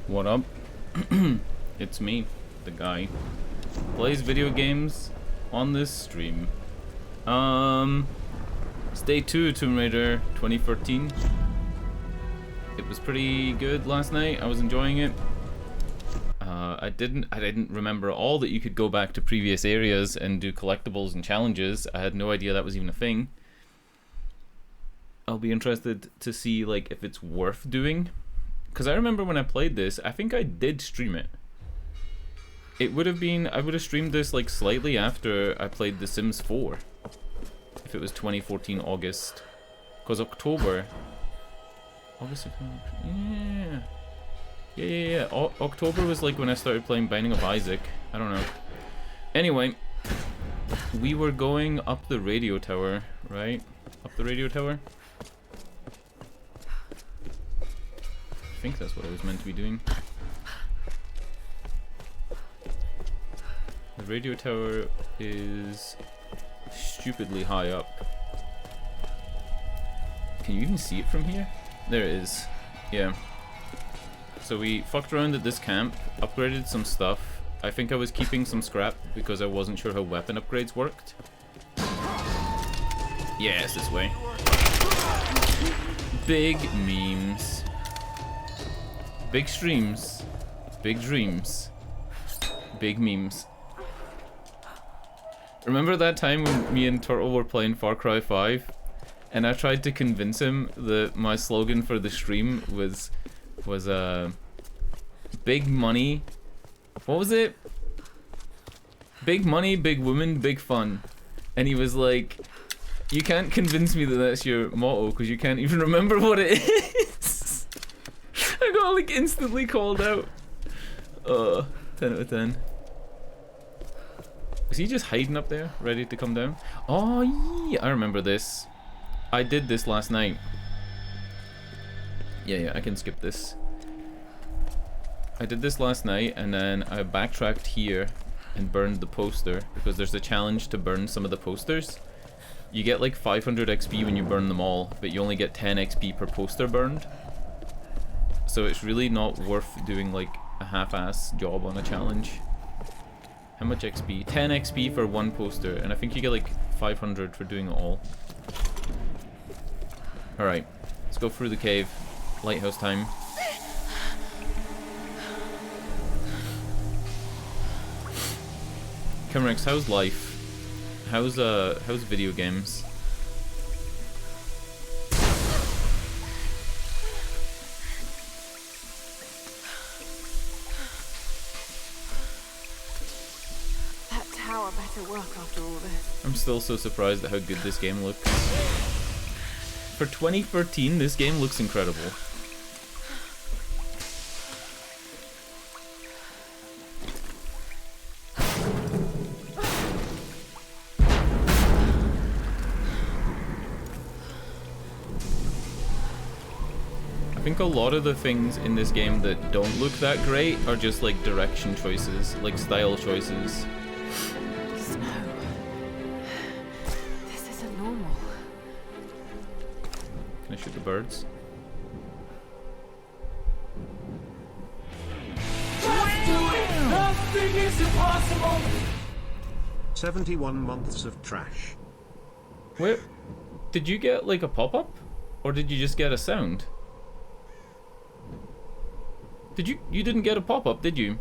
What up? It's me, the guy. Plays video games on this stream. Stay 2 Tomb Raider 2013. It was pretty good last night. I was enjoying it. I didn't remember all that you could go back to previous areas and do collectibles and challenges. I had no idea that was even a thing. I'll be interested to see like if it's worth doing. Because I remember when I played this, I think I did stream it. It would have been, I would have streamed this like slightly after I played The Sims 4. If it was 2014 August. Because October. August, yeah. October was like when I started playing Binding of Isaac. I don't know. Anyway, we were going up the radio tower, right? Up the radio tower? I think that's what I was meant to be doing. The radio tower is stupidly high up. Can you even see it from here? There it is. Yeah. So we fucked around at this camp, upgraded some stuff. I think I was keeping some scrap because I wasn't sure how weapon upgrades worked. Yeah, it's this way. Big memes. Big streams, big dreams, big memes. Remember that time when me and Turtle were playing Far Cry 5 and I tried to convince him that my slogan for the stream was big money. What was it? Big money, big women, big fun. And he was like, you can't convince me that that's your motto because you can't even remember what it is. I got like instantly called out. 10 out of 10. Is he just hiding up there, ready to come down? Oh yeah, I remember this. I did this last night. Yeah, I can skip this. I did this last night and then I backtracked here and burned the poster because there's a challenge to burn some of the posters. You get like 500 XP when you burn them all, but you only get 10 XP per poster burned. So it's really not worth doing like a half-ass job on a challenge. How much XP? 10 XP for one poster, and I think you get like 500 for doing it all. Alright, let's go through the cave. Lighthouse time. Kimrex, how's life? How's video games? Better work after all this. I'm still so surprised at how good this game looks. For 2013, this game looks incredible. I think a lot of the things in this game that don't look that great are just like direction choices, like style choices. Can I shoot the birds? Nothing is impossible! 71 months of trash. Where? Did you get like a pop-up? Or did you just get a sound? Did you didn't get a pop-up, did you?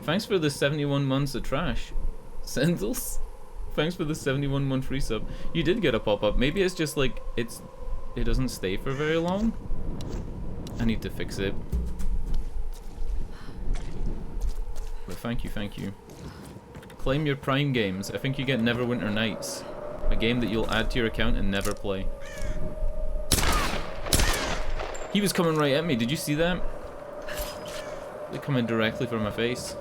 Thanks for the 71 months of trash. Sendels? Thanks for the 71 month free sub. You did get a pop-up. Maybe it's just like it doesn't stay for very long. I need to fix it. But thank you. Claim your Prime games. I think you get Neverwinter Nights. A game that you'll add to your account and never play. He was coming right at me. Did you see that? They're coming directly for my face.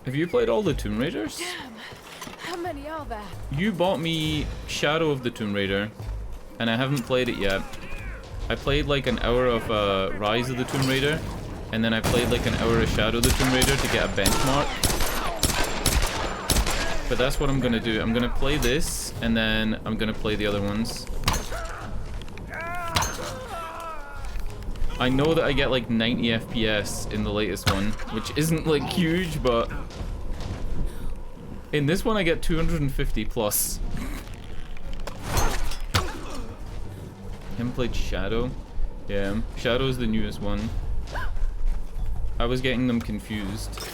Have you played all the Tomb Raiders? Damn! How many are there? You bought me Shadow of the Tomb Raider. and I haven't played it yet. I played like an hour of Rise of the Tomb Raider, and then I played like an hour of Shadow of the Tomb Raider to get a benchmark. But that's what I'm gonna do. I'm gonna play this, and then I'm gonna play the other ones. I know that I get like 90 FPS in the latest one, which isn't like huge, but in this one I get 250 plus. Haven't played Shadow. Yeah, Shadow's the newest one. I was getting them confused.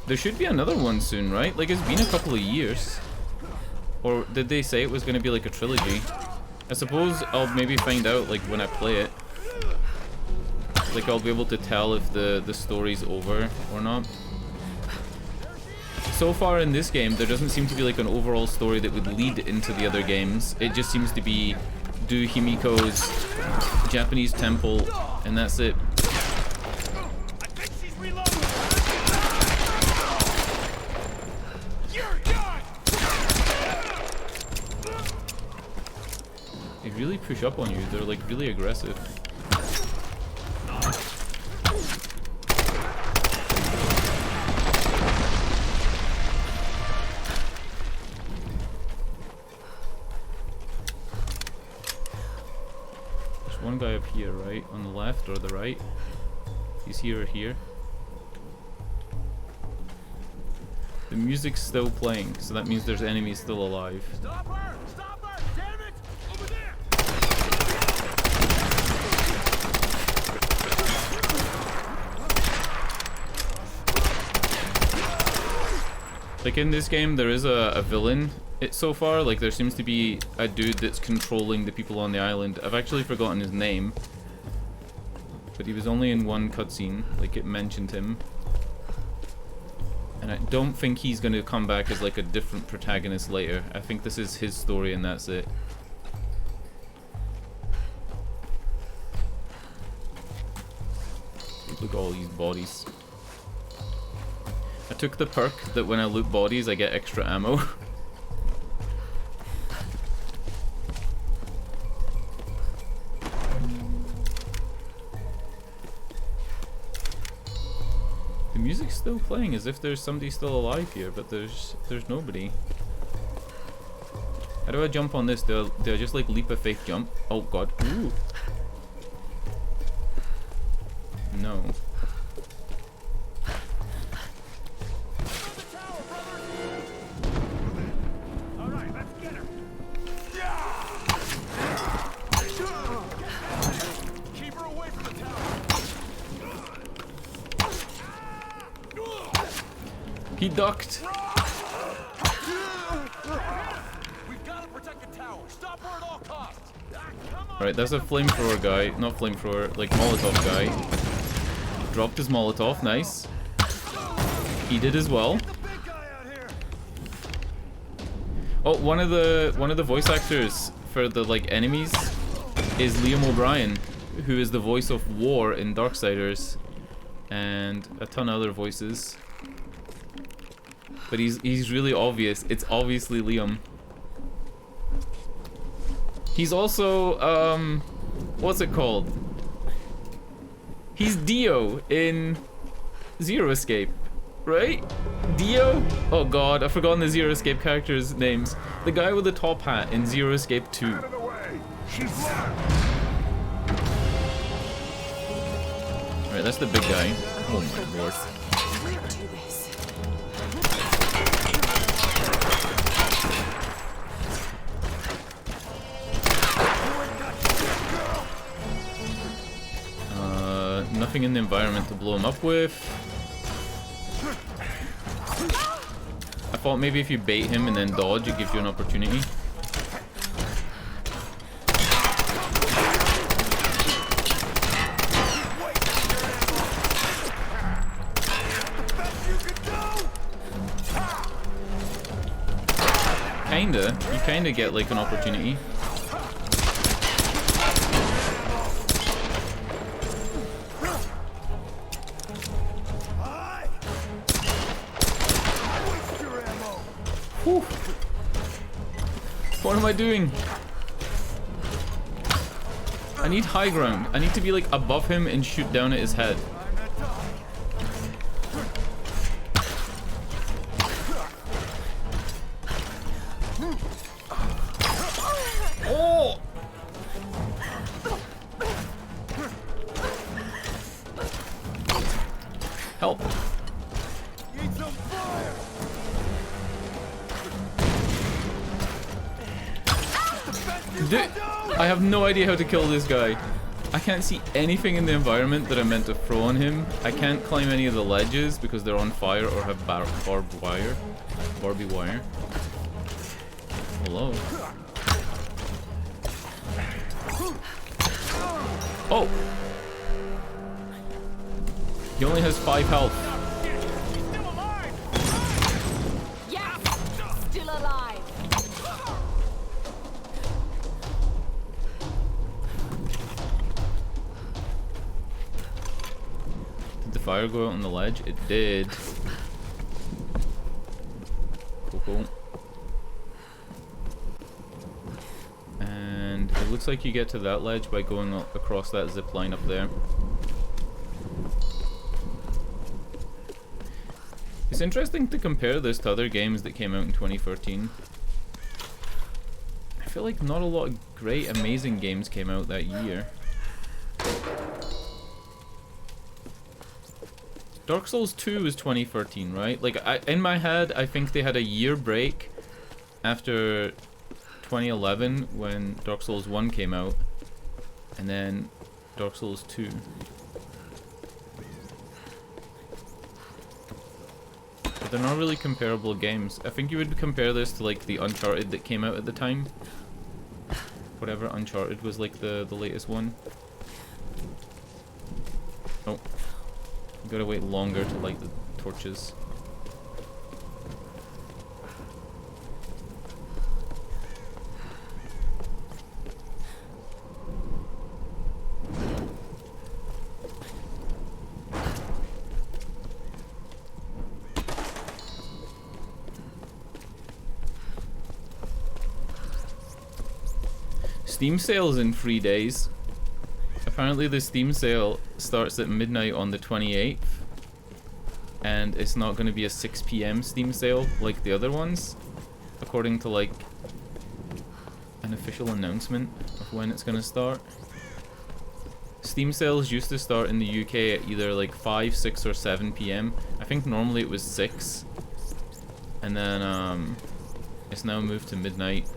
There should be another one soon, right? Like, it's been a couple of years. Or did they say it was going to be like a trilogy? I suppose I'll maybe find out like when I play it. Like, I'll be able to tell if the story's over or not. So far in this game, there doesn't seem to be like an overall story that would lead into the other games. It just seems to be do Himiko's Japanese temple, and that's it. They really push up on you. They're like really aggressive. One guy up here, right? On the left or the right? He's here or here. The music's still playing, so that means there's enemies still alive. Stop her! Stop her! Damn it! Over there! Like in this game, there is a villain. So far, like there seems to be a dude that's controlling the people on the island. I've actually forgotten his name, but he was only in one cutscene. Like it mentioned him, and I don't think he's going to come back as like a different protagonist later. I think this is his story and that's it. Look at all these bodies. I took the perk that when I loot bodies I get extra ammo. The music's still playing as if there's somebody still alive here, but there's nobody. How do I jump on this? Do I just like leap a fake jump? Oh god. Ooh. No. Alright, let's get her! Keep her away from the tower! He ducked. We've got to protect the tower! Stop her at all costs! Alright, that's a flamethrower guy. Not flamethrower, like Molotov guy. Dropped his Molotov, nice. He did as well. Oh, one of the voice actors for the like enemies is Liam O'Brien, who is the voice of War in Darksiders, and a ton of other voices. But he's really obvious. It's obviously Liam. He's also what's it called? He's Dio in Zero Escape, right? Dio? Oh god, I've forgotten the Zero Escape characters' names. The guy with the top hat in Zero Escape 2. Out of the way! She's locked! Alright, that's the big guy. Oh my lord. Nothing in the environment to blow him up with. I thought maybe if you bait him and then dodge, it gives you an opportunity. Kinda. You kinda get like an opportunity. Whew. What am I doing? need high ground. I need to be like above him and shoot down at his head. Oh! Help. Need some fire. Dude, I have no idea how to kill this guy. I can't see anything in the environment that I meant to throw on him. I can't climb any of the ledges because they're on fire or have barbed wire. Barbie wire. Hello. Oh! He only has 5 health. She's still alive. Yes! Still alive! Did the fire go out on the ledge? It did. Cool. And it looks like you get to that ledge by going across that zip line up there. It's interesting to compare this to other games that came out in 2013. I feel like not a lot of great, amazing games came out that year. Dark Souls 2 was 2013, right? Like, in my head, I think they had a year break after 2011 when Dark Souls 1 came out, and then Dark Souls 2. But they're not really comparable games. I think you would compare this to like the Uncharted that came out at the time. Whatever Uncharted was like the latest one. Oh. You gotta wait longer to light the torches. Steam sales in 3 days. Apparently the Steam sale starts at midnight on the 28th. And it's not going to be a 6 PM Steam sale like the other ones. According to like an official announcement of when it's going to start. Steam sales used to start in the UK at either like 5, 6 or 7 PM. I think normally it was 6. And then it's now moved to midnight.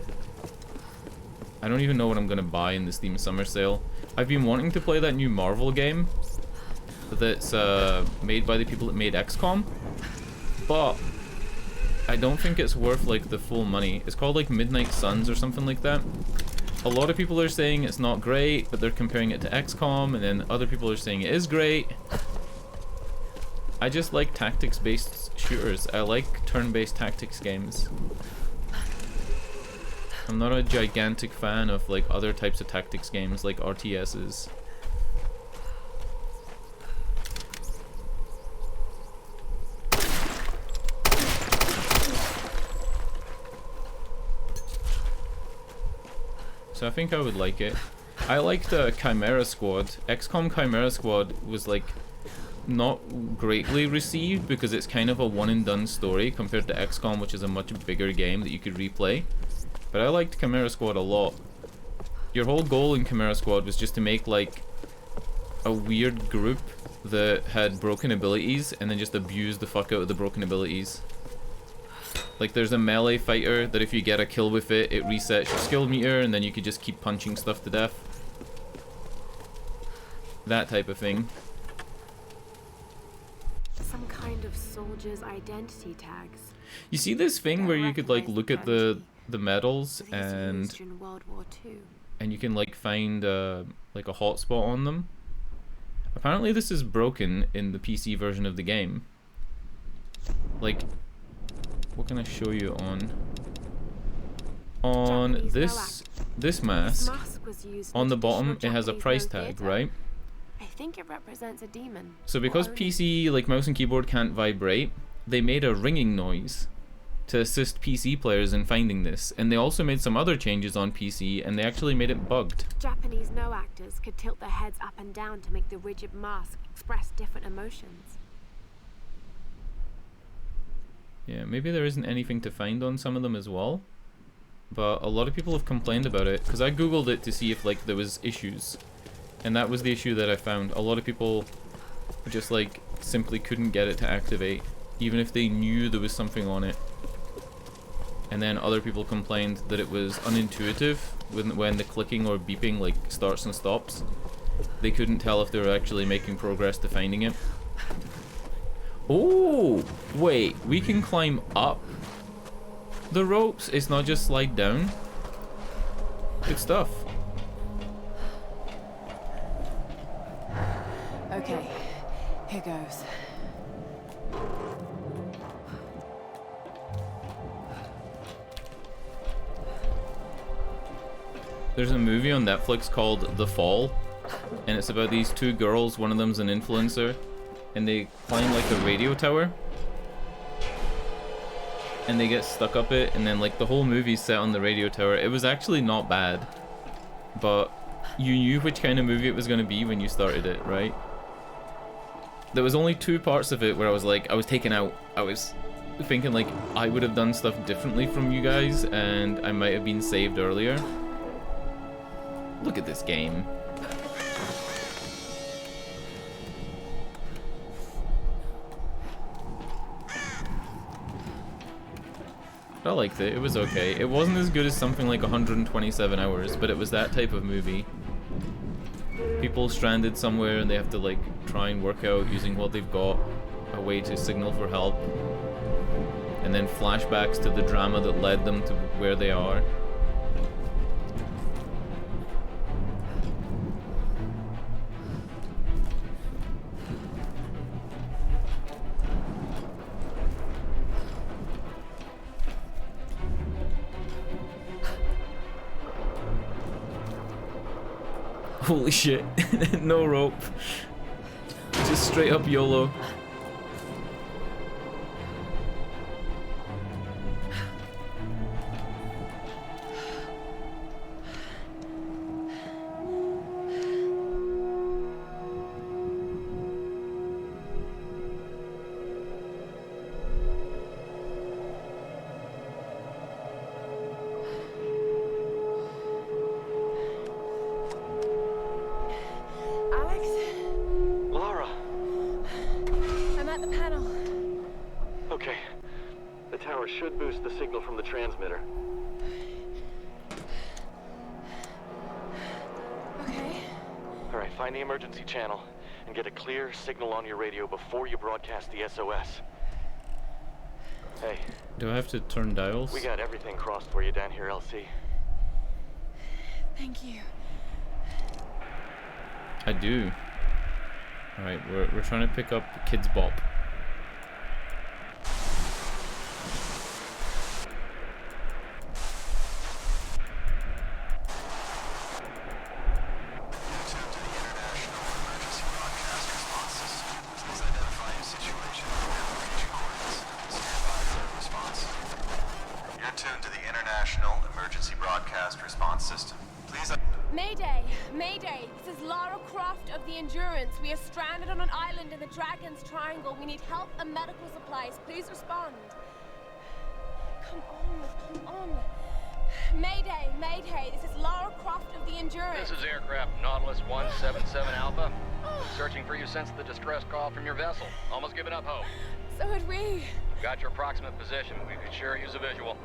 I don't even know what I'm gonna buy in the Steam Summer Sale. I've been wanting to play that new Marvel game that's made by the people that made XCOM, but I don't think it's worth like the full money. It's called like Midnight Suns or something like that. A lot of people are saying it's not great, but they're comparing it to XCOM, and then other people are saying it is great. I just like tactics-based shooters. I like turn-based tactics games. I'm not a gigantic fan of like other types of tactics games like RTSs. So I think I would like it. I liked Chimera Squad. XCOM Chimera Squad was like not greatly received because it's kind of a one and done story compared to XCOM, which is a much bigger game that you could replay. But I liked Chimera Squad a lot. Your whole goal in Chimera Squad was just to make like a weird group that had broken abilities and then just abuse the fuck out of the broken abilities. Like there's a melee fighter that if you get a kill with it, it resets your skill meter and then you could just keep punching stuff to death. That type of thing. Some kind of soldier's identity tags. You see this thing where you could like look at the medals and you can like find like a hotspot on them. Apparently this is broken in the PC version of the game. Like, what can I show you on this mask on the bottom? It has a price tag, right? I think it represents a demon. So because PC like mouse and keyboard can't vibrate, they made a ringing noise. to assist PC players in finding this, and they also made some other changes on PC, and they actually made it bugged. Japanese no actors could tilt their heads up and down to make the rigid mask express different emotions. Yeah, maybe there isn't anything to find on some of them as well, but a lot of people have complained about it, because I googled it to see if like there was issues, and that was the issue that I found. A lot of people just like simply couldn't get it to activate, even if they knew there was something on it. And then other people complained that it was unintuitive when the clicking or beeping like starts and stops. They couldn't tell if they were actually making progress to finding it. Oh, wait, we can climb up the ropes? It's not just slide down? Good stuff. Okay, here goes. There's a movie on Netflix called The Fall, and it's about these two girls. One of them's an influencer, and they climb like a radio tower, and they get stuck up it, and then like the whole movie's set on the radio tower. It was actually not bad, but you knew which kind of movie it was going to be when you started it, right? There was only 2 parts of it where I was like, I was taken out. I was thinking like I would have done stuff differently from you guys, and I might have been saved earlier. Look at this game. I liked it. It was okay. It wasn't as good as something like 127 hours, but it was that type of movie. People stranded somewhere and they have to like try and work out using what they've got a way to signal for help. And then flashbacks to the drama that led them to where they are. Holy shit. No rope. Just straight up YOLO. Should boost the signal from the transmitter. Okay. Alright, find the emergency channel and get a clear signal on your radio before you broadcast the SOS. Hey. Do I have to turn dials? We got everything crossed for you down here, LC. Thank you. I do. Alright, we're trying to pick up Kids Bop. We need help and medical supplies. Please respond. Come on. Mayday, Mayday. This is Lara Croft of the Endurance. This is aircraft Nautilus 177 Alpha. Searching for you since the distress call from your vessel. Almost given up hope. So had we. Got your approximate position. We could sure use a visual.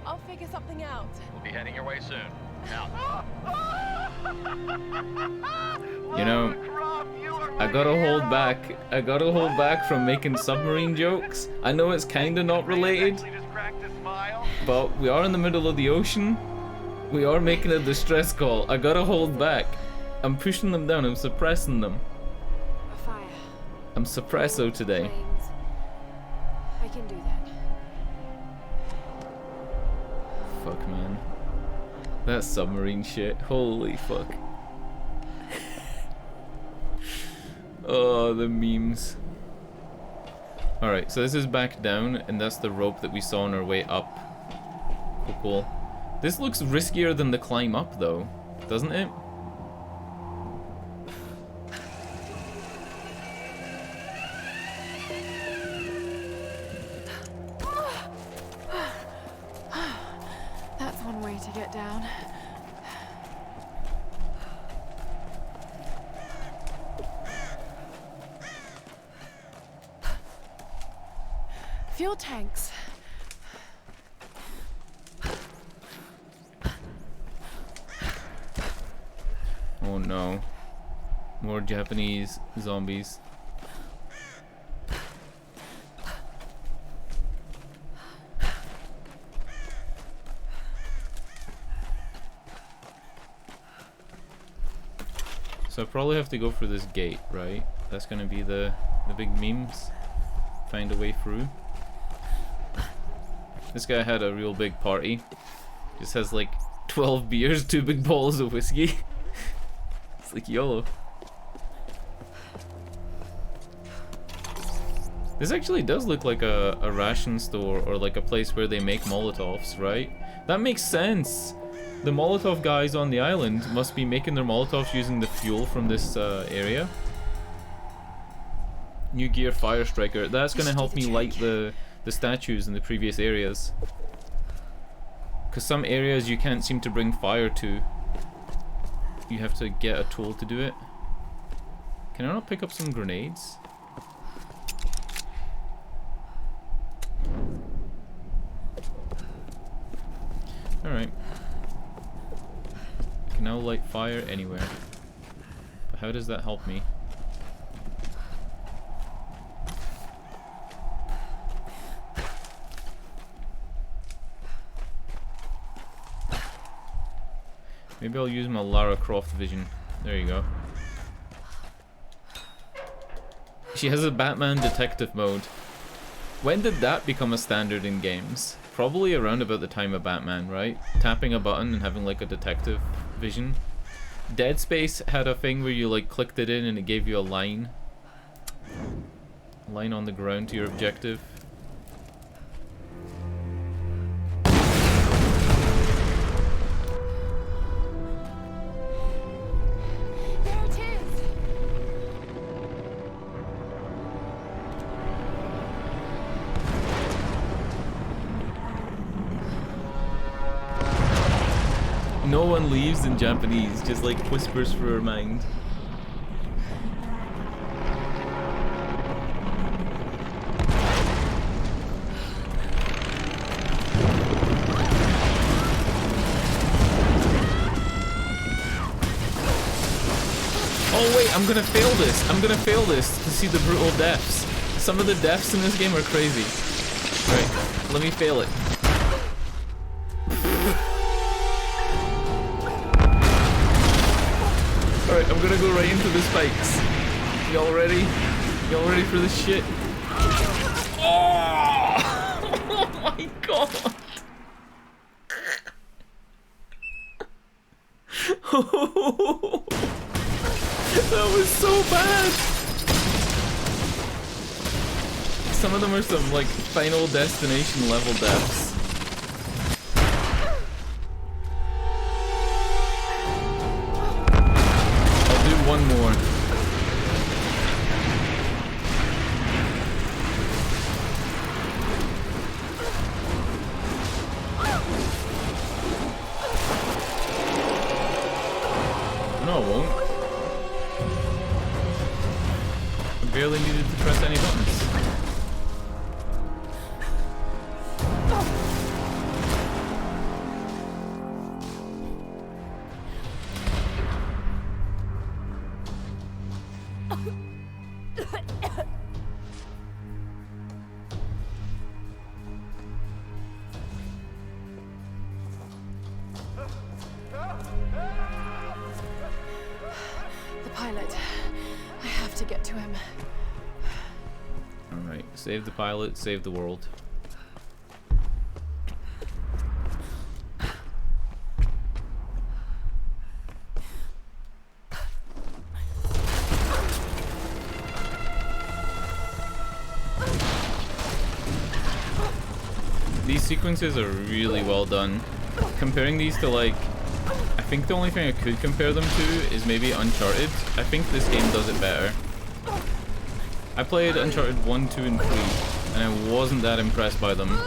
I'll figure something out. We'll be heading your way soon. Out. You know, I gotta hold back from making submarine jokes. I know it's kinda not related, but we are in the middle of the ocean. We are making a distress call. I gotta hold back. I'm pushing them down. I'm suppressing them. A fire. I'm suppresso today. Flames. I can do that. Fuck, man. That submarine shit. Holy fuck. Oh, the memes. Alright, so this is back down, and that's the rope that we saw on our way up. Cool, cool. This looks riskier than the climb up, though, doesn't it? That's one way to get down. Fuel tanks. Oh no. More Japanese zombies. So I probably have to go for this gate, right? That's gonna be the big memes. Find a way through. This guy had a real big party. Just has like 12 beers, 2 big bottles of whiskey. It's like YOLO. This actually does look like a ration store or like a place where they make Molotovs, right? That makes sense. The Molotov guys on the island must be making their Molotovs using the fuel from this area. New gear fire striker. That's gonna help me light the statues in the previous areas. Because some areas you can't seem to bring fire to. You have to get a tool to do it. Can I not pick up some grenades? Alright. I can now light fire anywhere. But how does that help me? Maybe I'll use my Lara Croft vision. There you go. She has a Batman detective mode. When did that become a standard in games? Probably around about the time of Batman, right? Tapping a button and having like a detective vision. Dead Space had a thing where you like clicked it in and it gave you a line. A line on the ground to your objective. There it is. No one leaves in Japanese, just like whispers for her mind. Oh wait, I'm gonna fail this. I'm gonna fail this to see the brutal deaths. Some of the deaths in this game are crazy. Right, let me fail it. Alright, I'm gonna go right into the spikes. Y'all ready? Y'all ready for this shit? Oh! Oh my god! That was so bad! Some of them are some like Final Destination level deaths. One more. No, I won't. I barely needed to press any buttons. The pilot. I have to get to him. Alright, save the pilot, save the world. These sequences are really well done. Comparing these to like, I think the only thing I could compare them to is maybe Uncharted. I think this game does it better. I played Uncharted 1, 2, and 3, and I wasn't that impressed by them.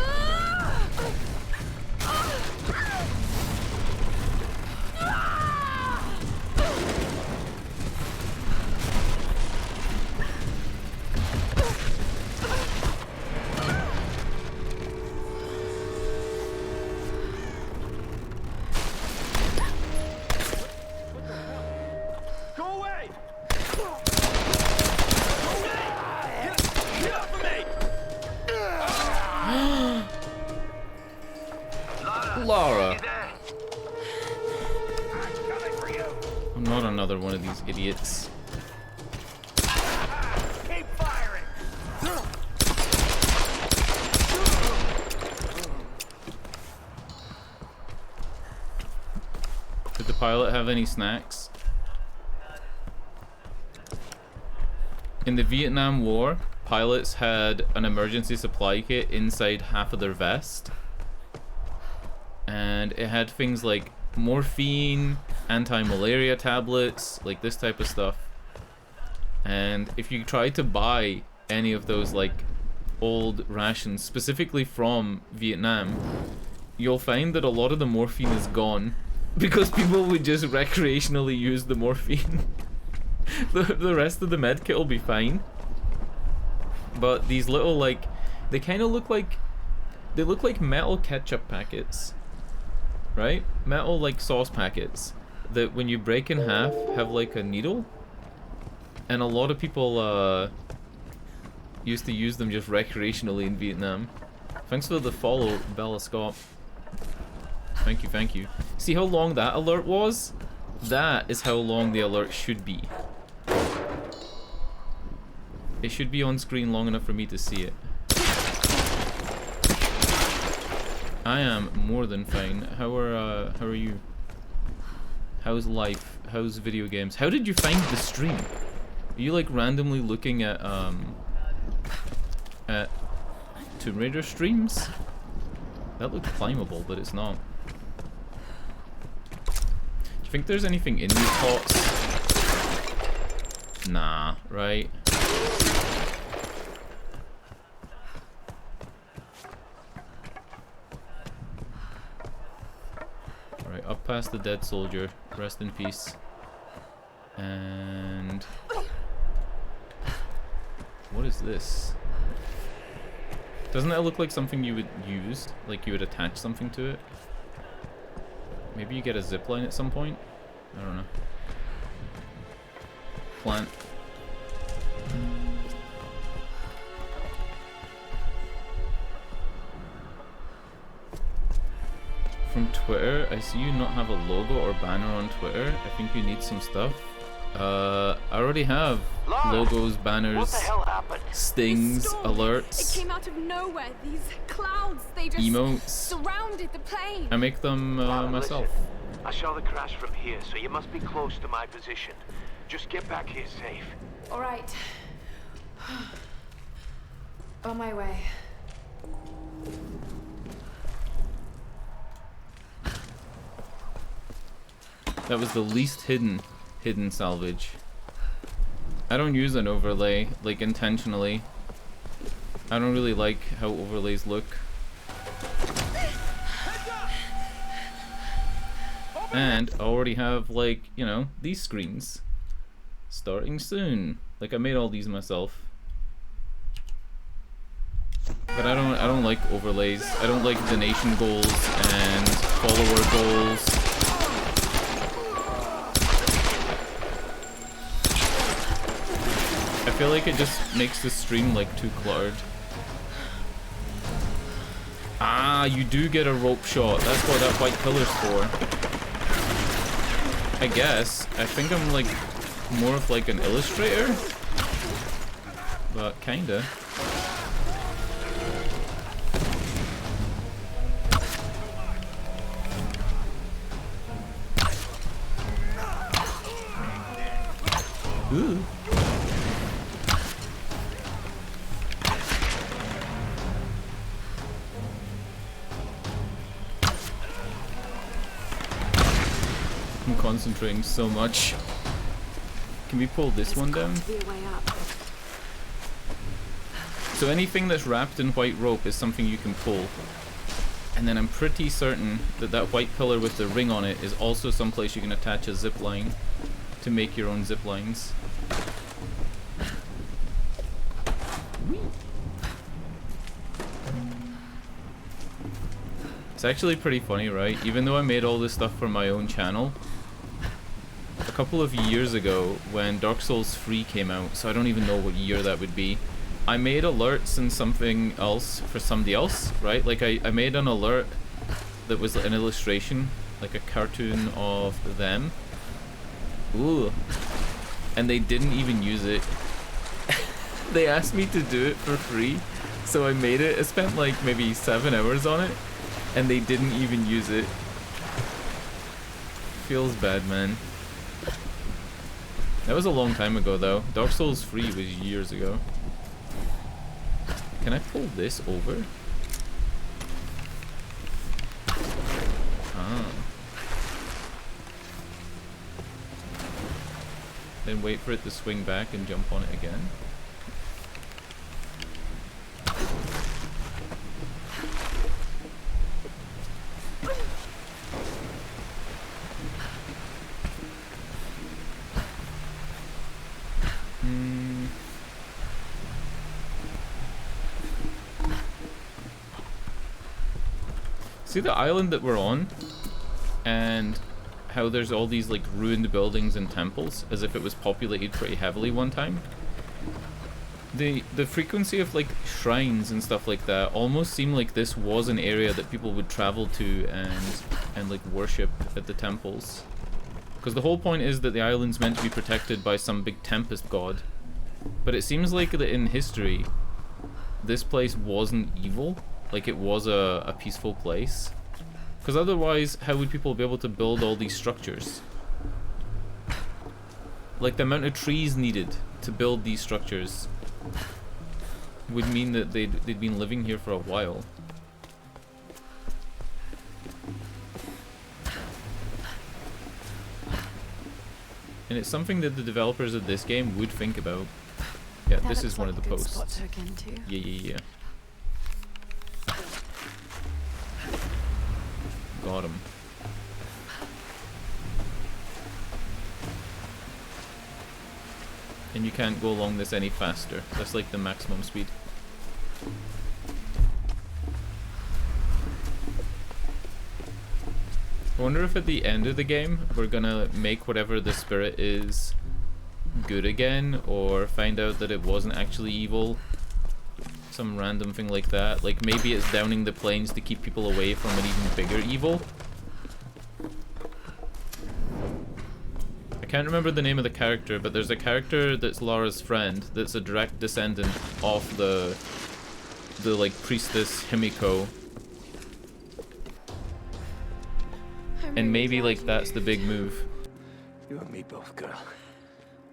One of these idiots. Keep firing. Did the pilot have any snacks? In the Vietnam War, pilots had an emergency supply kit inside half of their vest. And it had things like morphine, anti-malaria tablets, like this type of stuff. And if you try to buy any of those like old rations specifically from Vietnam, you'll find that a lot of the morphine is gone because people would just recreationally use the morphine. the rest of the med kit will be fine, but these little like, they kind of look like, they look like metal ketchup packets, right? Metal like sauce packets that when you break in half have like a needle, and a lot of people used to use them just recreationally in Vietnam. Thanks for the follow, Bella Scott. Thank you, thank you. See how long that alert was? That is how long the alert should be. It should be on screen long enough for me to see it. I am more than fine. How are you? How's life? How's video games? How did you find the stream? Are you like randomly looking at Tomb Raider streams? That looked climbable, but it's not. Do you think there's anything in these pots? Nah, right? Alright, up past the dead soldier. Rest in peace. And... what is this? Doesn't that look like something you would use? Like you would attach something to it? Maybe you get a zipline at some point? I don't know. Plant. From Twitter, I see you not have a logo or banner on Twitter. I think you need some stuff. I already have logos, banners, What the hell happened? stings, Storm. alerts, It came out of nowhere. These clouds, they just emotes. surrounded the plane. I make them myself. Listen, I saw the crash from here, so you must be close to my position. Just get back here safe. All right. On my way. That was the least hidden salvage. I don't use an overlay, like intentionally. I don't really like how overlays look. And I already have, like, you know, these screens. Starting soon. Like, I made all these myself. But I don't like overlays. I don't like donation goals and follower goals. I feel like it just makes the stream like too cluttered. Ah, you do get a rope shot. That's what that white pillar's for. I guess. I think I'm like more of like an illustrator. But kinda. Ooh. concentrating so much. Can we pull this one down? There's got to be a way up. So anything that's wrapped in white rope is something you can pull. And then I'm pretty certain that that white pillar with the ring on it is also someplace you can attach a zip line to make your own zip lines. It's actually pretty funny, right? Even though I made all this stuff for my own channel, a couple of years ago when Dark Souls 3 came out, so I don't even know what year that would be, I made alerts and something else for somebody else, right? Like I made an alert that was an illustration, like a cartoon of them. Ooh. And they didn't even use it. They asked me to do it for free, so I made it. I spent like maybe 7 hours on it, and they didn't even use it. Feels bad, man. That was a long time ago though. Dark Souls 3 was years ago. Can I pull this over? Ah. Then wait for it to swing back and jump on it again. See the island that we're on, and how there's all these like ruined buildings and temples, as if it was populated pretty heavily one time. The frequency of like shrines and stuff like that almost seemed like this was an area that people would travel to and like worship at the temples. Because the whole point is that the island's meant to be protected by some big tempest god. But it seems like that in history, this place wasn't evil. Like it was a peaceful place. Because otherwise, how would people be able to build all these structures? Like the amount of trees needed to build these structures would mean that they'd been living here for a while. And it's something that the developers of this game would think about. Yeah, That this looks is one like of the a good posts. spot to hook into. Yeah. Got him. And you can't go along this any faster. That's like the maximum speed. I wonder if at the end of the game we're gonna make whatever the spirit is good again, or find out that it wasn't actually evil. Some random thing like that. Like maybe it's downing the planes to keep people away from an even bigger evil. I can't remember the name of the character, but there's a character that's Lara's friend that's a direct descendant of the like priestess Himiko. And maybe like that's the big move. You and me both, girl.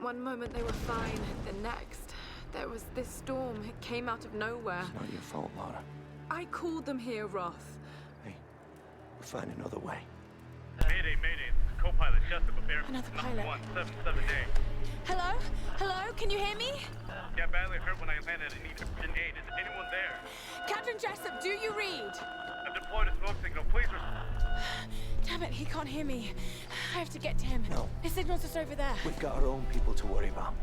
One moment they were fine, the next there was this storm. It came out of nowhere. It's not your fault, Lara. I called them here, Roth. Hey, we'll find another way. Mayday, mayday. Co-pilot Jessup, Another pilot. 177A. Hello? Hello? Can you hear me? Yeah, badly hurt when I landed and need urgent aid. Is anyone there? Captain Jessup, do you read? I've deployed a smoke signal. Please Damn it, he can't hear me. I have to get to him. No. His signal's just over there. We've got our own people to worry about.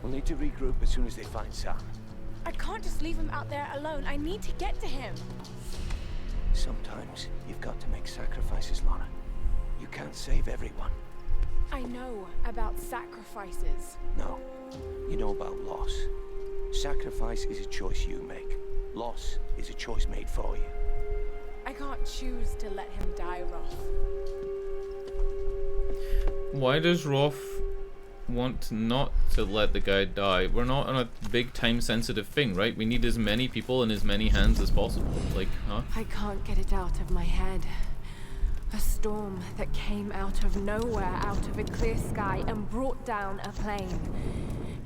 We'll need to regroup as soon as they find Sam. I can't just leave him out there alone. I need to get to him. Sometimes you've got to make sacrifices, Lara. You can't save everyone. I know about sacrifices. No, you know about loss. Sacrifice is a choice you make. Loss is a choice made for you. I can't choose to let him die, Roth. Why does Roth want not to let the guy die? We're not on a big time sensitive thing, right? We need as many people in as many hands as possible. Like, huh? I can't get it out of my head. A storm that came out of nowhere, out of a clear sky, and brought down a plane.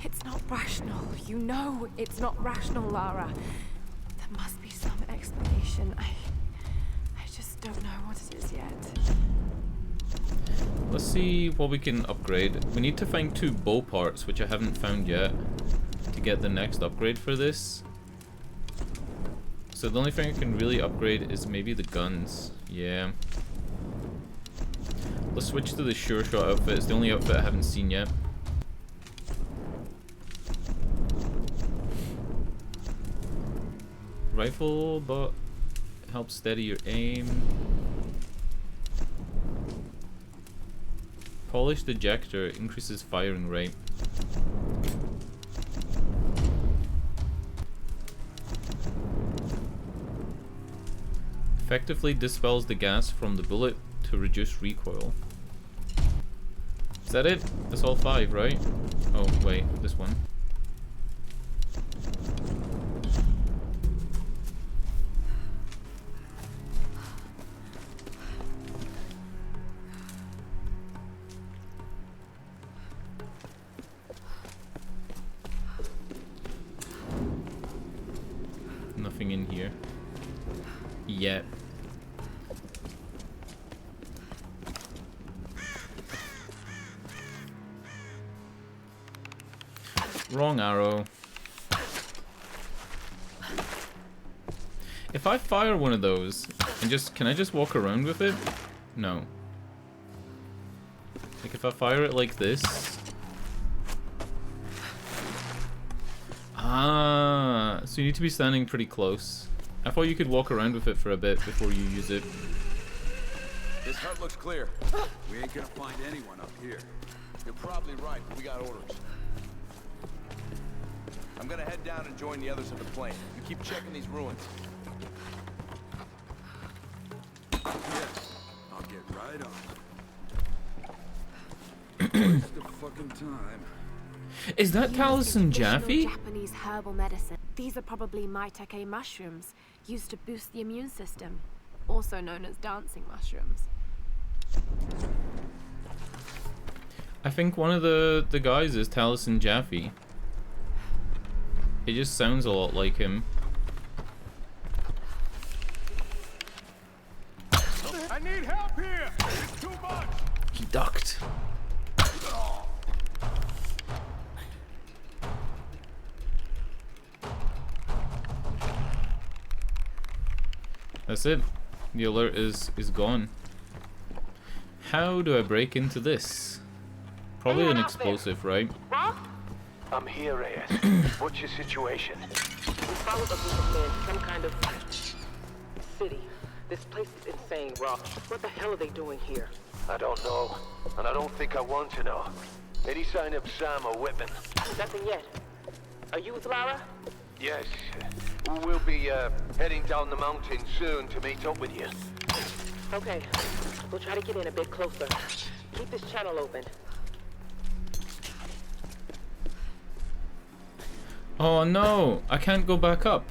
It's not rational. You know it's not rational, Lara. There must be some explanation. I just don't know what it is yet. Let's see what we can upgrade. We need to find 2 bow parts, which I haven't found yet, to get the next upgrade for this. So the only thing I can really upgrade is maybe the guns. Yeah. Let's switch to the Sure Shot outfit. It's the only outfit I haven't seen yet. Rifle, but helps steady your aim. Polished ejector increases firing rate. Effectively dispels the gas from the bullet to reduce recoil. Is that it? That's all 5, right? Oh, wait, this one. Nothing in here yet. Wrong arrow. If I fire one of those and can I just walk around with it? No. Like if I fire it like this. Ah, so you need to be standing pretty close. I thought you could walk around with it for a bit before you use it. This hut looks clear. We ain't gonna find anyone up here. You're probably right, but we got orders. I'm gonna head down and join the others at the plane. You keep checking these ruins. Yes, I'll get right on. Waste of fucking time. Is that Taliesin Traditional Jaffe? Japanese herbal medicine. These are probably maitake mushrooms, used to boost the immune system, also known as dancing mushrooms. I think one of the guys is Taliesin Jaffe. It just sounds a lot like him. I need help here! It's too much! He ducked. That's it. The alert is gone. How do I break into this? Probably an explosive, right? I'm here, Reyes. What's your situation? We followed a group of men to some kind of city. This place is insane, Rock. What the hell are they doing here? I don't know, and I don't think I want to know. Any sign of Sam or Whitman? Nothing yet. Are you with Lara? Yes. We'll be heading down the mountain soon to meet up with you. Okay. We'll try to get in a bit closer. Keep this channel open. Oh no, I can't go back up.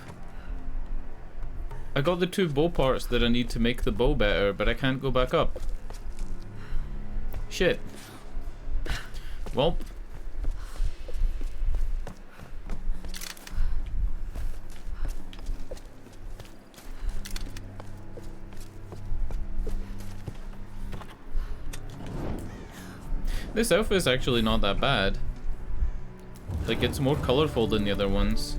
I got the 2 bow parts that I need to make the bow better, but I can't go back up. Shit. Welp. This outfit is actually not that bad. Like, it's more colorful than the other ones.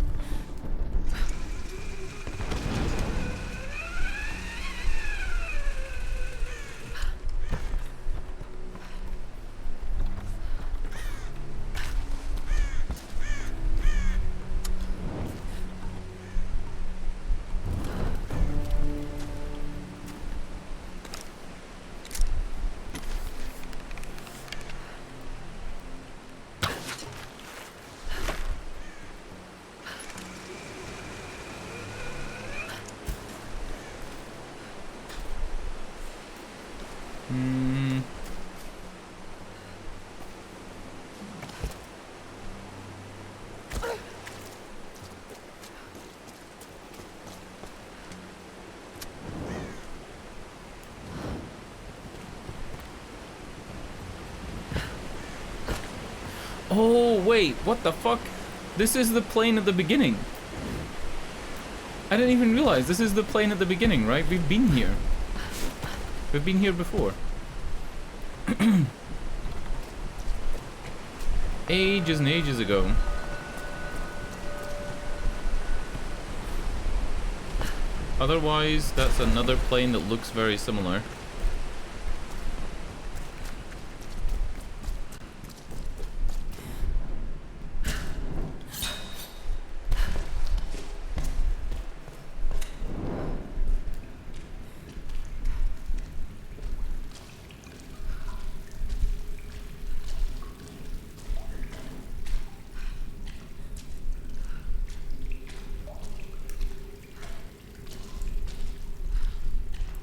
Oh, wait, what the fuck? This is the plane at the beginning. I didn't even realize this is the plane at the beginning, right? We've been here. We've been here before. Ages and ages ago. Otherwise, that's another plane that looks very similar.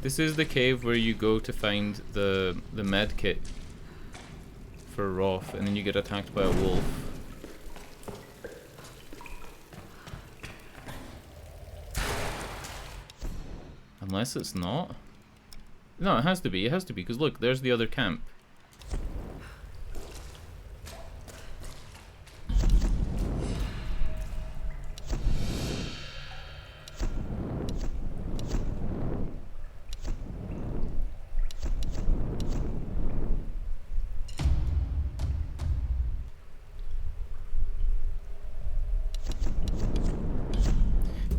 This is the cave where you go to find the med kit for Roth, and then you get attacked by a wolf. Unless it's not. No, it has to be. It has to be, because look, there's the other camp.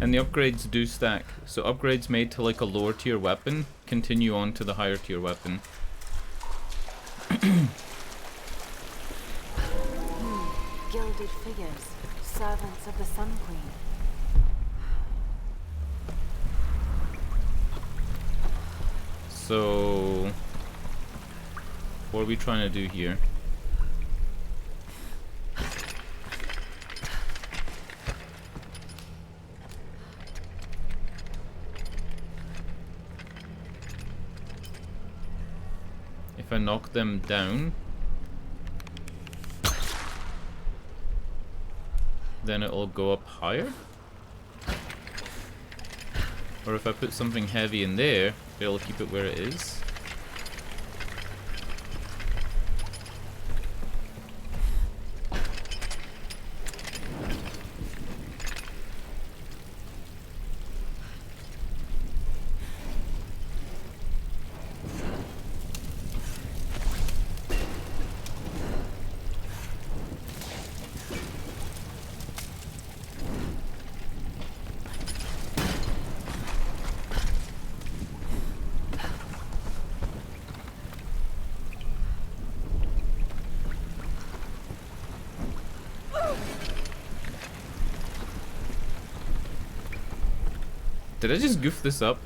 And the upgrades do stack. So upgrades made to like a lower tier weapon continue on to the higher tier weapon. Gilded figures, servants of the Sun Queen. So what are we trying to do here? If I knock them down, then it'll go up higher? Or if I put something heavy in there, it'll keep it where it is? Did I just goof this up?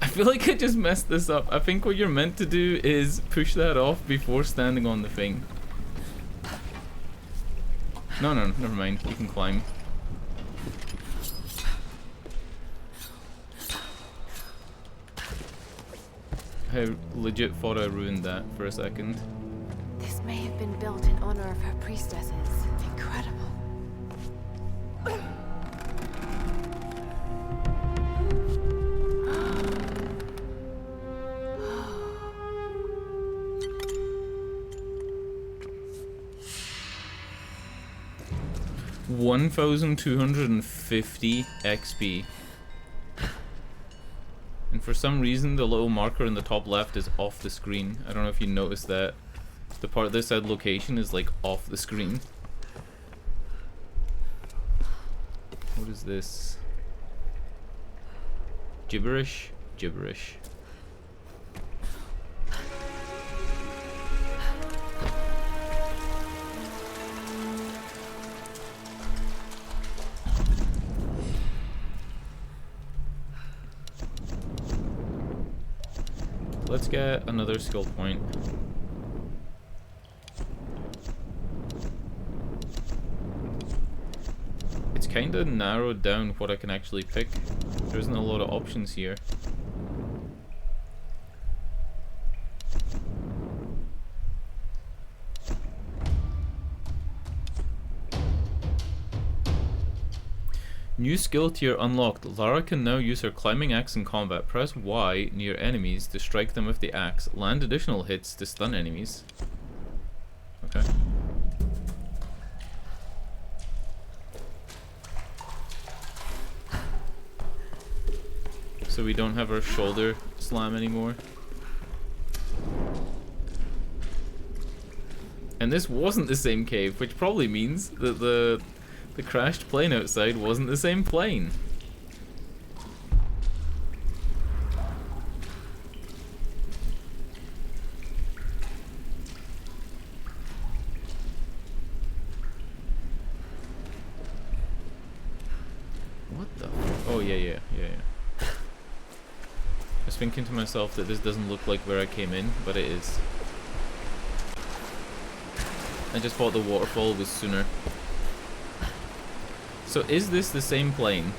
I feel like I just messed this up. I think what you're meant to do is push that off before standing on the thing. No, never mind. You can climb. I legit thought I ruined that for a second. This may have been built in honor of her priestesses. Incredible. 1,250 XP. And for some reason the little marker in the top left is off the screen. I don't know if you noticed that. The part that said location is like off the screen. What is this? Gibberish? Gibberish. Let's get another skill point. It's kind of narrowed down what I can actually pick. There isn't a lot of options here. New skill tier unlocked. Lara can now use her climbing axe in combat. Press Y near enemies to strike them with the axe. Land additional hits to stun enemies. Okay. So we don't have our shoulder slam anymore. And this wasn't the same cave, which probably means that the crashed plane outside wasn't the same plane. What the? Oh yeah. I was thinking to myself that this doesn't look like where I came in, but it is. I just thought the waterfall was sooner. So is this the same plane?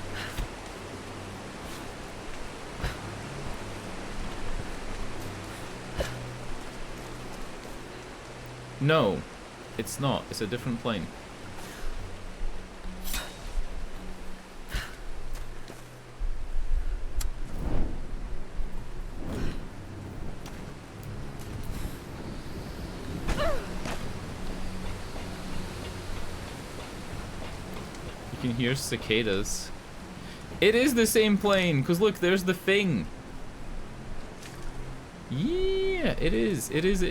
No, it's not. It's a different plane. You can hear cicadas. It is the same plane, because look, there's the thing. Yeah, it is. It is.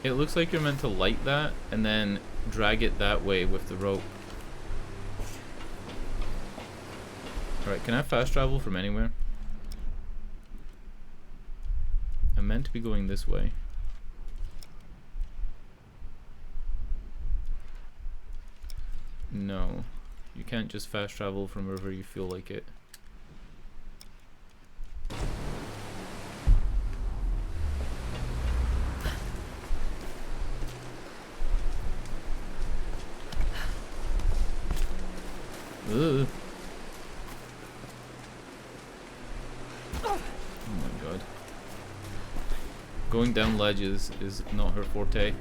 It looks like you're meant to light that and then drag it that way with the rope. Alright, can I fast travel from anywhere? I'm meant to be going this way. No. You can't just fast travel from wherever you feel like it. Ugh. Oh my god. Going down ledges is not her forte.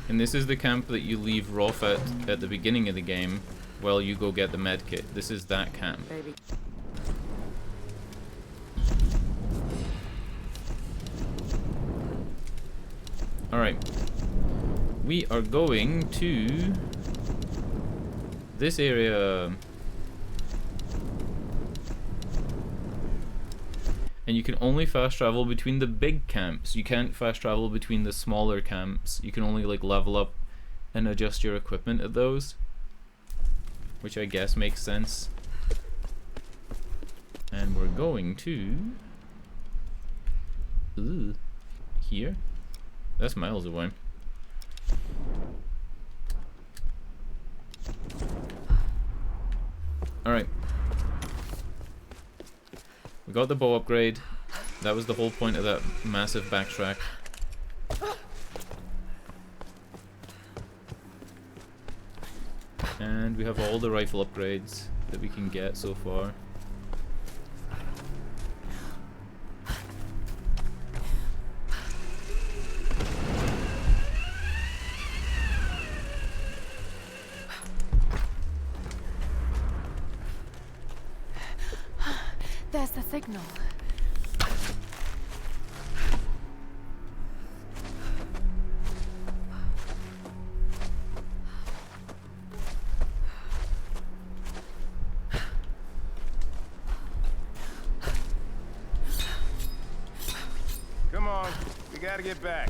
And this is the camp that you leave Rolf at the beginning of the game while you go get the med kit. This is that camp. Baby. Alright. We are going to this area. And you can only fast travel between the big camps. You can't fast travel between the smaller camps. You can only like level up and adjust your equipment at those. Which I guess makes sense. And we're going to here. That's miles away. Alright. We got the bow upgrade. That was the whole point of that massive backtrack. And we have all the rifle upgrades that we can get so far. There's the signal. Come on, we gotta get back.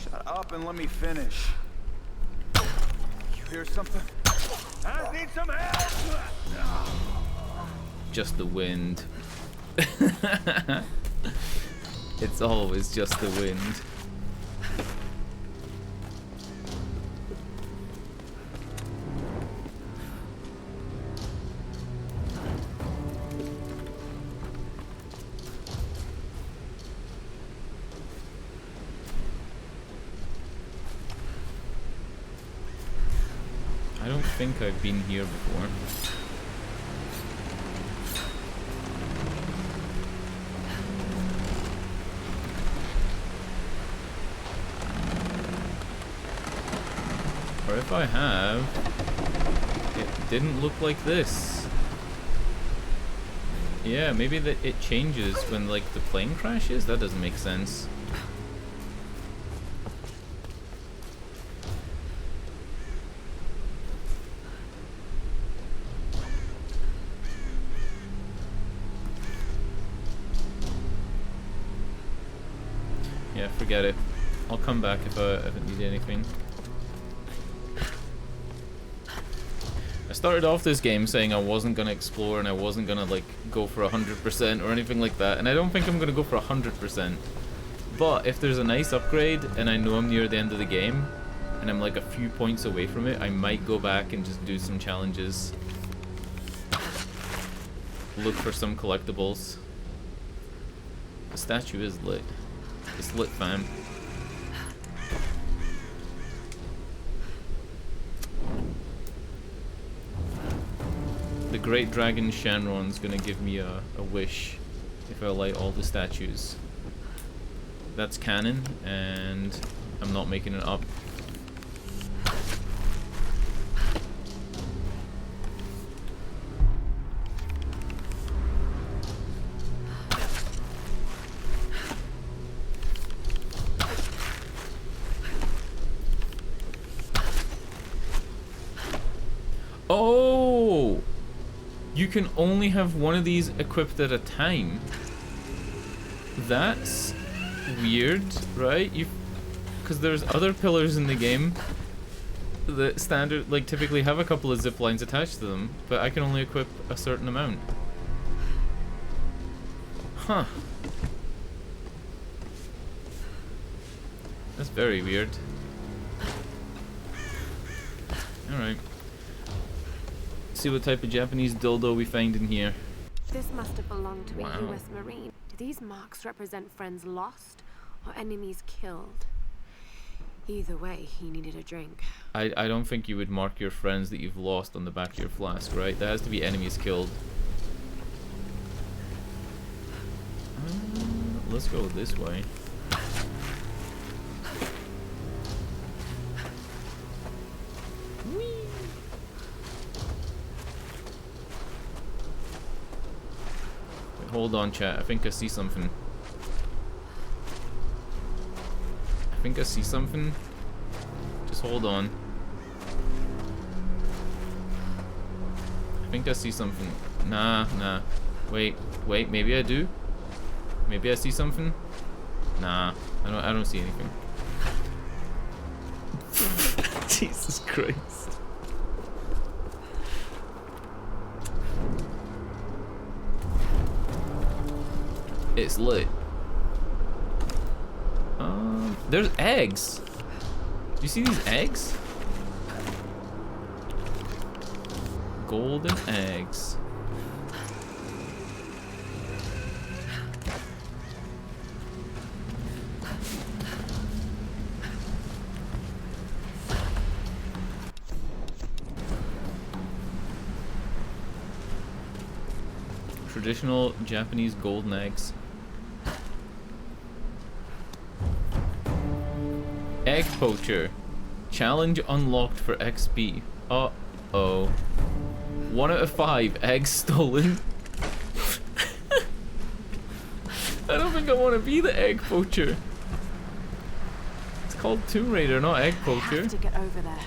Shut up and let me finish. You hear something? I need some help! Just the wind. It's always just the wind. I don't think I've been here before. Or if I have, it didn't look like this. Yeah, maybe it changes when like the plane crashes. That doesn't make sense. Yeah, forget it. I'll come back if I need anything. I started off this game saying I wasn't gonna explore and I wasn't gonna like go for 100% or anything like that, and I don't think I'm gonna go for 100%. But if there's a nice upgrade and I know I'm near the end of the game and I'm like a few points away from it, I might go back and just do some challenges. Look for some collectibles. The statue is lit. It's lit, fam. The Great Dragon Shanron's gonna give me a wish if I light all the statues. That's canon, and I'm not making it up. Oh! You can only have one of these equipped at a time. That's weird, right? Because there's other pillars in the game that standard, like, typically have a couple of zip lines attached to them, but I can only equip a certain amount. Huh. That's very weird. Alright. See what type of Japanese dildo we find in here. This must have belonged to Wow. a US Marine. Do these marks represent friends lost or enemies killed? Either way, he needed a drink. I don't think you would mark your friends that you've lost on the back of your flask, right? That has to be enemies killed. Let's go this way. Hold on, chat. I think I see something. I think I see something. Just hold on. I think I see something. Nah. Wait. Maybe I do. Maybe I see something. Nah. I don't see anything. Jesus Christ. It's lit. There's eggs. Do you see these eggs? Golden eggs. Traditional Japanese golden eggs. Egg poacher. Challenge unlocked for XP. Uh-oh. 1 out of 5 eggs stolen. I don't think I want to be the egg poacher. It's called Tomb Raider, not egg poacher. I have to get over there.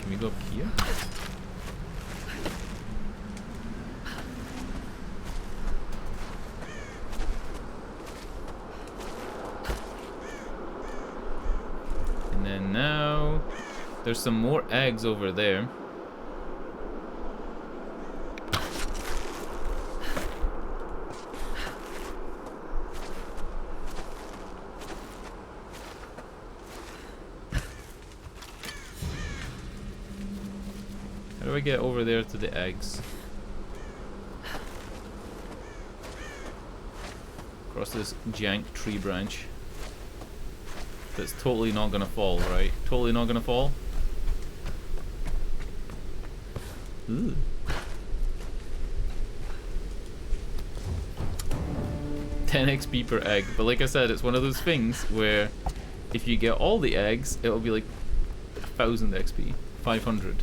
Can we go up here? And then now there's some more eggs over there. How do I get over there to the eggs? Across this jank tree branch. That's totally not gonna fall, right? Totally not gonna fall? Ooh. $10 XP per egg. But like I said, it's one of those things where if you get all the eggs, it'll be like 1,000 XP. 500.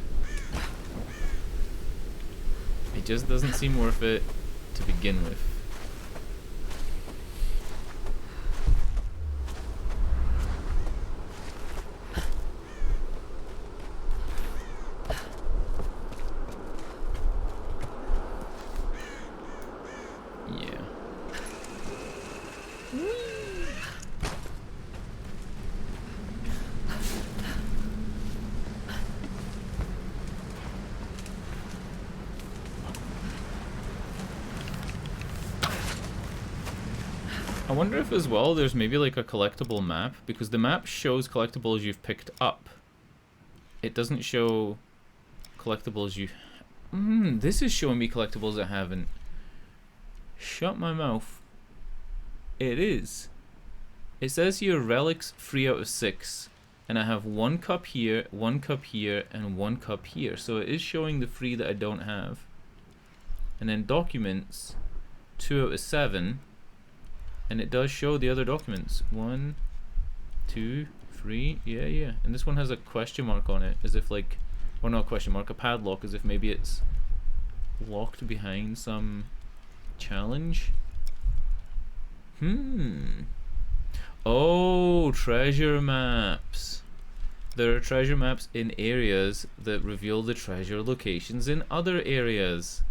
It just doesn't seem worth it to begin with. Yeah. I wonder if as well there's maybe like a collectible map, because the map shows collectibles you've picked up. It doesn't show collectibles you... this is showing me collectibles I haven't. Shut my mouth. It is. It says here relics 3 out of 6. And I have 1 cup here, 1 cup here, and 1 cup here. So it is showing the 3 that I don't have. And then documents 2 out of 7. And it does show the other documents. 1, 2, 3. Yeah. And this one has a question mark on it, as if like, or not a question mark, a padlock, as if maybe it's locked behind some challenge. Oh, treasure maps. There are treasure maps in areas that reveal the treasure locations in other areas.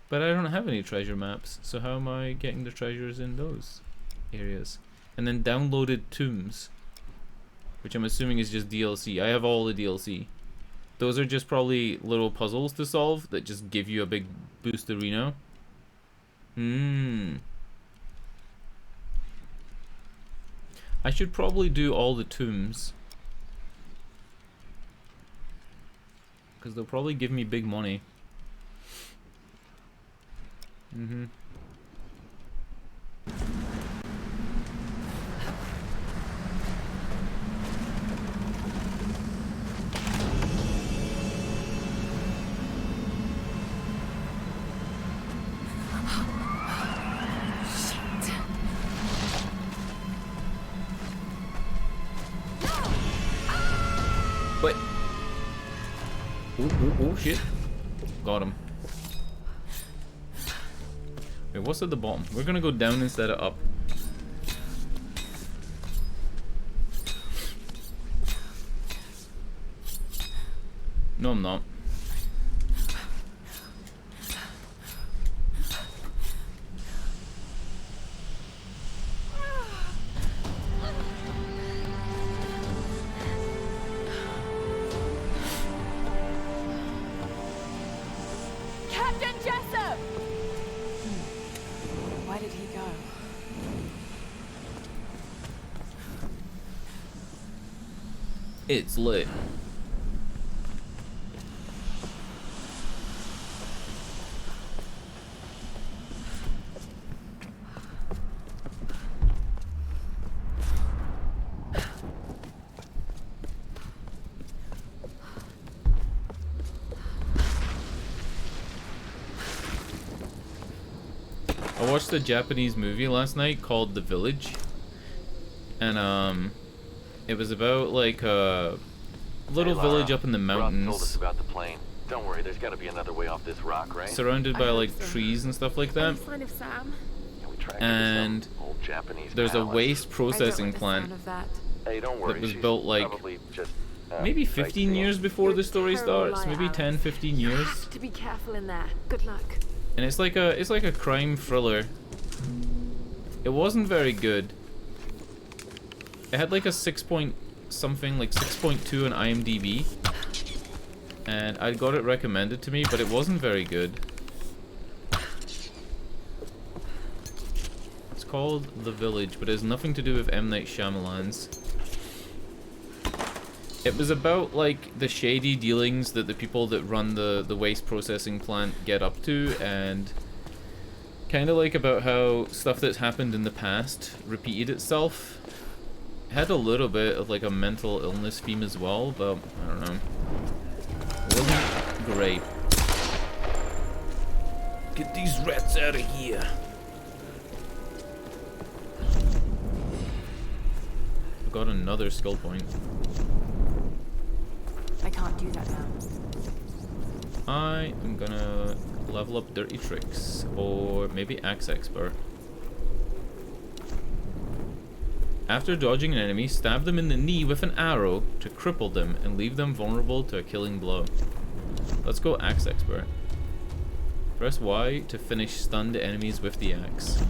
But I don't have any treasure maps, so how am I getting the treasures in those areas? And then downloaded tombs, which I'm assuming is just DLC. I have all the DLC. Those are just probably little puzzles to solve that just give you a big boost of Reno. I should probably do all the tombs, because they'll probably give me big money. What? Oh shit. Got him. Wait, what's at the bottom? We're gonna go down instead of up. No, I'm not. Captain Jessup! Where did he go? It's lit. I watched a Japanese movie last night called The Village, and it was about like a little village up in the mountains. Rob told us about the plane. Don't worry, there's got to be another way off this rock, right? Surrounded by like trees and stuff like that. Any sign of Sam? Yeah, we tried And to get some old Japanese there's a palace. waste processing I don't plant like the sound of that. Hey, don't worry. that was she's built like probably just, maybe 15 sightseeing. years before the story Terrible starts. liar, Maybe 10, Alex. 15 You years. have to be careful in there. Good luck. And it's like a crime thriller. It wasn't very good. It had like a 6 point something, like 6.2 on IMDb. And I got it recommended to me, but it wasn't very good. It's called The Village, but it has nothing to do with M. Night Shyamalan's. It was about like the shady dealings that the people that run the waste processing plant get up to, and kind of like about how stuff that's happened in the past repeated itself. It had a little bit of like a mental illness theme as well, but I don't know. It wasn't great. Get these rats out of here. I got another skill point. can't do that now. I am gonna level up Dirty Tricks, or maybe Axe Expert. After dodging an enemy, stab them in the knee with an arrow to cripple them and leave them vulnerable to a killing blow. Let's go Axe Expert. Press Y to finish stunned enemies with the axe.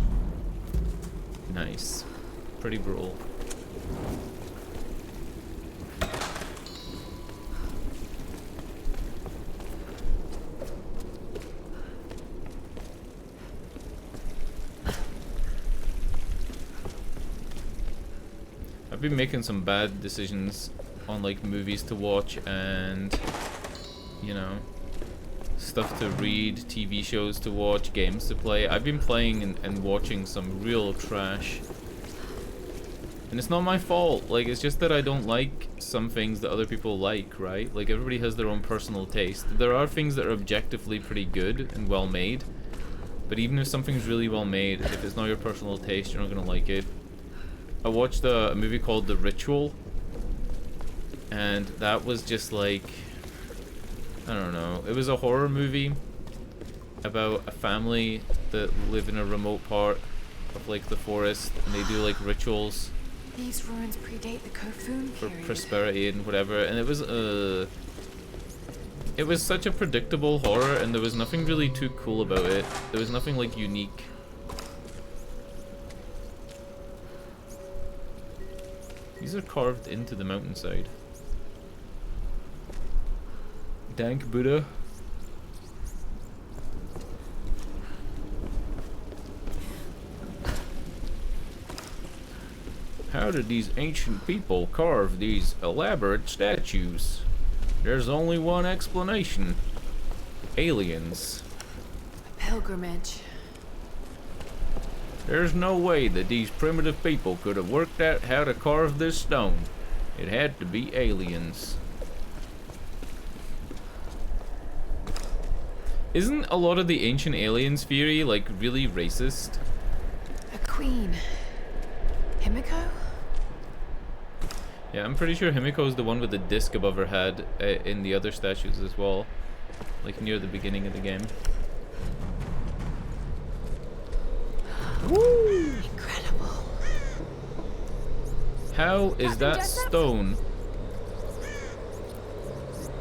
Nice. Pretty brutal. I've been making some bad decisions on like movies to watch and, you know, stuff to read, TV shows to watch, games to play. I've been playing and watching some real trash. And it's not my fault. Like, it's just that I don't like some things that other people like, right? Like, everybody has their own personal taste. There are things that are objectively pretty good and well made. But even if something's really well made, if it's not your personal taste, you're not gonna like it. I watched a movie called The Ritual, and that was just like, I don't know, it was a horror movie about a family that live in a remote part of like the forest, and they do like rituals. These ruins predate the Kofun for period. prosperity and whatever, and it was such a predictable horror, and there was nothing really too cool about it. There was nothing like unique. These are carved into the mountainside. Dank Buddha. How did these ancient people carve these elaborate statues? There's only one explanation. Aliens. A pilgrimage. There's no way that these primitive people could have worked out how to carve this stone. It had to be aliens. Isn't a lot of the ancient aliens theory like really racist? A queen. Himiko? Yeah, I'm pretty sure Himiko is the one with the disc above her head in the other statues as well. Like near the beginning of the game. Woo! Incredible. How is Captain that Jessup? stone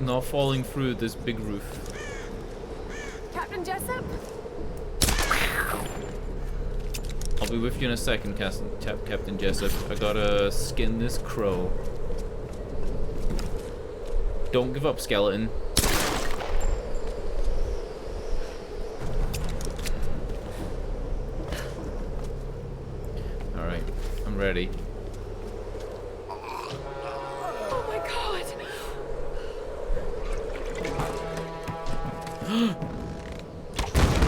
not falling through this big roof? Captain Jessup? I'll be with you in a second, Captain Jessup. I gotta skin this crow. Don't give up, skeleton. Alright, I'm ready. Oh my god!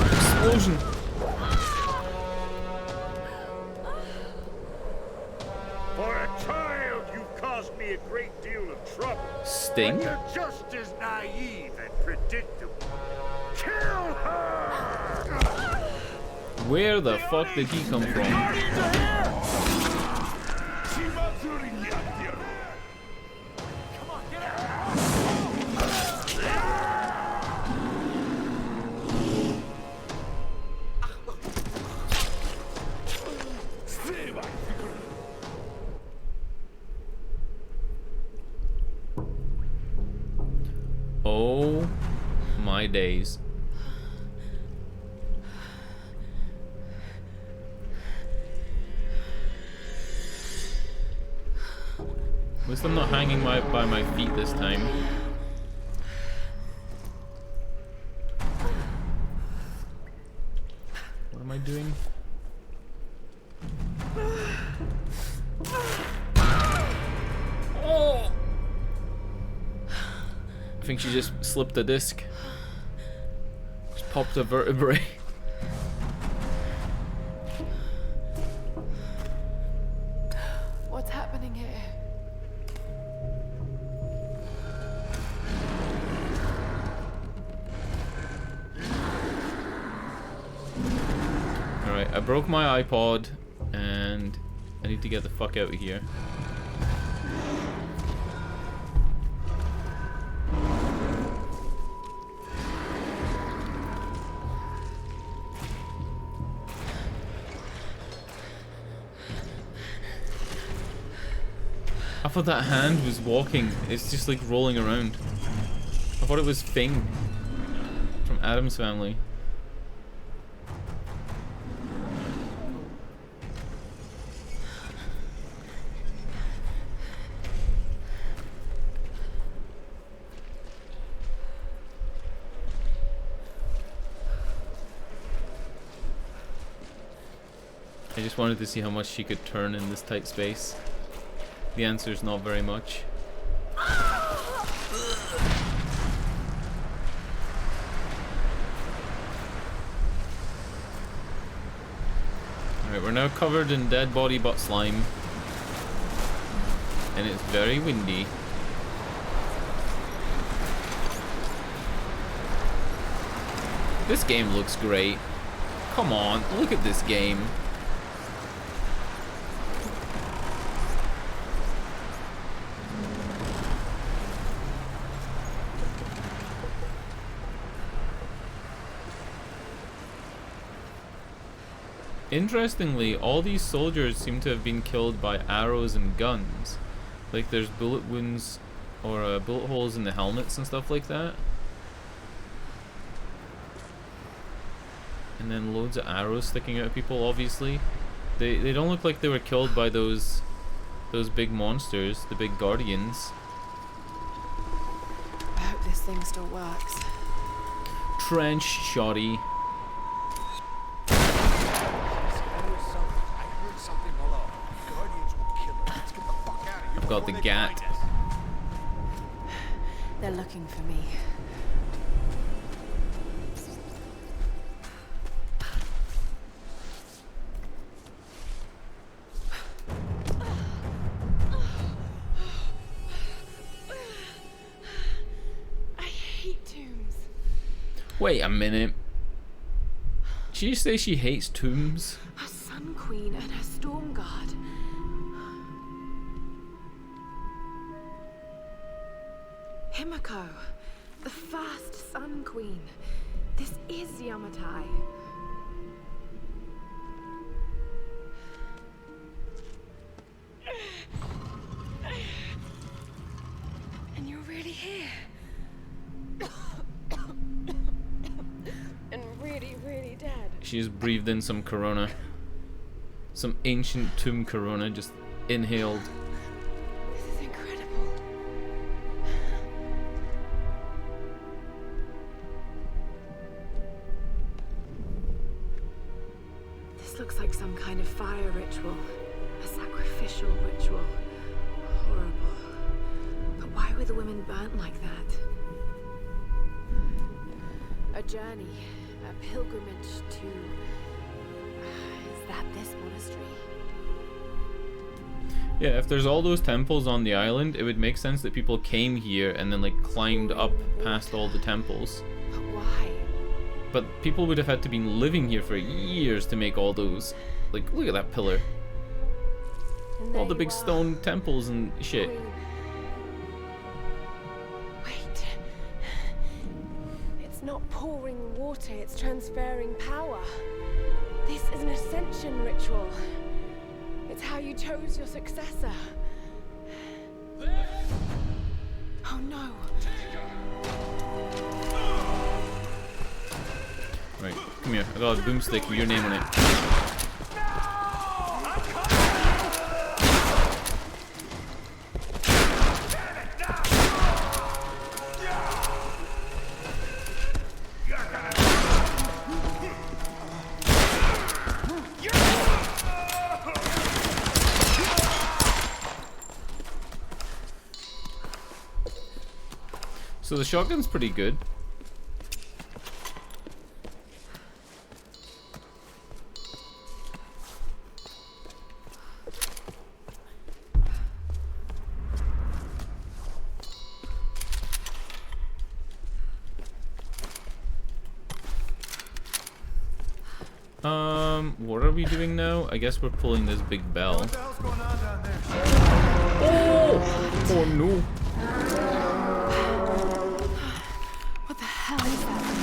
Explosion! For a child, you've caused me a great deal of trouble. Sting? But you're just as naive and predictable. Kill her! Where the fuck did he come from? Oh my days. At least I'm not hanging by my feet this time. What am I doing? Oh! I think she just slipped a disc. Just popped a vertebrae. What's happening here? Alright, I broke my iPod and I need to get the fuck out of here. I thought that hand was walking. It's just like rolling around. I thought it was Fing from Adam's Family. I just wanted to see how much she could turn in this tight space. The answer is not very much. Alright, we're now covered in dead body butt slime. And it's very windy. This game looks great. Come on, look at this game. Interestingly, all these soldiers seem to have been killed by arrows and guns. Like there's bullet wounds or bullet holes in the helmets and stuff like that. And then loads of arrows sticking out of people, obviously. They don't look like they were killed by those big monsters, the big guardians. I hope this thing still works. Trench shoddy. Got the gat. They're looking for me. I hate tombs. Wait a minute. Did she say she hates tombs? A Sun Queen and her Storm Guard. Himiko, the first Sun Queen. This is Yamatai. And you're really here. And really, really dead. She's breathed in some corona. Some ancient tomb corona just inhaled. Looks like some kind of fire ritual. A sacrificial ritual. Horrible. But why were the women burnt like that? A journey. A pilgrimage to... Is that this monastery? Yeah, if there's all those temples on the island, it would make sense that people came here and then like climbed up past all the temples. But why? But people would have had to been living here for years to make all those. Like, look at that pillar. All the big stone temples and shit. Wait. It's not pouring water, it's transferring power. This is an ascension ritual. It's how you chose your successor. Oh no. Right, come here. I got a boomstick with your name on it. So the shotgun's pretty good. What are we doing now? I guess we're pulling this big bell. What the hell's going on down there? Oh! Oh no! What the hell is that?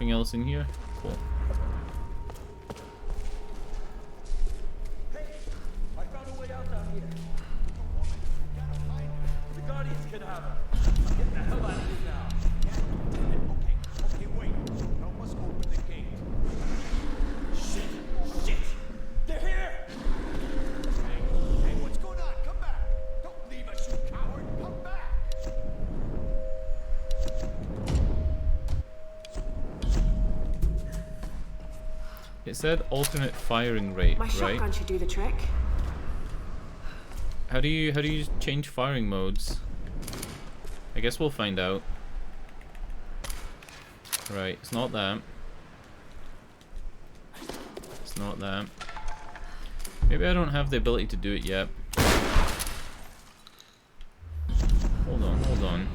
nothing else in here? Cool. Hey, I found a way out down here. Gotta find her. The Guardians can have her. Get the hell out of here now. Okay, wait. I must open the gate. Shit! They're here! Hey, what's going on? Come back! Don't leave us, you coward! Come back! It said alternate firing rate, My right? shotgun should do the trick. How do you change firing modes? I guess we'll find out. Right, it's not that. It's not that. Maybe I don't have the ability to do it yet. Hold on, hold on.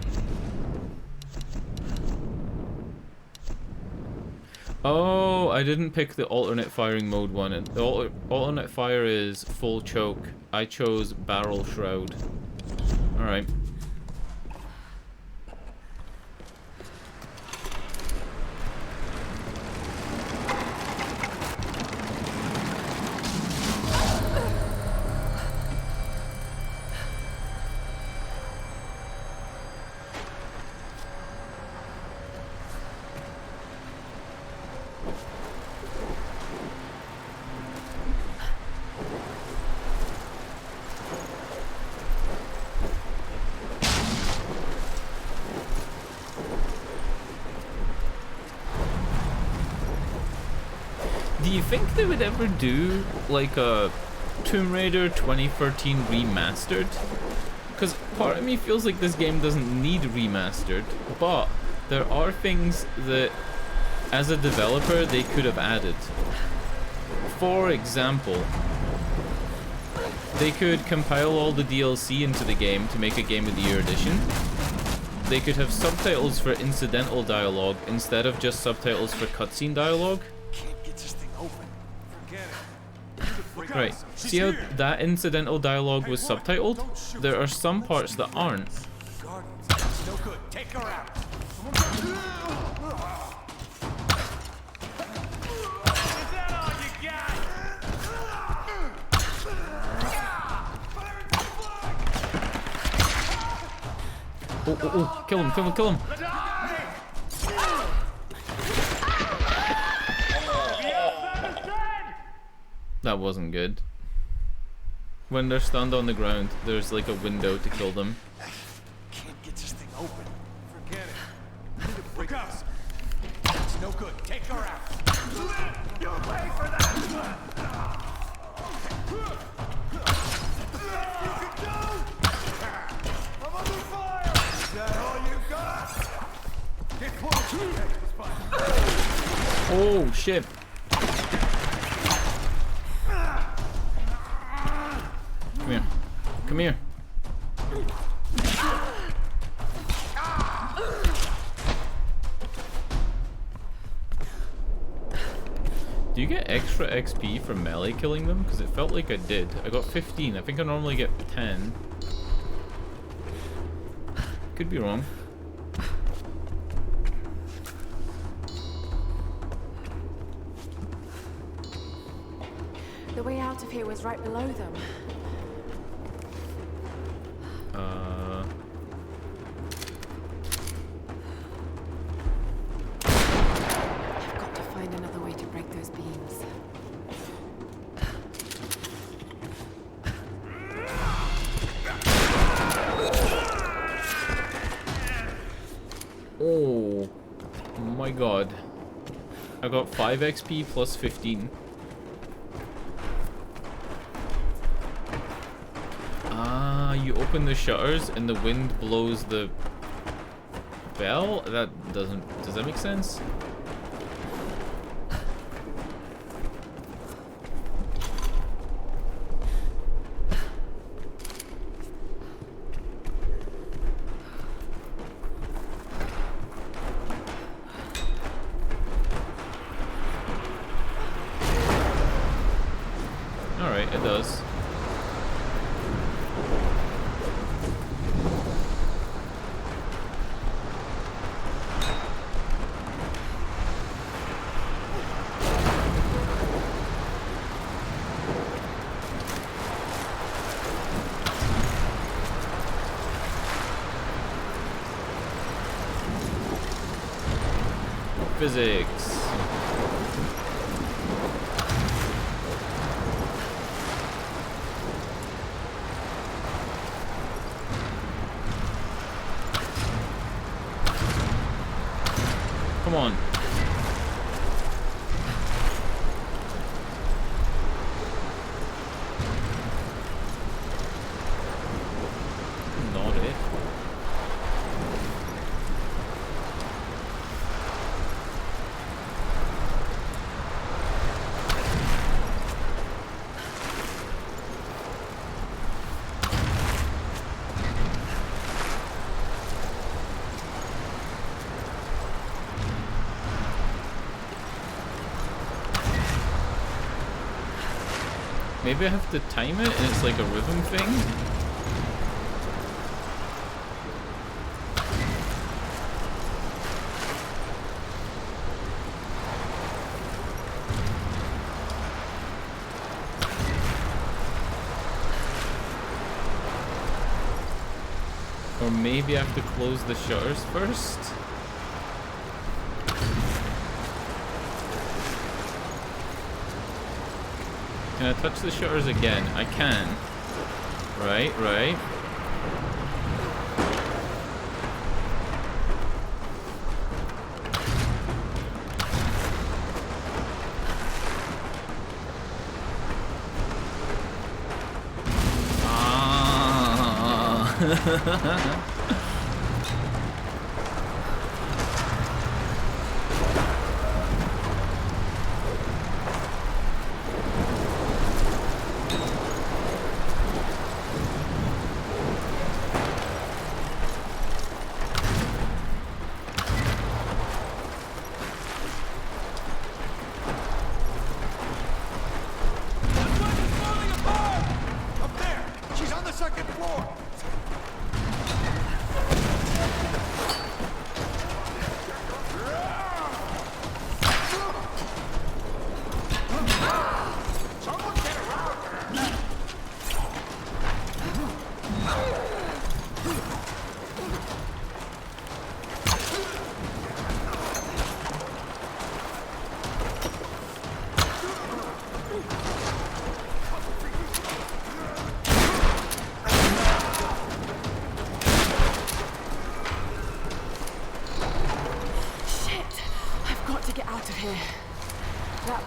Oh, I didn't pick the alternate firing mode one. The alternate fire is full choke. I chose barrel shroud. Alright. Do you think they would ever do like a Tomb Raider 2013 remastered? Because part of me feels like this game doesn't need remastered, but there are things that as a developer they could have added. For example, they could compile all the DLC into the game to make a Game of the Year edition. They could have subtitles for incidental dialogue instead of just subtitles for cutscene dialogue. Right, see how that incidental dialogue was subtitled? There are some parts that aren't. No good. Take her out. Is that all you got? Oh, kill him, kill him, kill him! That wasn't good. When they're stunned on the ground, there's like a window to kill them. Can't get this thing open. Forget it. Need to break us. It's no good. Take her out. You'll pay for that. You can do. I'm under fire. Is that all you got? Get close. Oh shit! Come here. Come here. Do you get extra XP for melee killing them? Because it felt like I did. I got 15. I think I normally get 10. Could be wrong. The way out of here was right below them. I've got to find another way to break those beams. Oh my god. I got 5 XP plus 15. Ah, you open the shutters and the wind blows the bell? That doesn't... Does that make sense? Alright, it does. physics. Come on. Not it. Maybe I have to time it and it's like a rhythm thing? Or maybe I have to close the shutters first? Can I touch the shutters again? I can. Right, right. Ah.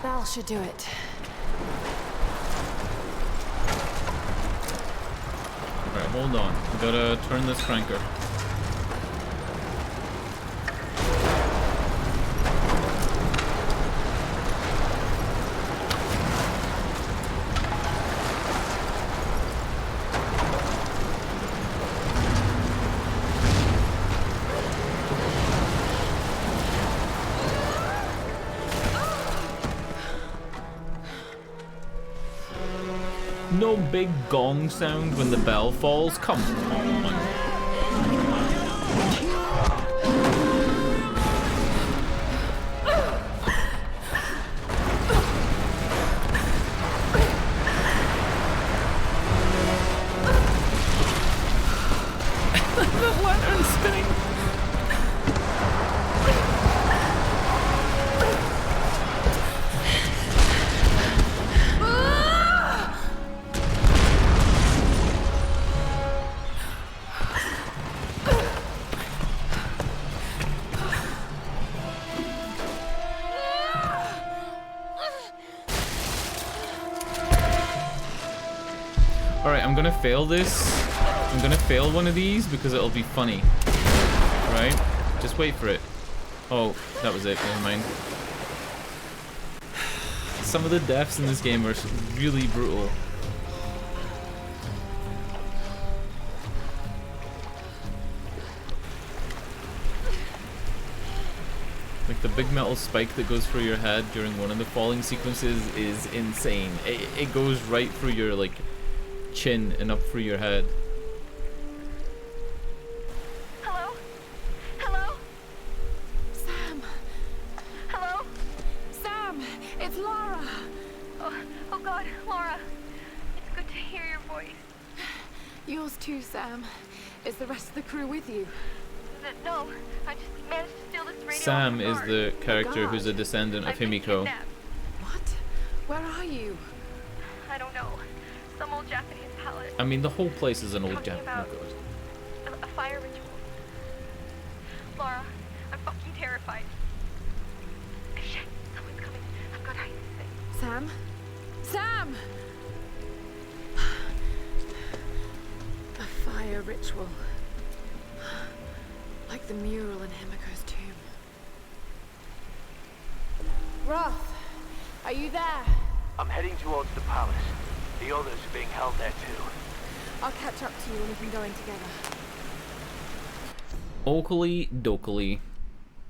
That should do it. Alright, hold on. We gotta turn this cranker. No big gong sound when the bell falls? Come on. The lantern spinning. Alright, I'm gonna fail this. I'm gonna fail one of these because it'll be funny. Right? Just wait for it. Oh, that was it. Never mind. Some of the deaths in this game are really brutal. Like the big metal spike that goes through your head during one of the falling sequences is insane. It goes right through your like chin and up through your head. Hello? Hello? Sam? Hello? Sam, it's Lara. Oh God, Lara. It's good to hear your voice. Yours too, Sam. Is the rest of the crew with you? No, I just managed to steal this radio. Sam is the character who's a descendant of Himiko. What? Where are you? I don't know. Some old Japanese palace. I mean, the whole place is an old Talking about Japanese. a fire ritual. Laura, I'm fucking terrified. Shit, someone's coming. I've got to hide this thing. Sam? Sam! A fire ritual. Like the mural in Himiko's tomb. Roth, are you there? I'm heading towards the palace. The others are being held there too. I'll catch up to you when we can go in together. Oakley dokily.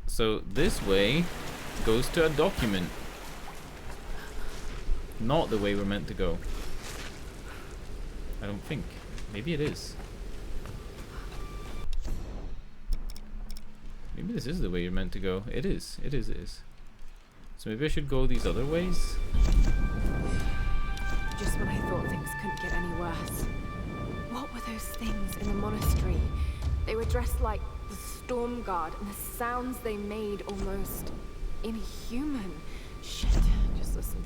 So this way goes to a document. Not the way we're meant to go. I don't think. Maybe it is. Maybe this is the way you're meant to go. It is. It is. It is. So maybe I should go these other ways? Just when I thought things couldn't get any worse. What were those things in the monastery? They were dressed like the Storm Guard, and the sounds they made almost inhuman. Shit, just listen.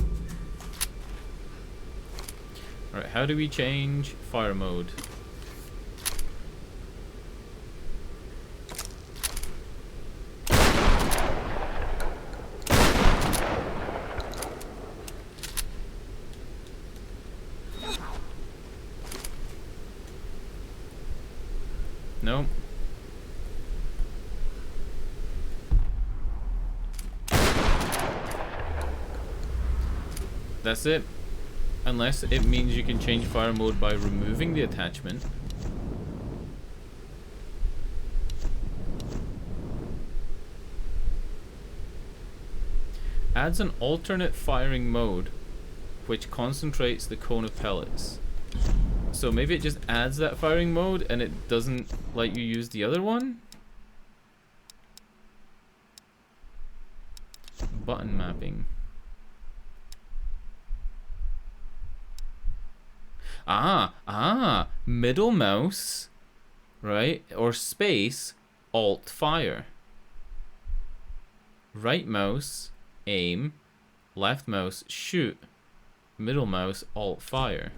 Alright, how do we change fire mode? No. That's it. Unless it means you can change fire mode by removing the attachment. Adds an alternate firing mode which concentrates the cone of pellets. So maybe it just adds that firing mode and it doesn't let you use the other one? Button mapping. Middle mouse, right? Or space, alt fire. Right mouse, aim. Left mouse, shoot. Middle mouse, alt fire.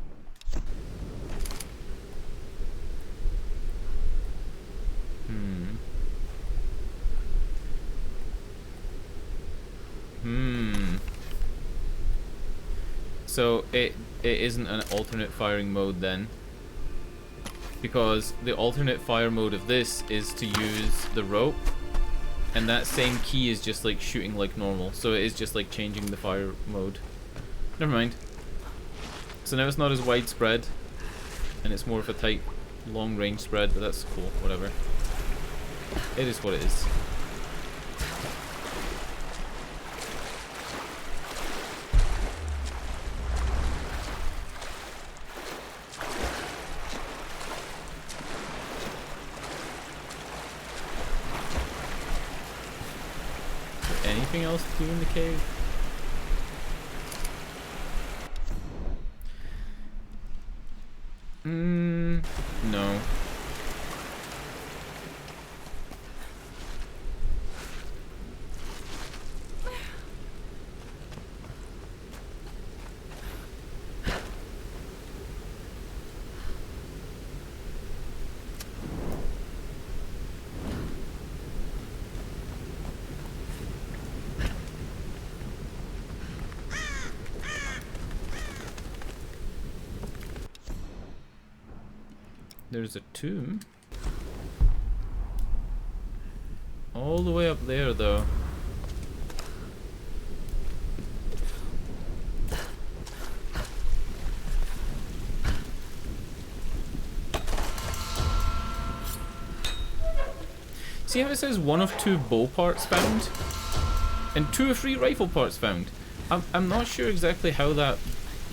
So it isn't an alternate firing mode then, because the alternate fire mode of this is to use the rope, and that same key is just like shooting like normal, so it is just like changing the fire mode. Never mind. So now it's not as widespread, and it's more of a tight long range spread, but that's cool, whatever. It is what it is. Anything else to do in the cave? No. There's a tomb. All the way up there, though. See how it says 1 of 2 bow parts found? And 2 of 3 rifle parts found? I'm not sure exactly how that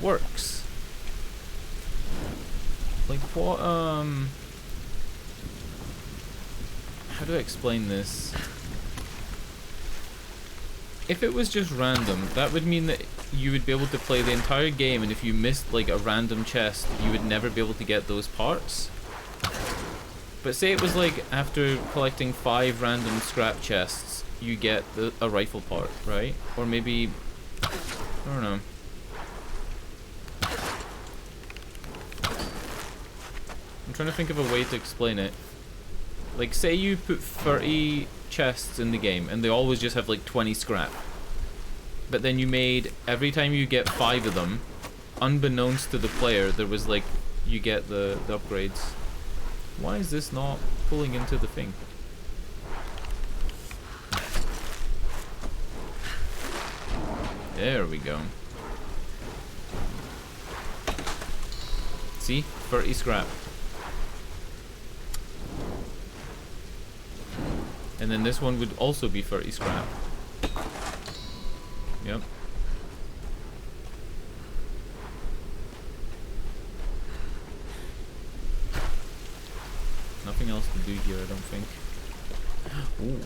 works. Like what, how do I explain this? If it was just random, that would mean that you would be able to play the entire game, and if you missed like a random chest, you would never be able to get those parts. But say it was like after collecting 5 random scrap chests, you get a rifle part, right? Or maybe, I don't know. I'm trying to think of a way to explain it. Like, say you put 30 chests in the game, and they always just have like 20 scrap. But then you made, every time you get 5 of them, unbeknownst to the player, there was like, you get the upgrades. Why is this not pulling into the thing? There we go. See? 30 scrap. And then this one would also be 30 scrap. Yep. Nothing else to do here, I don't think. Ooh.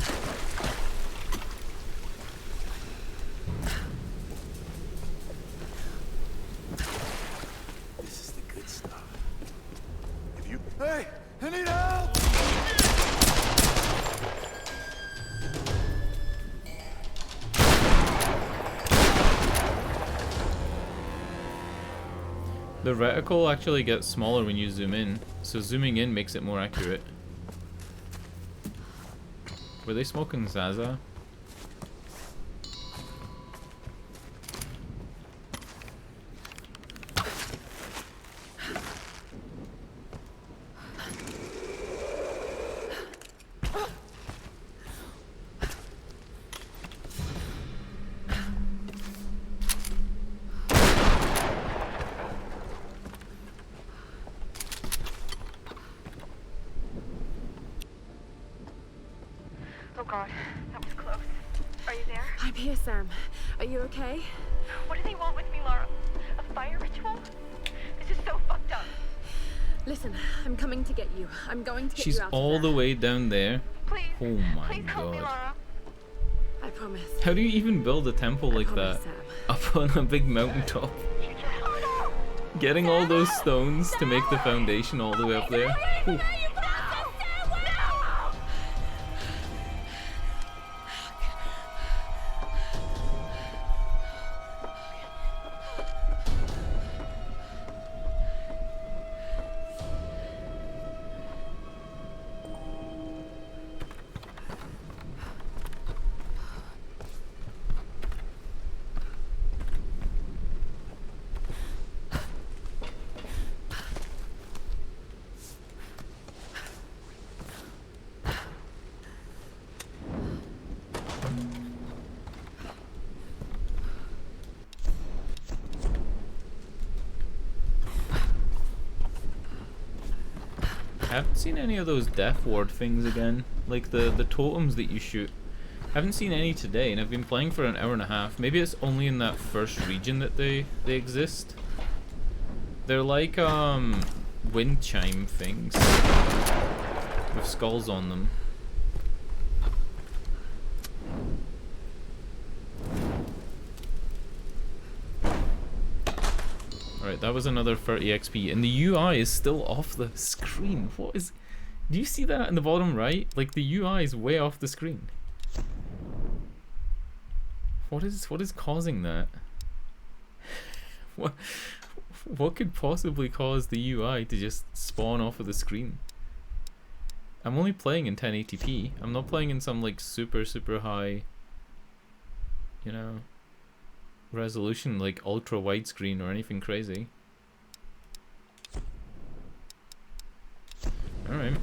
This is the good stuff. If you... Hey! I need help! The reticle actually gets smaller when you zoom in, so zooming in makes it more accurate. Were they smoking Zaza? Oh God, that was close. Are you there? I'm here, Sam. Are you okay? What do they want with me, Lara? A fire ritual? This is so fucked up. Listen, I'm coming to get you. I'm going to get She's you out all of the there. way down there. Please. Oh my Please help me, god. Lara. I promise. How do you even build a temple like that? Sam. Up on a big mountaintop. Getting all those stones to make the foundation all the way up there. Ooh. I haven't seen any of those death ward things again, like the totems that you shoot. Haven't seen any today, and I've been playing for an hour and a half. Maybe it's only in that first region that they exist. They're like wind chime things with skulls on them. Alright, that was another 30 XP, and the UI is still off the screen. What is... Do you see that in the bottom right? Like, the UI is way off the screen. What is causing that? What could possibly cause the UI to just spawn off of the screen? I'm only playing in 1080p. I'm not playing in some, like, super high, you know, resolution, like ultra widescreen or anything crazy. Alright.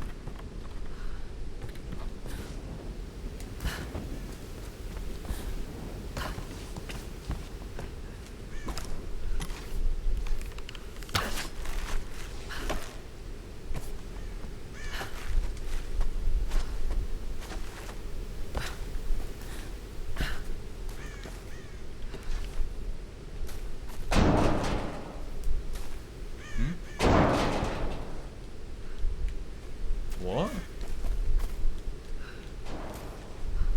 What?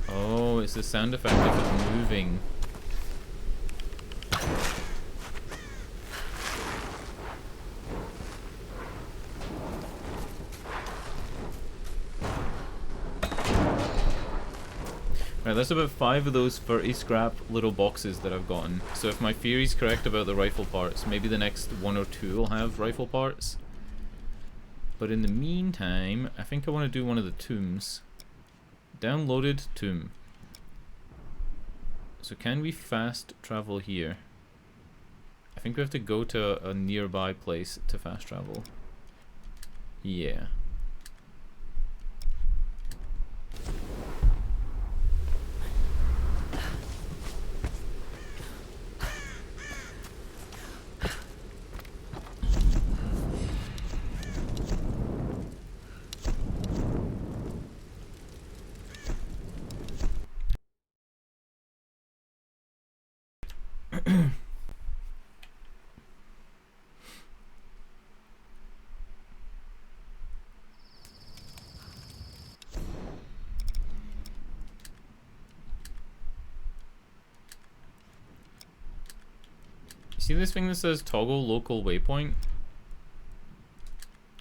Oh, it's the sound effect of it moving. Right, that's about 5 of those 30 scrap little boxes that I've gotten. So if my theory's correct about the rifle parts, maybe the next 1 or 2 will have rifle parts. But in the meantime, I think I want to do one of the tombs. Downloaded tomb. So can we fast travel here? I think we have to go to a nearby place to fast travel. Yeah. See this thing that says toggle local waypoint?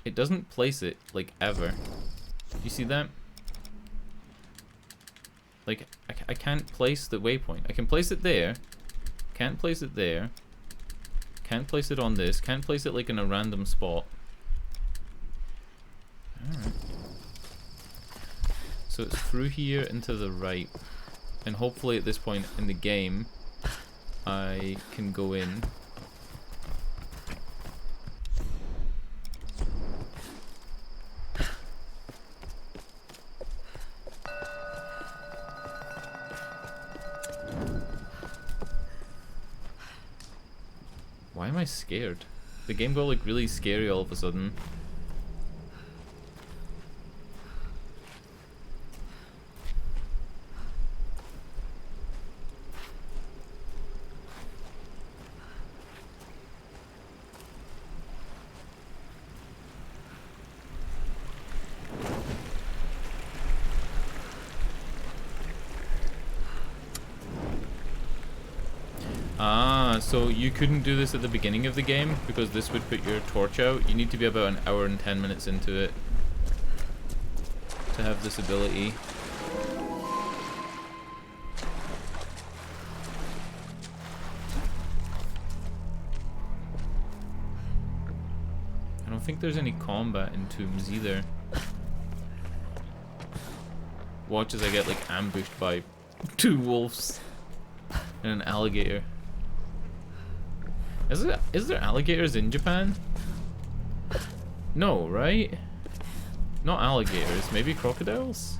It doesn't place it, like, ever. Do you see that? Like, I can't place the waypoint. I can place it there. Can't place it there. Can't place it on this. Can't place it, like, in a random spot. Alright. So it's through here and to the right. And hopefully at this point in the game, I can go in. Why am I scared? The game got like really scary all of a sudden. So you couldn't do this at the beginning of the game because this would put your torch out. You need to be about an hour and 10 minutes into it to have this ability. I don't think there's any combat in tombs either. Watch as I get like ambushed by 2 wolves and an alligator. Is there alligators in Japan? No, right? Not alligators, maybe crocodiles?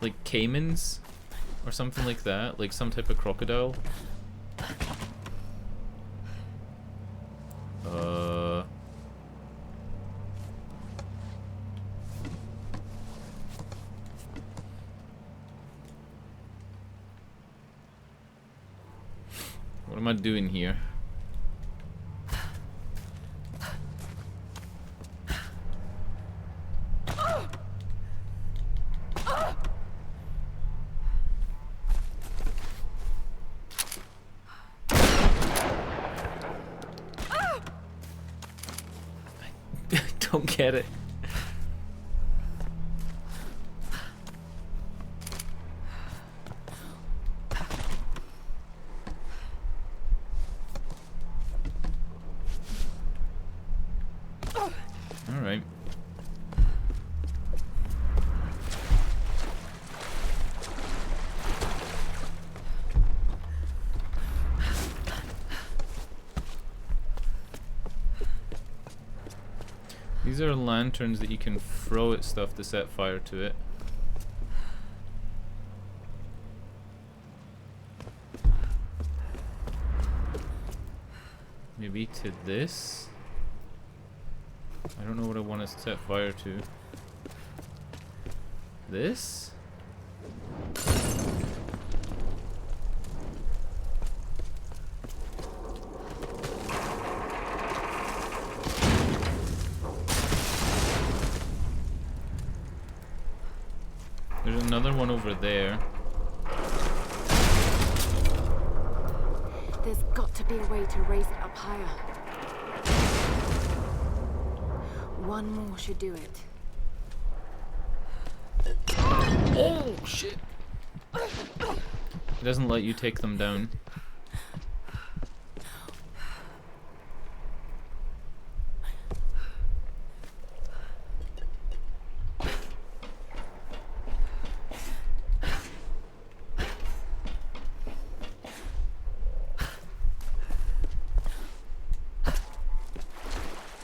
Like caimans? Or something like that? Like some type of crocodile? What am I doing here? I don't get it. Alright. These are lanterns that you can throw at stuff to set fire to it. Maybe to this? I don't know what I want to set fire to. This? There's another one over there. There's got to be a way to raise it up higher. One more should do it. Oh, shit. It doesn't let you take them down.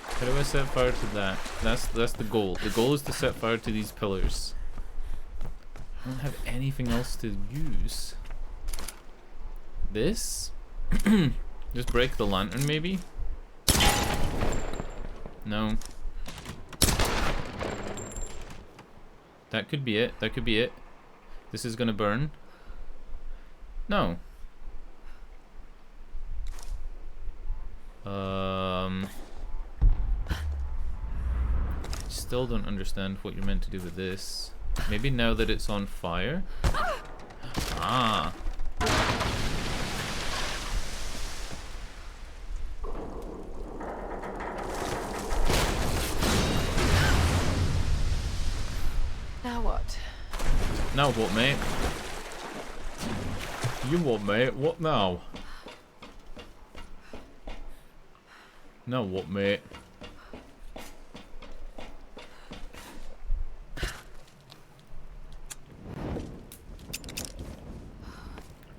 How do I set fire to that? That's the goal. The goal is to set fire to these pillars. I don't have anything else to use. This? Just break the lantern, maybe? No. That could be it. That could be it. This is gonna burn. No. Still don't understand what you're meant to do with this. Maybe now that it's on fire? Ah. Now what? Now what, mate? You what, mate? What now? Now what, mate?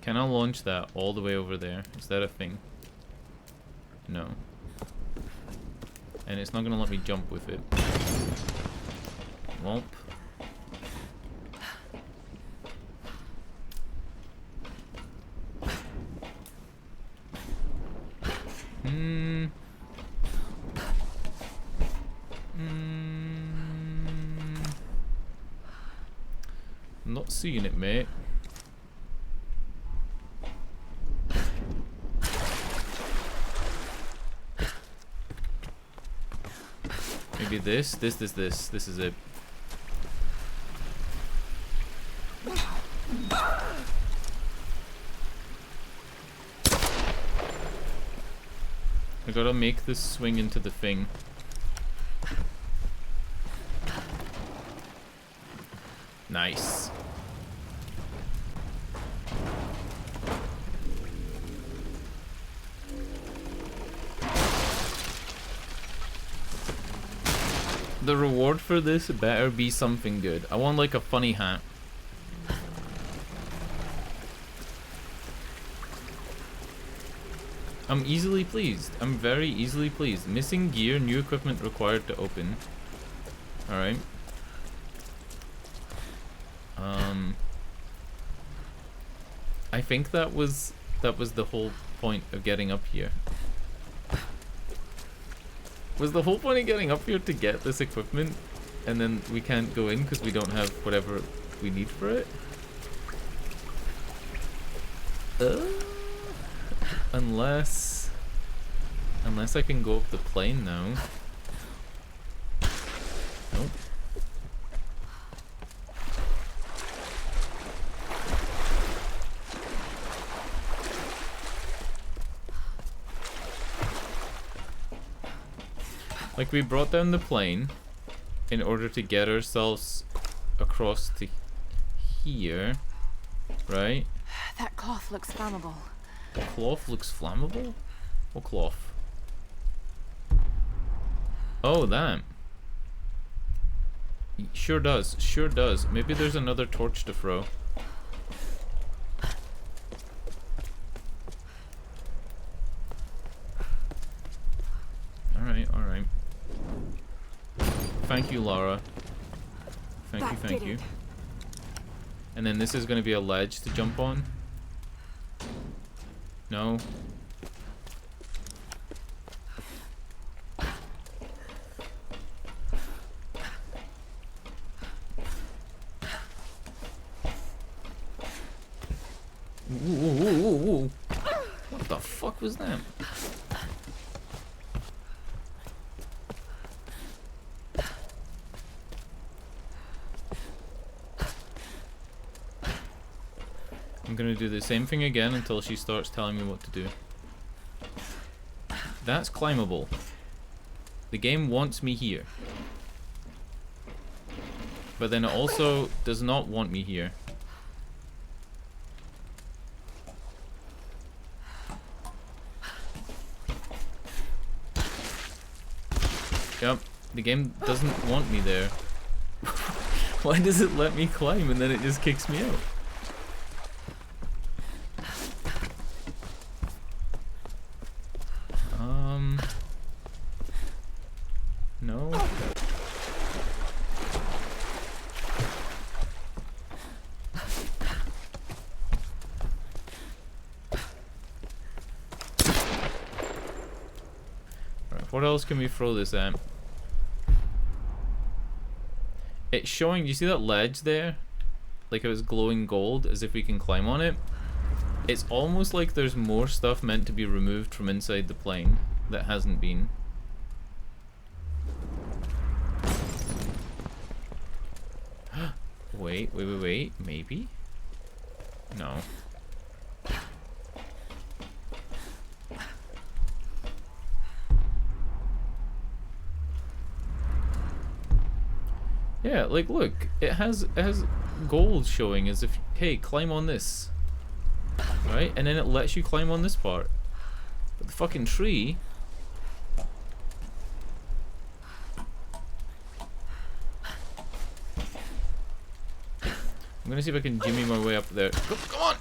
Can I launch that all the way over there? Is that a thing? No. And it's not gonna let me jump with it. Womp. I'm not seeing it, mate. Maybe this is it. I gotta make this swing into the thing. Nice. The reward for this better be something good. I want like a funny hat. I'm easily pleased. I'm very easily pleased. Missing gear, new equipment required to open. Alright. I think that was the whole point of getting up here. Was the whole point of getting up here to get this equipment and then we can't go in because we don't have whatever we need for it? Unless I can go up the plane now. Nope. Like, we brought down the plane in order to get ourselves across to here, right? That cloth looks flammable. The cloth looks flammable? What cloth? Oh, that. Sure does, sure does. Maybe there's another torch to throw. Alright, alright. Thank you, Lara. Thank you. And then this is going to be a ledge to jump on. No. Ooh. What the fuck was that? I'm gonna do the same thing again until she starts telling me what to do. That's climbable. The game wants me here. But then it also does not want me here. Yep, the game doesn't want me there. Why does it let me climb and then it just kicks me out? No. Alright, what else can we throw this at? It's showing, you see that ledge there? Like it was glowing gold, as if we can climb on it. It's almost like there's more stuff meant to be removed from inside the plane that hasn't been. Wait, maybe? No. Yeah, like look, it has gold showing as if, hey, climb on this. Right? And then it lets you climb on this part. But the fucking tree... I'm gonna see if I can jimmy my way up there. Come on!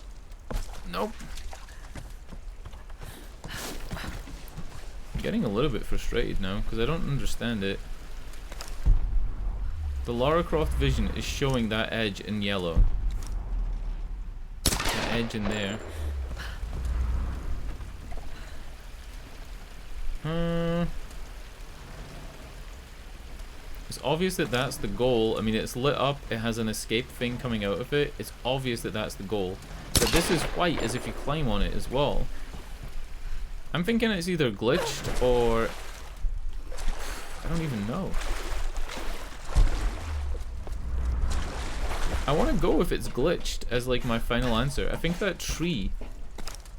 Nope. I'm getting a little bit frustrated now, because I don't understand it. The Lara Croft vision is showing that edge in yellow. That edge in there. It's obvious that that's the goal. I mean, it's lit up, it has an escape thing coming out of it. It's obvious that that's the goal. But this is white as if you climb on it as well. I'm thinking it's either glitched or... I don't even know. I want to go if it's glitched as like my final answer. I think that tree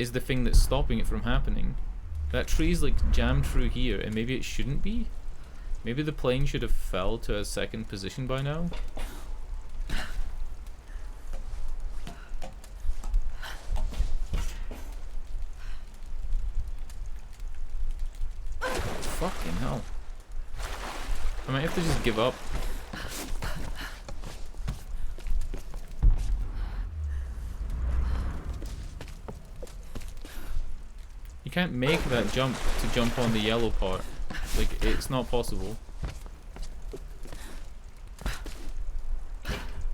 is the thing that's stopping it from happening. That tree's like jammed through here, and maybe it shouldn't be. Maybe the plane should have fell to a second position by now. Fucking hell. I might have to just give up. You can't make that jump to jump on the yellow part. Like, it's not possible.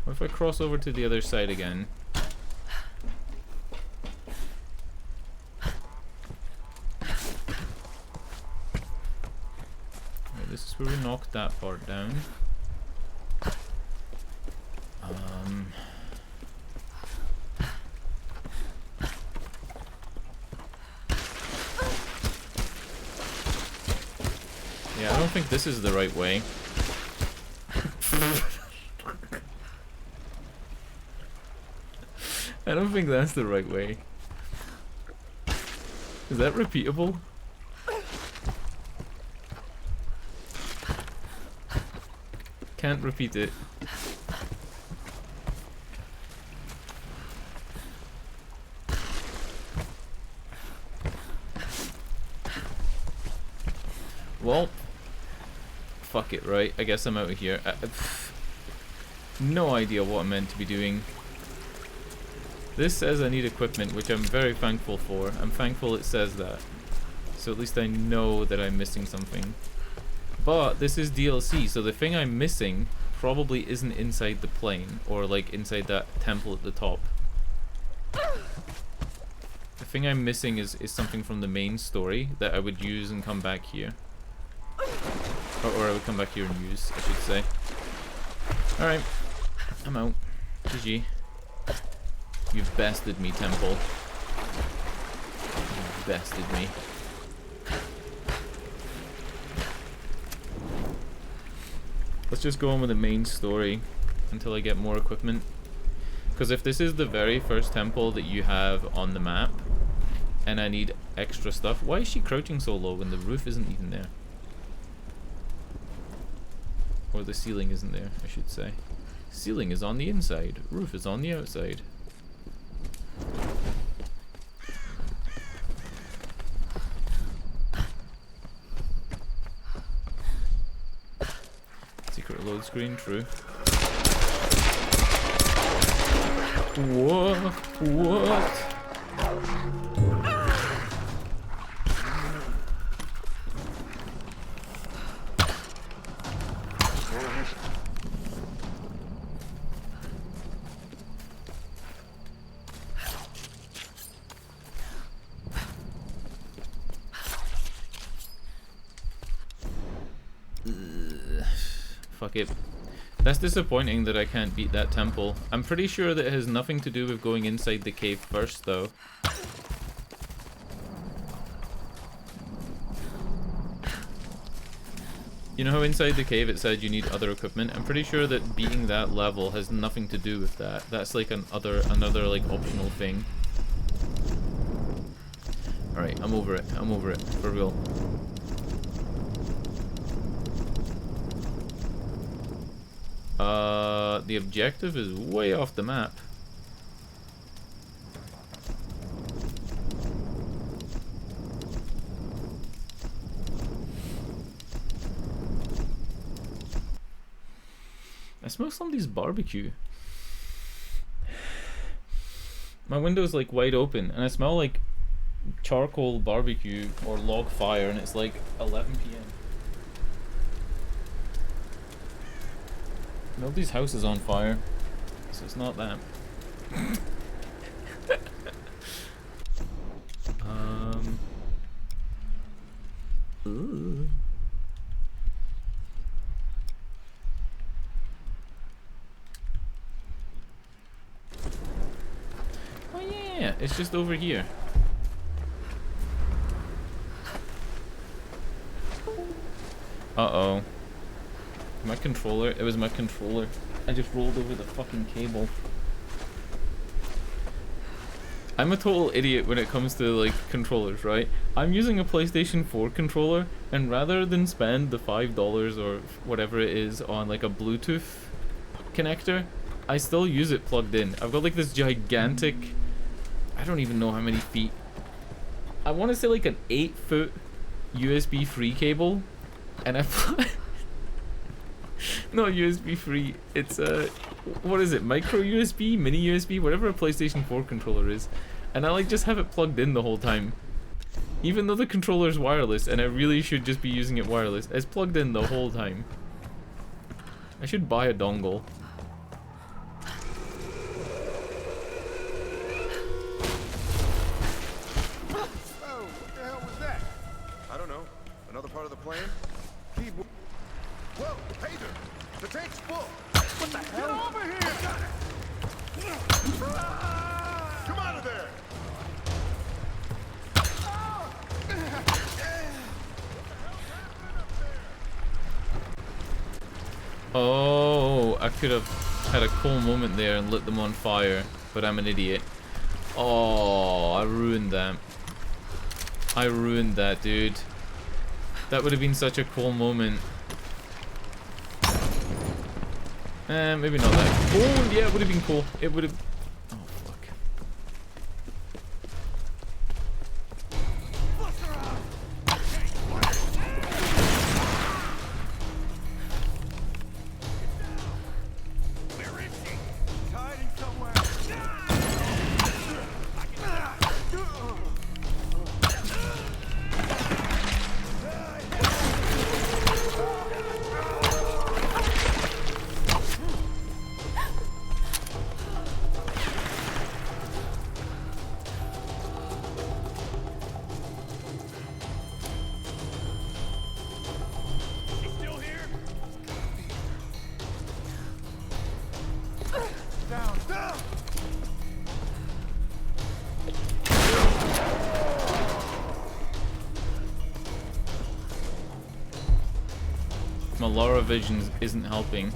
What if I cross over to the other side again? Okay, this is where we knocked that part down. Yeah, I don't think this is the right way. I don't think that's the right way. Is that repeatable? Can't repeat it. Well, fuck it, right? I guess I'm out of here. No idea what I'm meant to be doing. This says I need equipment, which I'm very thankful for. I'm thankful it says that. So at least I know that I'm missing something. But this is DLC, so the thing I'm missing probably isn't inside the plane, or like inside that temple at the top. The thing I'm missing is something from the main story that I would use and come back here. Or I would come back here and use, I should say. Alright, I'm out. GG. You've bested me, Temple. You've bested me. Let's just go on with the main story until I get more equipment. Because if this is the very first temple that you have on the map, and I need extra stuff, why is she crouching so low when the roof isn't even there? Or the ceiling isn't there, I should say. Ceiling is on the inside. Roof is on the outside. Secret load screen, true. What? What? Fuck it. That's disappointing that I can't beat that temple. I'm pretty sure that it has nothing to do with going inside the cave first, though. You know how inside the cave it said you need other equipment? I'm pretty sure that beating that level has nothing to do with that. That's like another like optional thing. Alright, I'm over it. I'm over it. For real. The objective is way off the map. I smell somebody's barbecue. My window's like wide open and I smell like charcoal barbecue or log fire and it's like 11 p.m. Nobody's house is on fire, so it's not that. Ooh. Oh yeah, it's just over here. Uh-oh. My controller, it was my controller. I just rolled over the fucking cable. I'm a total idiot when it comes to like controllers, right? I'm using a PlayStation 4 controller and rather than spend the $5 or whatever it is on like a Bluetooth connector, I still use it plugged in. I've got like this gigantic, I don't even know how many feet. I want to say like an 8-foot USB free cable and I've not USB free, it's what is it, micro USB, mini USB, whatever a PlayStation 4 controller is, and I like just have it plugged in the whole time. Even though the controller's wireless and I really should just be using it wireless, it's plugged in the whole time. I should buy a dongle. Oh, what the hell was that? I don't know. Another part of the plan? Keep. Whoa, RAIDER! The tank's full! What the hell? Get over here! Got it! Come out of there! Oh, I could have had a cool moment there and lit them on fire, but I'm an idiot. Oh, I ruined that. I ruined that, dude. That would have been such a cool moment. Maybe not that. Oh, yeah, it would have been cool. It would have... Oh, fuck. Where is he? He's hiding somewhere. My Lara vision isn't helping.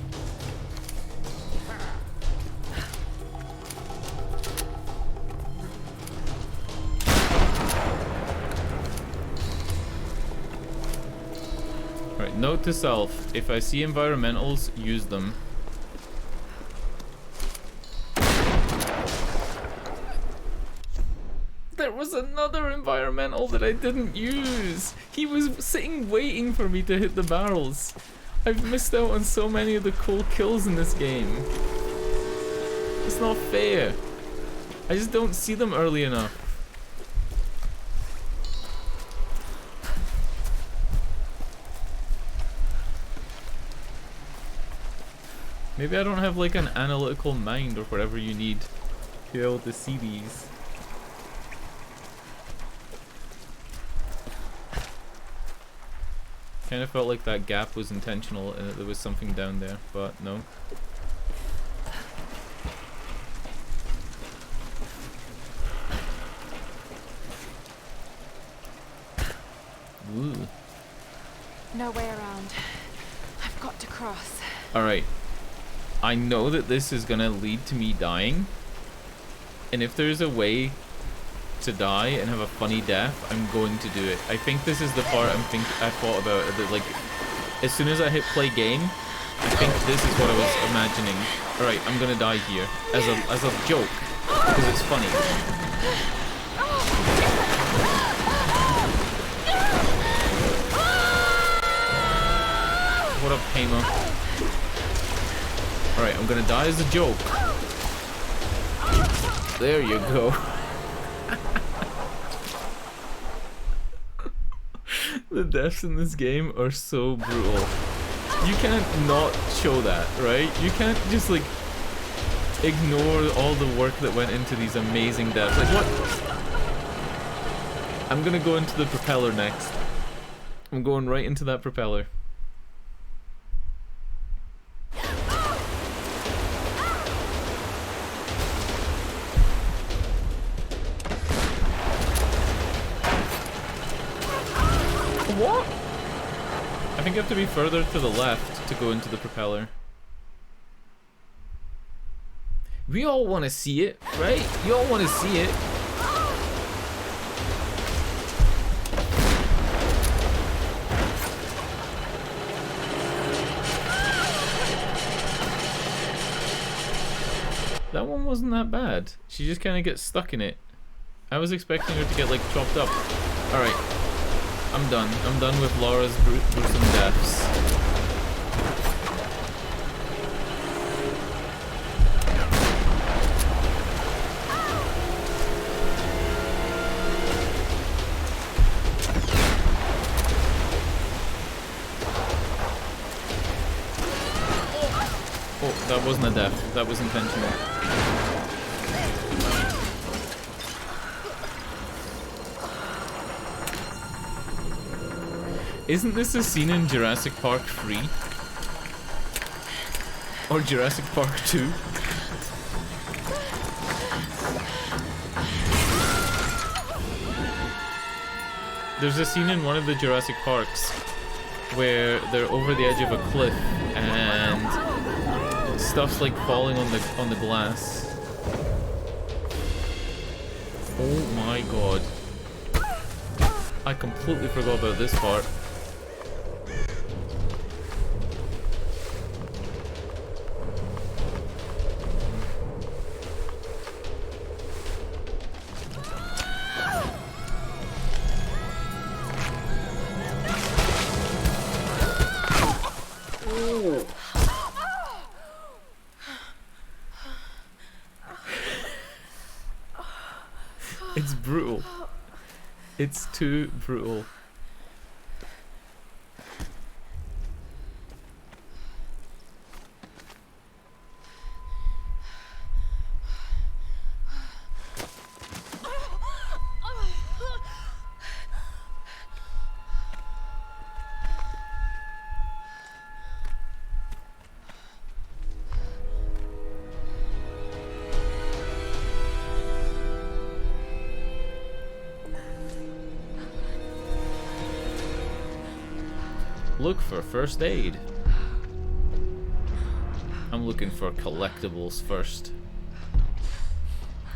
Right, note to self, if I see environmentals, use them. another environmental that I didn't use. He was sitting waiting for me to hit the barrels. I've missed out on so many of the cool kills in this game. It's not fair. I just don't see them early enough. Maybe I don't have like an analytical mind or whatever you need to be able to see these. Kind of felt like that gap was intentional and that there was something down there, but no. Ooh. No way around. I've got to cross. Alright. I know that this is gonna lead to me dying. And if there's a way to die and have a funny death, I'm going to do it. I think this is the part I thought about that, like, as soon as I hit play game, I think this is what I was imagining. Alright, I'm gonna die here. As a joke. Because it's funny. What up, Pema? Alright, I'm gonna die as a joke. There you go. The deaths in this game are so brutal. You can't not show that, right? You can't just like ignore all the work that went into these amazing deaths. Like what? I'm gonna go into the propeller next. I'm going right into that propeller. What? I think you have to be further to the left to go into the propeller. We all want to see it, right? You all want to see it. That one wasn't that bad. She just kind of gets stuck in it. I was expecting her to get like chopped up. Alright. I'm done. I'm done with Laura's gruesome deaths. Oh, that wasn't a death. That was intentional. Isn't this a scene in Jurassic Park 3? Or Jurassic Park 2? There's a scene in one of the Jurassic Parks where they're over the edge of a cliff and stuff's like falling on the glass. Oh my god. I completely forgot about this part. It's brutal. It's too brutal. Look for first aid. I'm looking for collectibles first.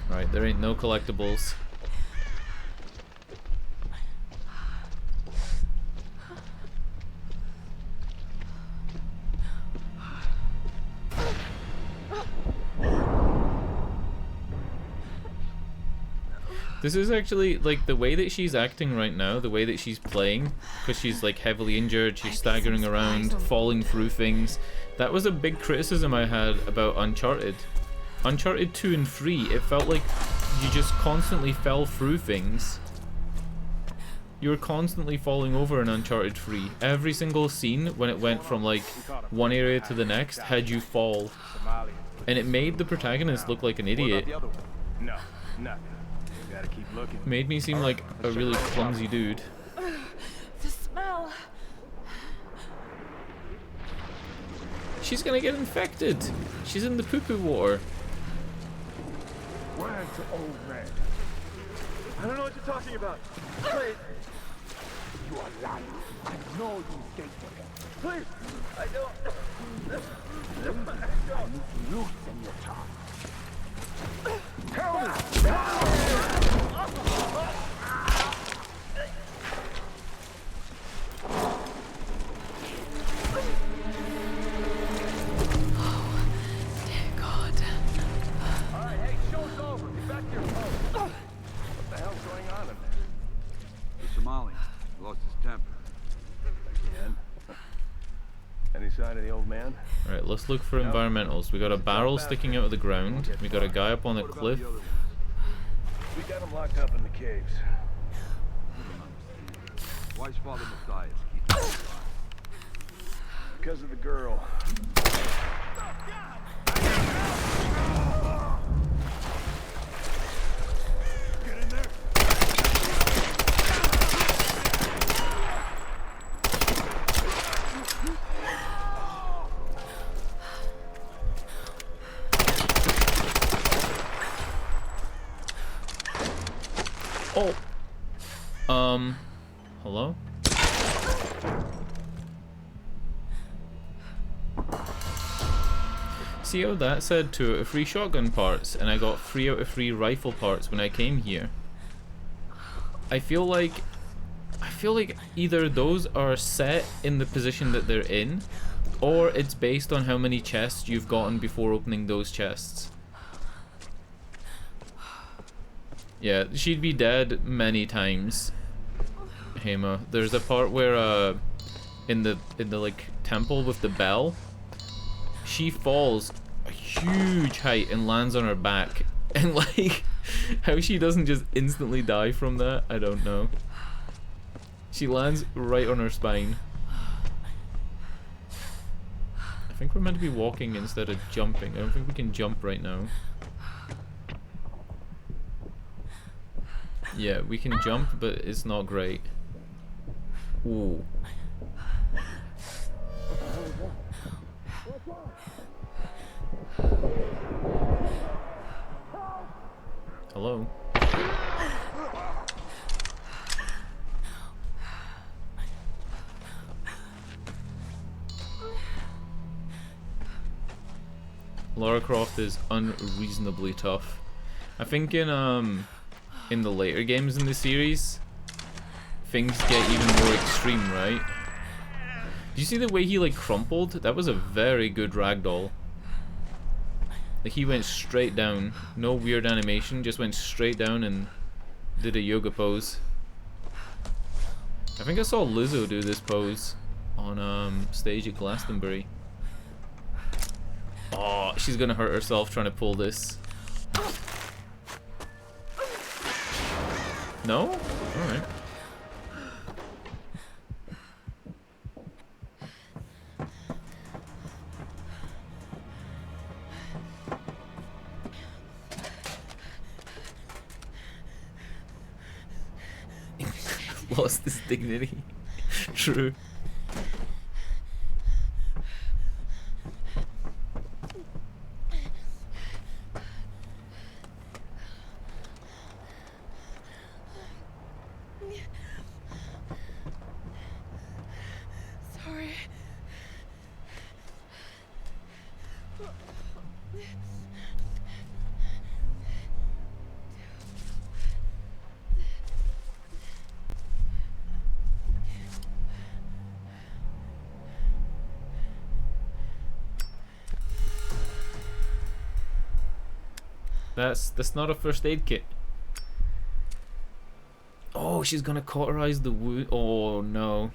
Right, there ain't no collectibles. This is actually, like, the way that she's acting right now, the way that she's playing, because she's, like, heavily injured, she's staggering around, falling through things. That was a big criticism I had about Uncharted. Uncharted 2 and 3, it felt like you just constantly fell through things. You were constantly falling over in Uncharted 3. Every single scene, when it went from, like, one area to the next, had you fall. And it made the protagonist look like an idiot. No, nothing. You gotta keep looking. Made me seem like a really clumsy dude. The smell. She's gonna get infected. She's in the poo-poo water. Where's the old man? I don't know what you're talking about. Please. You are lying. I know you escaped with him. Please. I don't. I need to loosen your tongue. Tell me! Dear God. Alright, hey, show's over. Get back to your post. What the hell's going on in there? The Somali lost his temper. Again? Any sign of the old man? Alright, let's look for environmentals. We got a barrel sticking out of the ground. We got a guy up on a cliff. We got him locked up in the caves. Why's Father Matthias keep him alive? Because of the girl. Get in there. Oh. Hello? See how that said 2 out of 3 shotgun parts, and I got 3 out of 3 rifle parts when I came here. I feel like either those are set in the position that they're in, or it's based on how many chests you've gotten before opening those chests. Yeah, she'd be dead many times. Hema. There's a part where in the like temple with the bell, she falls a huge height and lands on her back, and like how she doesn't just instantly die from that, I don't know. She lands right on her spine. I think we're meant to be walking instead of jumping. I don't think we can jump right now. Yeah, we can jump, but it's not great. Ooh. Hello? Lara Croft is unreasonably tough. I think in the later games in the series, things get even more extreme, right? Do you see the way he like crumpled? That was a very good ragdoll. Like he went straight down, no weird animation, just went straight down and did a yoga pose. I think I saw Lizzo do this pose on stage at Glastonbury. Oh, she's gonna hurt herself trying to pull this. No? Alright. Lost his dignity. True. Sorry. That's not a first aid kit. Oh, she's gonna cauterize the wound. Oh no.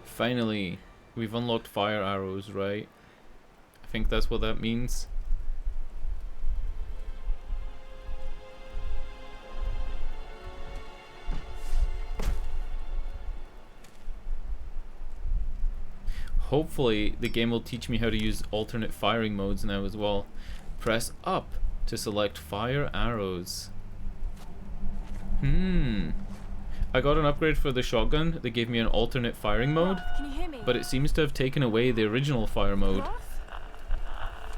Finally, we've unlocked fire arrows, right? I think that's what that means. Hopefully, the game will teach me how to use alternate firing modes now as well. Press up to select fire arrows. I got an upgrade for the shotgun that gave me an alternate firing mode, Can you hear me? but it seems to have taken away the original fire mode,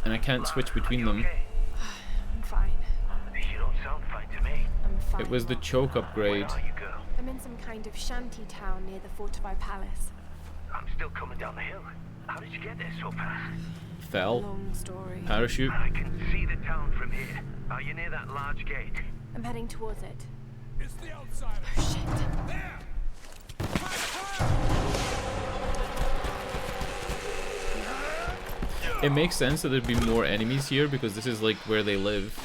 and I can't switch between them. I'm fine. You don't sound fine to me. I'm fine. It was the choke upgrade. Where are you, girl? I'm in some kind of shanty town near the fortified palace. I'm still coming down the hill. How did you get there so fast? Fell. Long story. Parachute. I can see the town from here. Are you near that large gate? I'm heading towards it. It's the outsider. Oh shit. There! It makes sense that there'd be more enemies here because this is like where they live.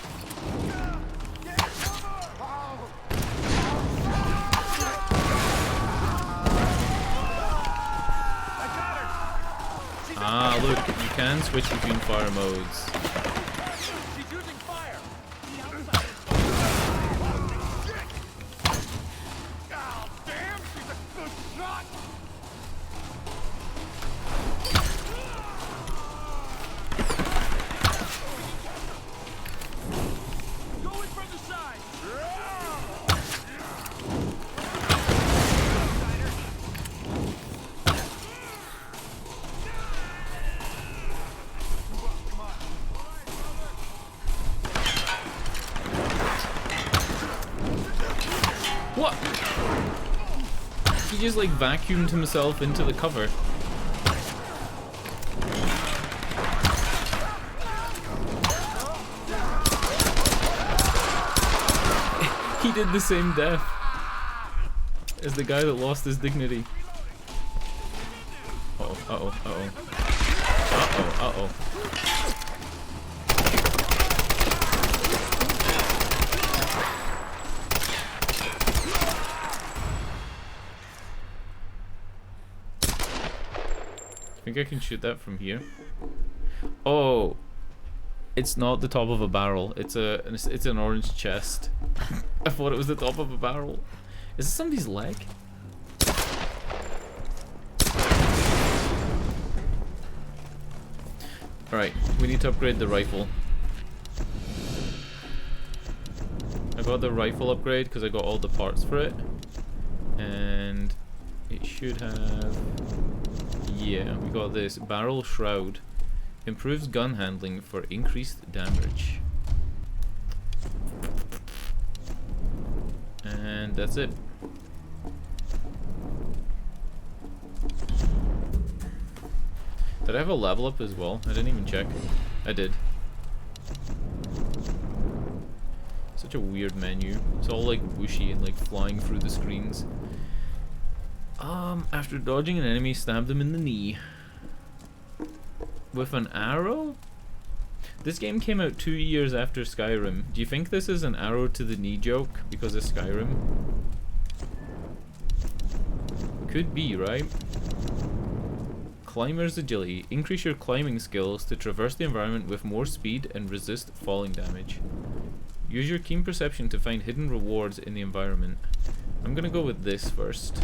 Ah, look, you can switch between fire modes. She's using fire. Oh, damn, she's a good shot. Going from the side. What? He just like vacuumed himself into the cover. He did the same death as the guy that lost his dignity. Uh-oh, uh-oh, uh-oh. Uh-oh, uh-oh. I think I can shoot that from here. Oh, it's not the top of a barrel. It's an orange chest. I thought it was the top of a barrel. Is this somebody's leg? Alright, we need to upgrade the rifle. I got the rifle upgrade because I got all the parts for it. And it should have... Yeah, we got this. Barrel Shroud. Improves gun handling for increased damage. And that's it. Did I have a level up as well? I didn't even check. I did. Such a weird menu. It's all like whooshy and like flying through the screens. After dodging an enemy, stab them in the knee. With an arrow? This game came out 2 years after Skyrim. Do you think this is an arrow to the knee joke because of Skyrim? Could be, right? Climber's Agility. Increase your climbing skills to traverse the environment with more speed and resist falling damage. Use your keen perception to find hidden rewards in the environment. I'm gonna go with this first.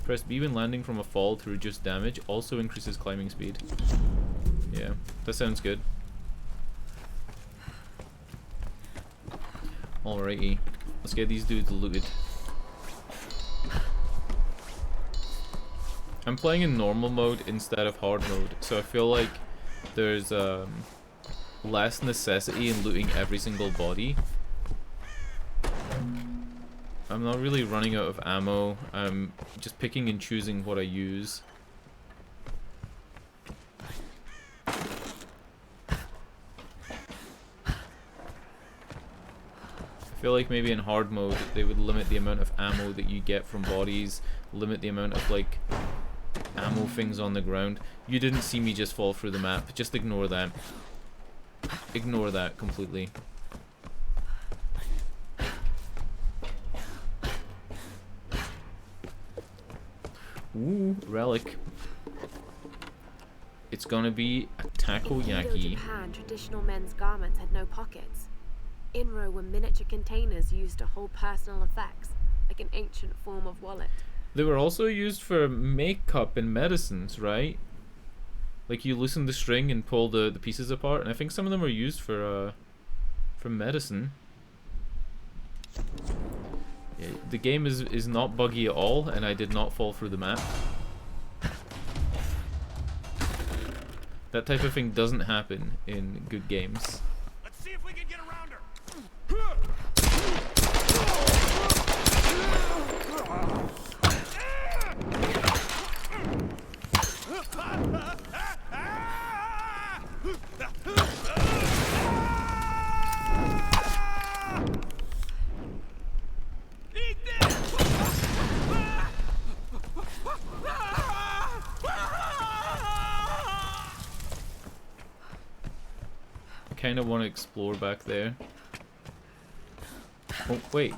Press B when landing from a fall to reduce damage. Also increases climbing speed. Yeah, that sounds good. Alrighty, let's get these dudes looted. I'm playing in normal mode instead of hard mode, so I feel like there's less necessity in looting every single body. I'm not really running out of ammo. I'm just picking and choosing what I use. I feel like maybe in hard mode they would limit the amount of ammo that you get from bodies, limit the amount of like ammo things on the ground. You didn't see me just fall through the map. Just ignore that. Ignore that completely. Ooh, relic. It's gonna be a takoyaki. In Japan, traditional men's garments had no pockets. Inro were miniature containers used to hold personal effects, like an ancient form of wallet. They were also used for makeup and medicines, right? Like you loosen the string and pull the pieces apart, and I think some of them are used for medicine. Yeah, the game is not buggy at all, and I did not fall through the map. That type of thing doesn't happen in good games. Let's see if we can get around her. I kind of want to explore back there. Oh, wait.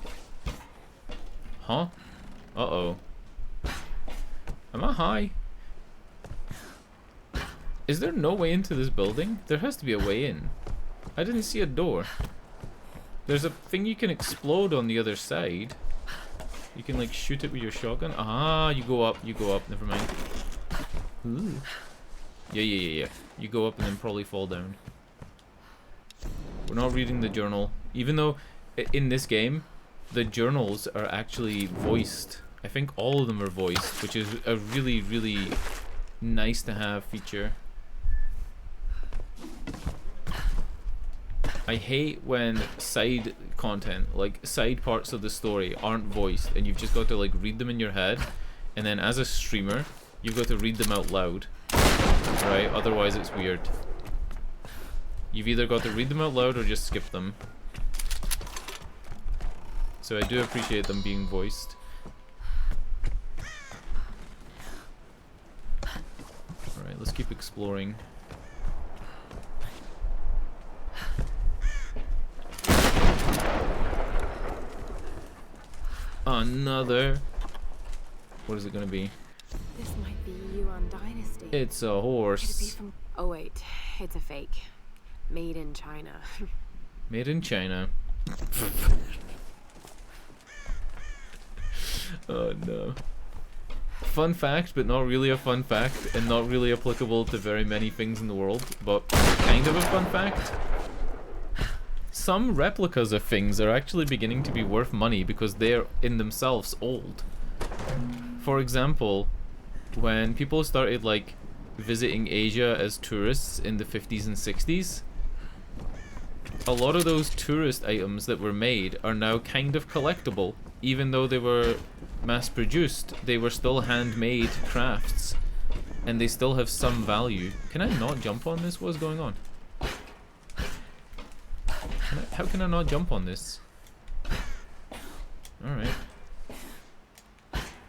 Huh? Uh-oh. Am I high? Is there no way into this building? There has to be a way in. I didn't see a door. There's a thing you can explode on the other side. You can like shoot it with your shotgun. Ah, you go up, never mind. Ooh. Yeah. You go up and then probably fall down. We're not reading the journal. Even though in this game, the journals are actually voiced. I think all of them are voiced, which is a really, really nice to have feature. I hate when side content, like side parts of the story, aren't voiced and you've just got to like read them in your head, and then as a streamer you've got to read them out loud, right? Otherwise it's weird. You've either got to read them out loud or just skip them. So I do appreciate them being voiced. Alright, let's keep exploring. Another. What is it gonna be? This might be Yuan Dynasty. It's a horse. Oh wait, it's a fake. Made in China. Made in China. Oh no. Fun fact, but not really a fun fact, and not really applicable to very many things in the world, but kind of a fun fact. Some replicas of things are actually beginning to be worth money because they're in themselves old. For example, when people started like visiting Asia as tourists in the 50s and 60s, a lot of those tourist items that were made are now kind of collectible. Even though they were mass-produced, they were still handmade crafts, and they still have some value. Can I not jump on this? What's going on? How can I not jump on this? Alright.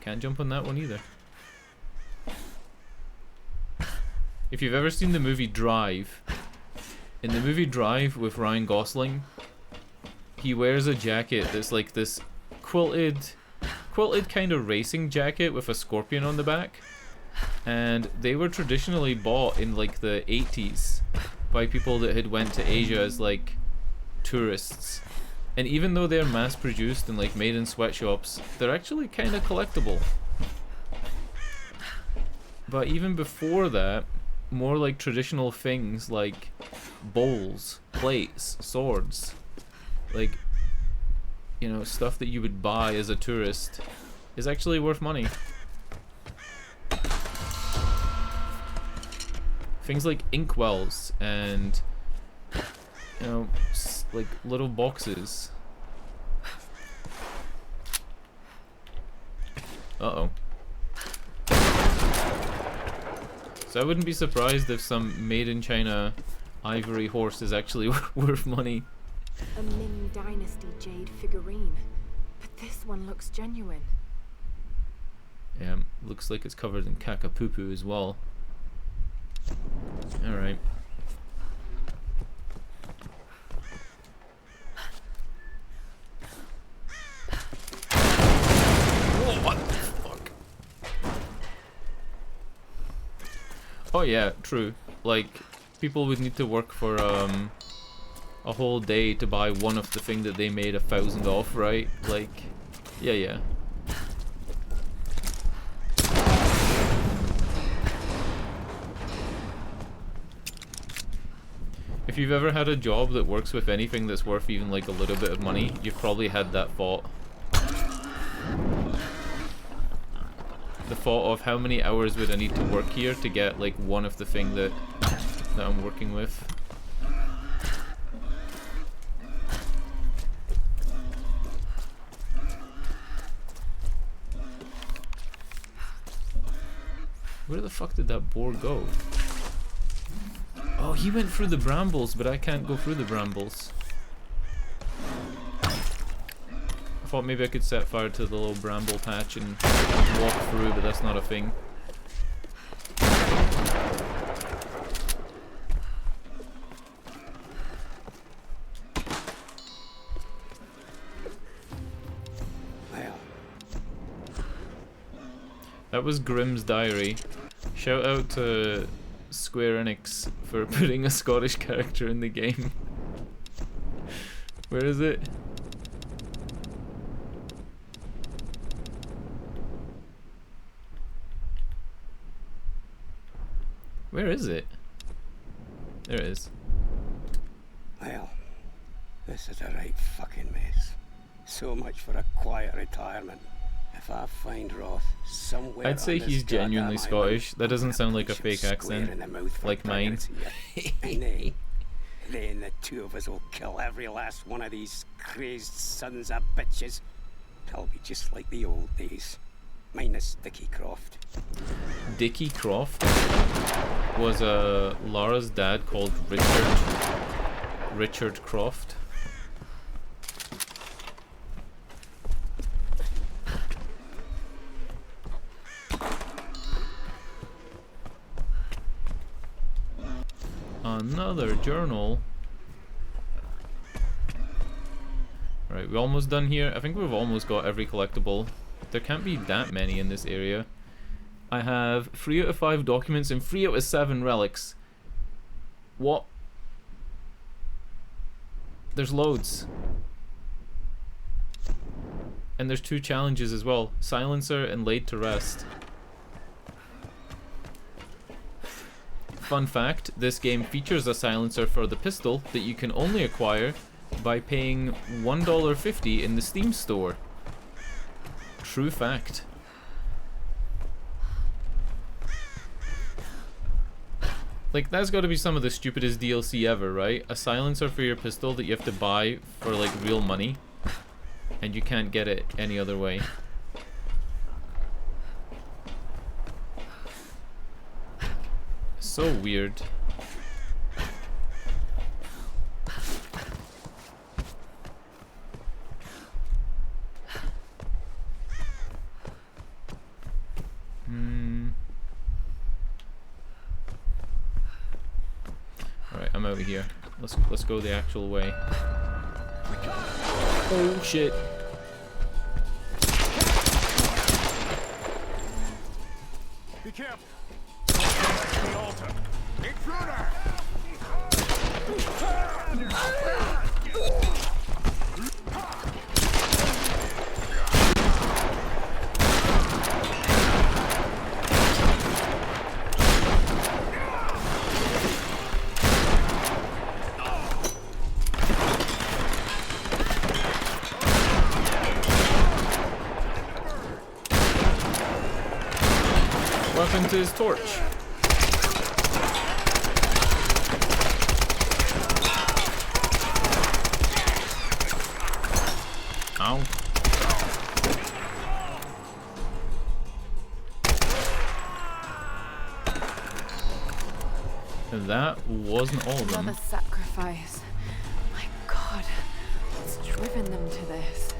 Can't jump on that one either. If you've ever seen the movie Drive, in the movie Drive with Ryan Gosling, he wears a jacket that's like this quilted kind of racing jacket with a scorpion on the back, and they were traditionally bought in like the 80s by people that had went to Asia as like tourists, and even though they're mass produced and like made in sweatshops, they're actually kind of collectible. But even before that, more like traditional things like bowls, plates, swords, like, you know, stuff that you would buy as a tourist is actually worth money. things like inkwells and, you know, like little boxes. Uh-oh. So I wouldn't be surprised if some made in China ivory horse is actually worth money. A Ming Dynasty jade figurine, but this one looks genuine. Yeah, looks like it's covered in caca-poo-poo as well. Alright. What the fuck? Oh yeah, true. Like, people would need to work for a whole day to buy one of the thing that they made 1,000 off, right? Like, yeah. If you've ever had a job that works with anything that's worth even like a little bit of money, you've probably had that thought. The thought of how many hours would I need to work here to get like one of the thing that I'm working with. Where the fuck did that boar go? Oh, he went through the brambles, but I can't go through the brambles. I thought maybe I could set fire to the little bramble patch and walk through, but that's not a thing. That was Grimm's Diary. Shout out to Square Enix for putting a Scottish character in the game. Where is it? Where is it? There it is. Well, this is a right fucking mess. So much for a quiet retirement. If I find Roth somewhere, I'd say on he's this genuinely goddamn Scottish. island, That doesn't I'm sound gonna like a punch him fake square accent, in the mouth for like mine. priority. Then the two of us will kill every last one of these crazed sons of bitches. It'll be just like the old days, minus Dickie Croft. Dickie Croft was Lara's dad called Richard Croft. Another journal. Alright, we're almost done here. I think we've almost got every collectible. There can't be that many in this area. I have 3 out of 5 documents and 3 out of 7 relics. What? There's loads. And there's 2 challenges as well. Silencer and Laid to Rest. Fun fact, this game features a silencer for the pistol that you can only acquire by paying $1.50 in the Steam store. True fact. Like, that's gotta be some of the stupidest DLC ever, right? A silencer for your pistol that you have to buy for, like, real money. And you can't get it any other way. So weird. Alright, I'm out of here. Let's go the actual way. Oh shit. Be careful. The altar. Intruder! What happened to his torch? Ow. And that wasn't all of them. Another sacrifice. My God, what's driven them to this?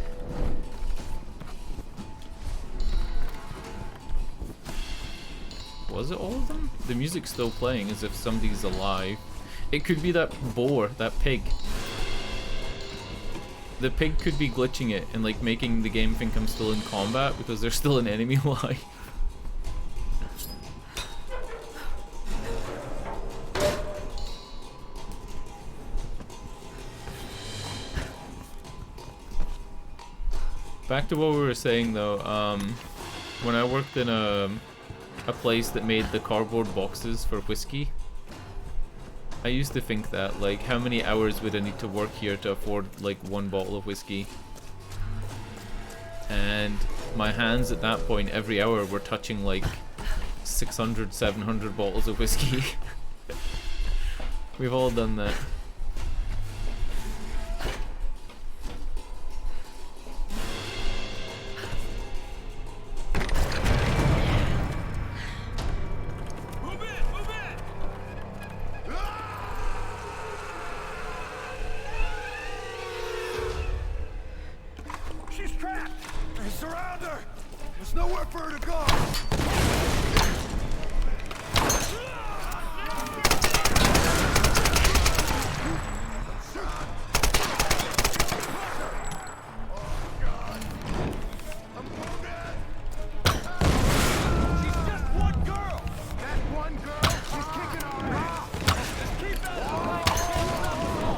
Was it all of them? The music's still playing as if somebody's alive. It could be that boar, that pig. The pig could be glitching it and like making the game think I'm still in combat because there's still an enemy alive. Back to what we were saying though, when I worked in a place that made the cardboard boxes for whiskey, I used to think that, like, how many hours would I need to work here to afford, like, 1 bottle of whiskey? And my hands at that point, every hour, were touching, like, 600, 700 bottles of whiskey. We've all done that. She's trapped! They surround her! There's nowhere for her to go!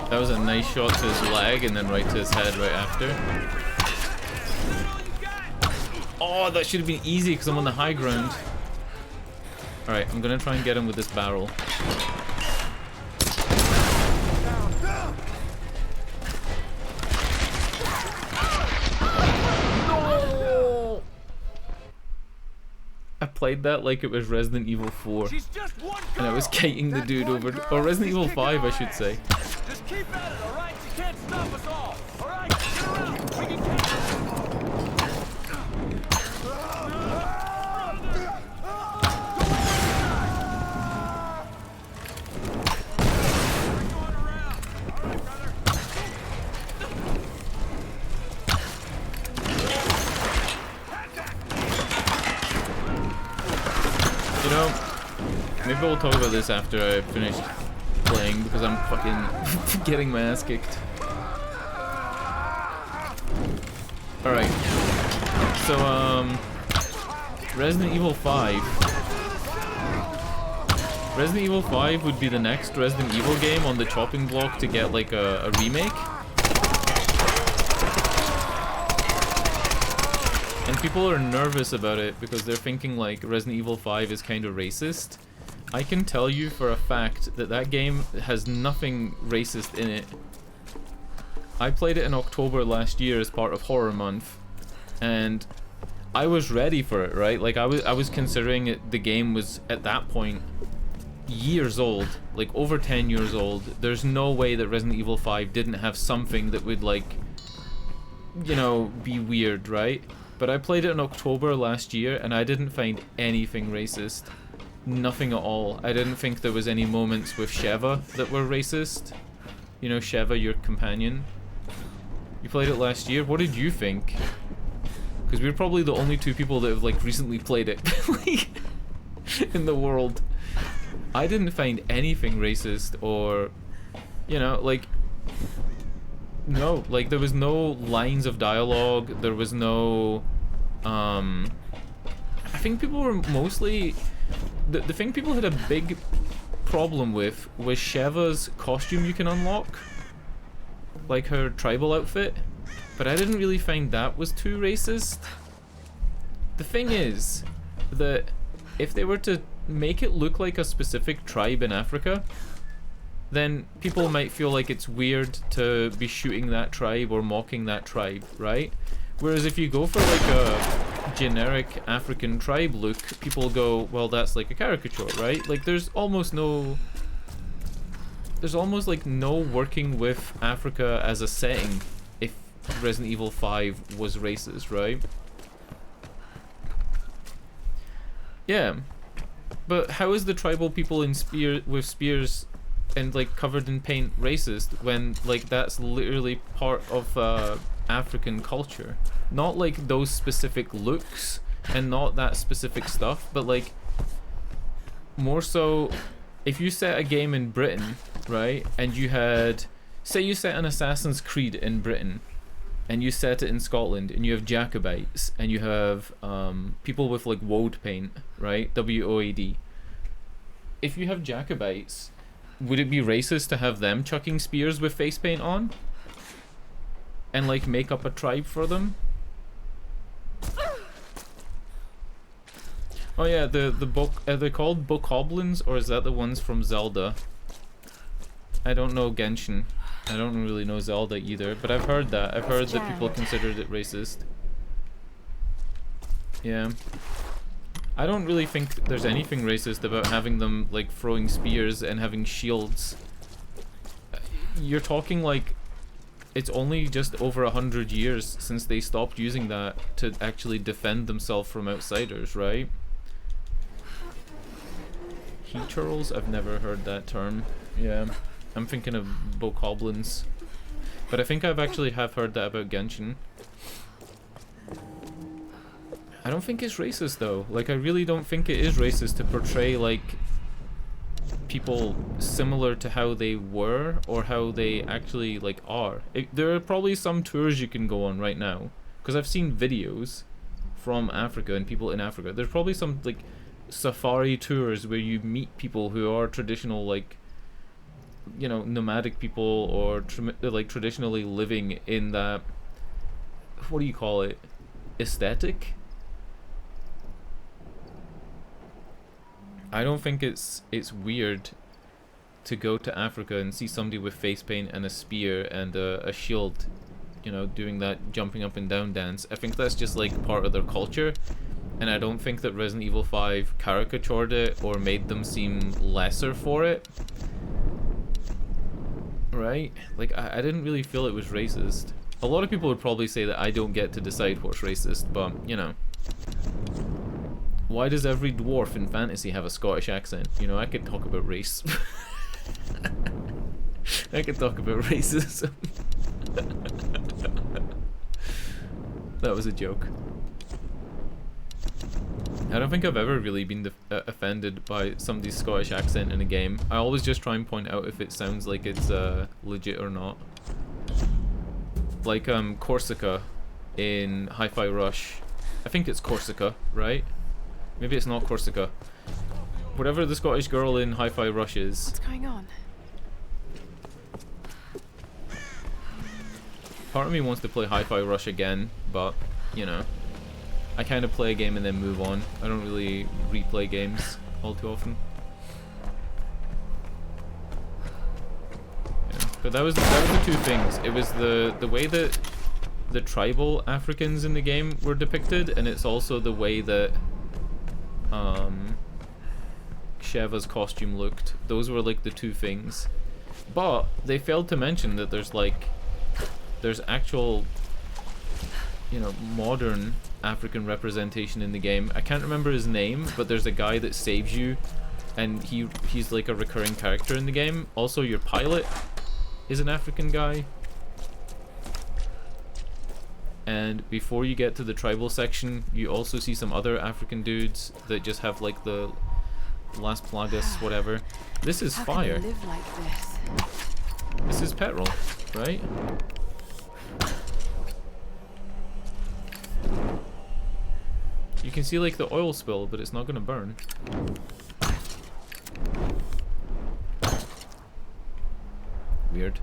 That was a nice shot to his leg and then right to his head right after. Oh, that should have been easy because I'm on the high ground. Alright, I'm gonna try and get him with this barrel. No! I played that like it was Resident Evil 4. And I was kiting the dude over... Or Resident Evil 5, I should say. Just keep at it, alright? You can't stop us all. Alright, get around. We can catch it. You know, maybe we'll talk about this after I finish playing because I'm fucking getting my ass kicked. Alright. So, Resident Evil 5. Resident Evil 5 would be the next Resident Evil game on the chopping block to get like a remake. And people are nervous about it because they're thinking like Resident Evil 5 is kind of racist. I can tell you for a fact that that game has nothing racist in it. I played it in October last year as part of Horror Month, and I was ready for it, right? Like I was considering it, the game was at that point years old, like over 10 years old. There's no way that Resident Evil 5 didn't have something that would like, you know, be weird, right? But I played it in October last year and I didn't find anything racist. Nothing at all. I didn't think there was any moments with Sheva that were racist. You know, Sheva, your companion. You played it last year. What did you think? Because we're probably the only two people that have like recently played it in the world. I didn't find anything racist or, you know, like, no, like there was no lines of dialogue. There was no, I think people were mostly, the thing people had a big problem with was Sheva's costume you can unlock. Like her tribal outfit. But I didn't really find that was too racist. The thing is that if they were to make it look like a specific tribe in Africa, then people might feel like it's weird to be shooting that tribe or mocking that tribe, right? Whereas if you go for like a generic African tribe look, people go, well, that's like a caricature, right? Like there's almost like no working with Africa as a setting if Resident Evil 5 was racist, right? Yeah. But how is the tribal people in with spears and like covered in paint racist when like that's literally part of African culture? Not like those specific looks and not that specific stuff, but like more so if you set a game in Britain, right, and you had, say you set an Assassin's Creed in Britain and you set it in Scotland and you have Jacobites and you have people with like woad paint, right, W-O-A-D. If you have Jacobites, would it be racist to have them chucking spears with face paint on and like make up a tribe for them? Oh yeah, the book, are they called bokoblins, or is that the ones from Zelda? I don't know Genshin. I don't really know Zelda either, but I've heard that. I've heard that people considered it racist. Yeah. I don't really think there's anything racist about having them like throwing spears and having shields. You're talking like it's only just over 100 years since they stopped using that to actually defend themselves from outsiders, right? Heat churls? I've never heard that term. Yeah, I'm thinking of bokoblins. But I think I've actually have heard that about Genshin. I don't think it's racist though. Like, I really don't think it is racist to portray like people similar to how they were or how they actually like are. There are probably some tours you can go on right now, because I've seen videos from Africa and people in Africa. There's probably some like safari tours where you meet people who are traditional, like, you know, nomadic people or like traditionally living in that, what do you call it, aesthetic? I don't think it's weird to go to Africa and see somebody with face paint and a spear and a shield, you know, doing that jumping up and down dance. I think that's just like part of their culture, and I don't think that Resident Evil 5 caricatured it or made them seem lesser for it. Right? Like, I didn't really feel it was racist. A lot of people would probably say that I don't get to decide what's racist, but, you know. Why does every dwarf in fantasy have a Scottish accent? You know, I could talk about race. I could talk about racism. That was a joke. I don't think I've ever really been offended by somebody's Scottish accent in a game. I always just try and point out if it sounds like it's legit or not. Like Corsica in Hi-Fi Rush. I think it's Corsica, right? Maybe it's not Corsica. Whatever the Scottish girl in Hi-Fi Rush is. What's going on? Part of me wants to play Hi-Fi Rush again, but, you know, I kind of play a game and then move on. I don't really replay games all too often. Yeah. But that was the two things. It was the way that the tribal Africans in the game were depicted, and it's also the way that Sheva's costume looked. Those were like the two things. But they failed to mention that there's actual, you know, modern African representation in the game. I can't remember his name, but there's a guy that saves you, and he's like a recurring character in the game. Also, your pilot is an African guy. And before you get to the tribal section, you also see some other African dudes that just have like the Las Plagas, whatever. This is fire. How can they live like this? This is petrol, right? You can see like the oil spill, but it's not gonna burn. Weird.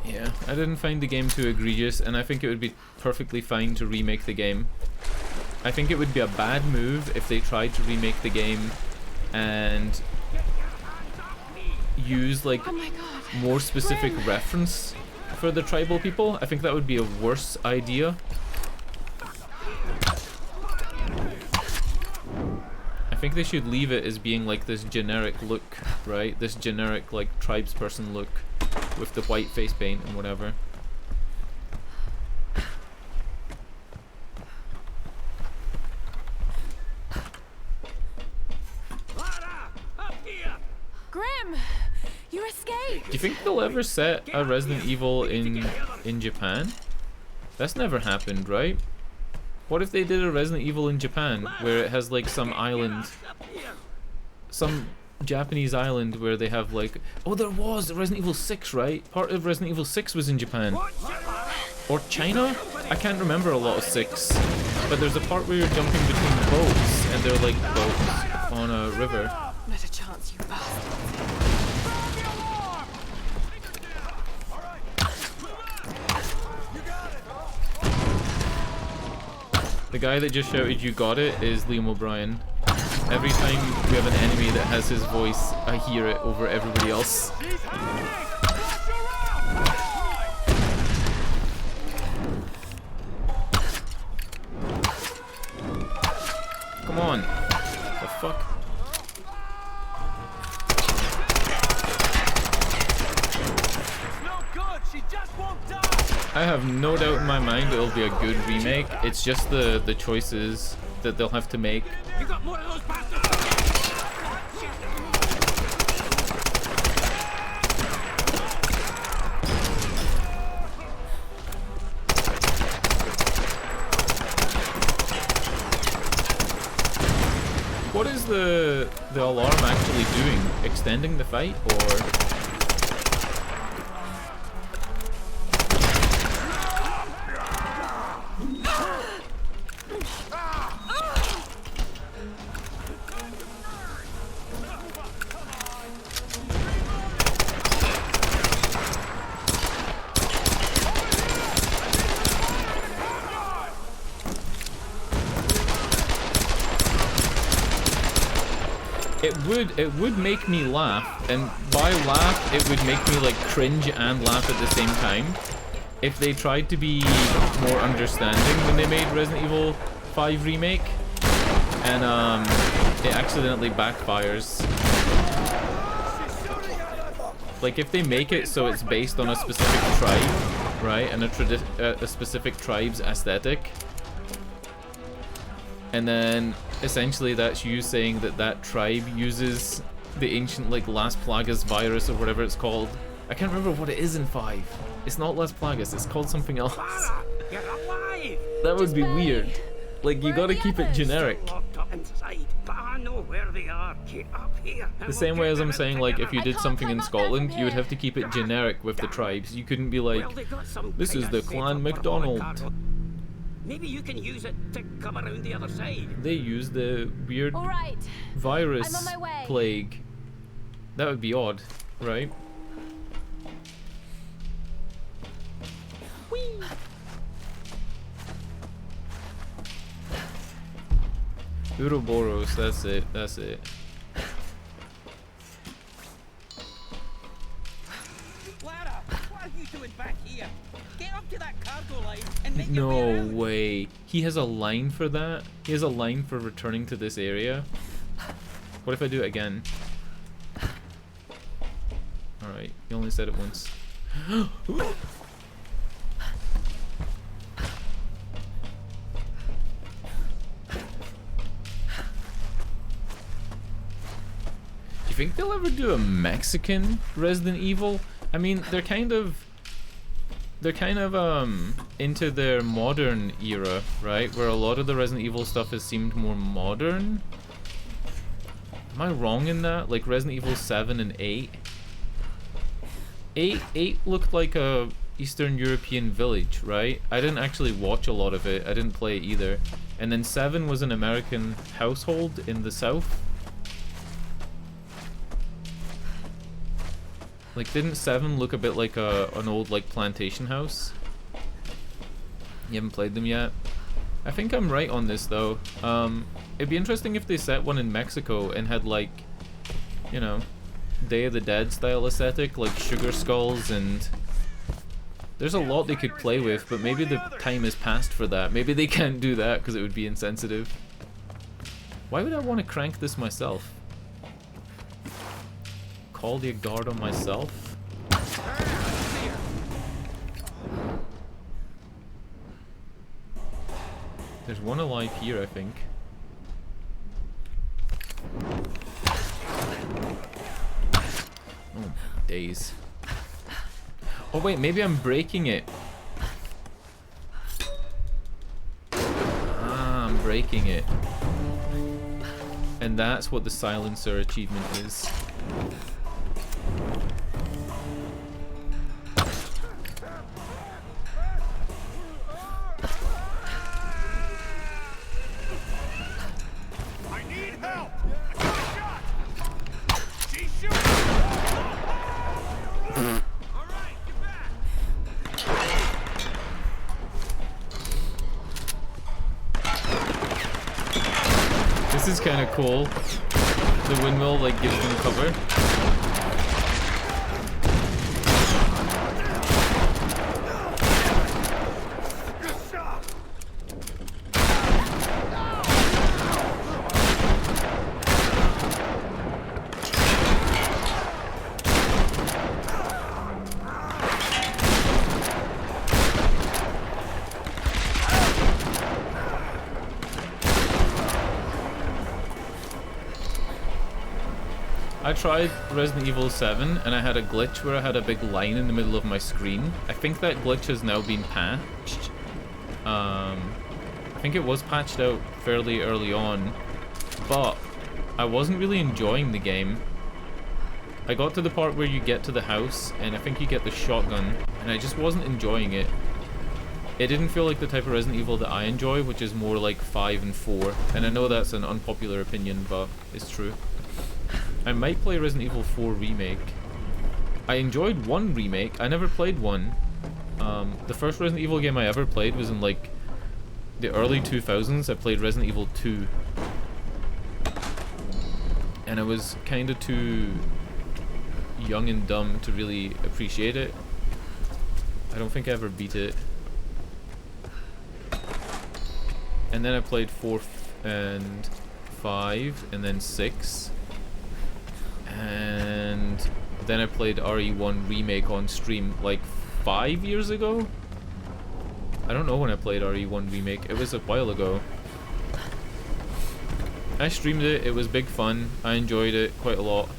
Yeah, I didn't find the game too egregious, and I think it would be perfectly fine to remake the game. I think it would be a bad move if they tried to remake the game and use like more specific reference for the tribal people. I think that would be a worse idea. I think they should leave it as being like this generic look, right? This generic like tribesperson look with the white face paint and whatever. Grim, you escaped. Do you think they'll ever set a Resident Evil in Japan? That's never happened, right? What if they did a Resident Evil in Japan where it has like some island, some Japanese island where they have like, oh, there was Resident Evil 6, right? Part of Resident Evil 6 was in Japan. Or China? I can't remember a lot of 6. But there's a part where you're jumping between boats and they're like boats on a river. Not a chance, you bastard. The guy that just shouted "you got it" is Liam O'Brien. Every time we have an enemy that has his voice, I hear it over everybody else. Come on. The fuck? I have no doubt in my mind it'll be a good remake. It's just the choices that they'll have to make. You got more of those bastards. What is the alarm actually doing? Extending the fight, or? It would make me laugh, and by laugh it would make me like cringe and laugh at the same time if they tried to be more understanding when they made Resident Evil 5 Remake and it accidentally backfires. Like if they make it so it's based on a specific tribe, right, and a specific tribe's aesthetic, and then essentially that's you saying that that tribe uses the ancient like Las Plagas virus or whatever it's called. I can't remember what it is in 5. It's not Las Plagas, it's called something else. You're alive. That would be weird. Like you gotta keep it generic. Locked up inside, but I know where they are. Get up here. The same way as I'm saying, like if you did something in Scotland, you would have to keep it generic with the tribes. You couldn't be like, this is the Clan MacDonald. Maybe you can use it to come around the other side. They use the weird virus I'm on my way. plague. That would be odd, right? Whee! Ouroboros, that's it, that's it. Lara, what are you doing back here? Get up to that cargo line and make No way. He has a line for that? He has a line for returning to this area? What if I do it again? Alright, he only said it once. Do you think they'll ever do a Mexican Resident Evil? I mean, they're kind of into their modern era, right? Where a lot of the Resident Evil stuff has seemed more modern. Am I wrong in that? Like Resident Evil 7 and 8? 8 looked like a Eastern European village, right? I didn't actually watch a lot of it. I didn't play it either. And then 7 was an American household in the South. Like, didn't 7 look a bit like an old, like, plantation house? You haven't played them yet? I think I'm right on this, though. It'd be interesting if they set one in Mexico and had, like, you know, Day of the Dead style aesthetic, like sugar skulls and... There's a lot they could play with, but maybe the time is past for that. Maybe they can't do that because it would be insensitive. Why would I want to crank this myself? Call the guard on myself? There's one alive here, I think. Oh, days. Oh wait, maybe I'm breaking it. Ah, I'm breaking it. And that's what the silencer achievement is. I need help! I got shot! She's shooting! Alright, get back! This is kind of cool. The windmill like gives them cover. I tried Resident Evil 7 and I had a glitch where I had a big line in the middle of my screen. I think that glitch has now been patched. I think it was patched out fairly early on, but I wasn't really enjoying the game. I got to the part where you get to the house and I think you get the shotgun and I just wasn't enjoying it. It didn't feel like the type of Resident Evil that I enjoy, which is more like 5 and 4. And I know that's an unpopular opinion, but it's true. I might play Resident Evil 4 Remake. I enjoyed 1 Remake. I never played 1. The first Resident Evil game I ever played was in like the early 2000s. I played Resident Evil 2. And I was kind of too young and dumb to really appreciate it. I don't think I ever beat it. And then I played 4 and 5 and then 6. And then I played RE1 Remake on stream like 5 years ago? I don't know when I played RE1 Remake. It was a while ago. I streamed it. It was big fun. I enjoyed it quite a lot.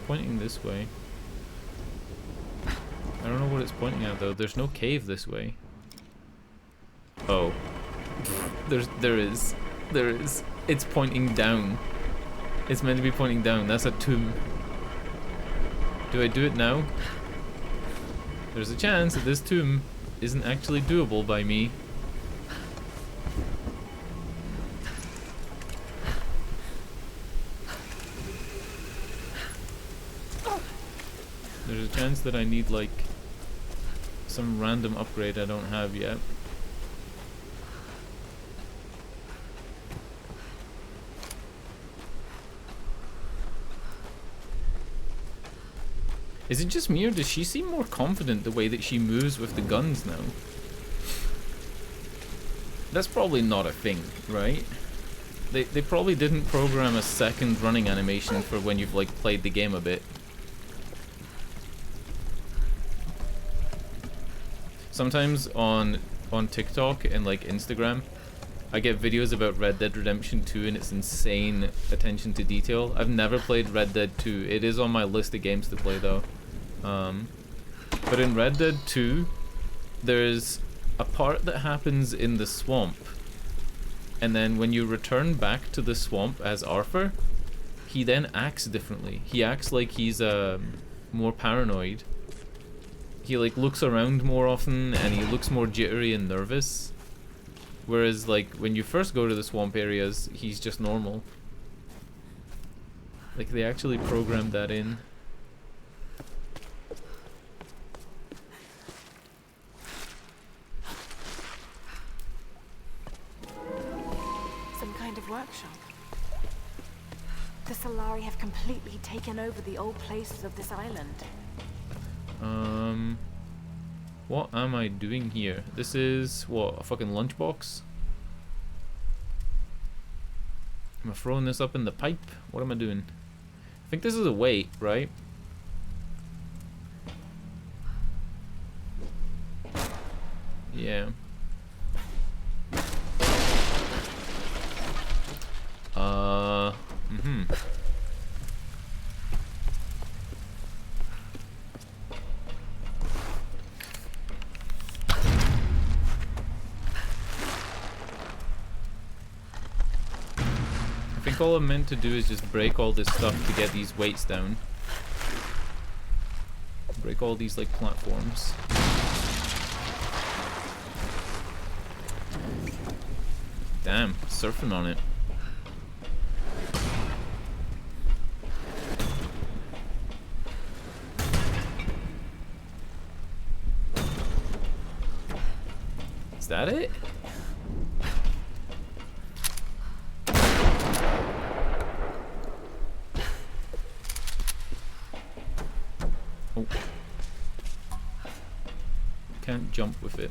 Pointing this way. I don't know what it's pointing at though. There's no cave this way. Oh. There is. It's pointing down. It's meant to be pointing down. That's a tomb. Do I do it now? There's a chance that this tomb isn't actually doable by me. There's a chance that I need like some random upgrade I don't have yet. Is it just me or does she seem more confident the way that she moves with the guns now? That's probably not a thing, right? They probably didn't program a second running animation for when you've like played the game a bit. Sometimes on TikTok and like Instagram, I get videos about Red Dead Redemption 2 and its insane attention to detail. I've never played Red Dead 2. It is on my list of games to play though. But in Red Dead 2, there's a part that happens in the swamp. And then when you return back to the swamp as Arthur, he then acts differently. He acts like he's more paranoid. He like looks around more often and he looks more jittery and nervous. Whereas like when you first go to the swamp areas, he's just normal. Like they actually programmed that in. completely taken over the old places of this island. What am I doing here? This is, what, a fucking lunchbox? Am I throwing this up in the pipe? What am I doing? I think this is a weight, right? Yeah. I think all I'm meant to do is just break all this stuff to get these weights down. Break all these like platforms. Damn, surfing on it. Is that it? Oh. Can't jump with it.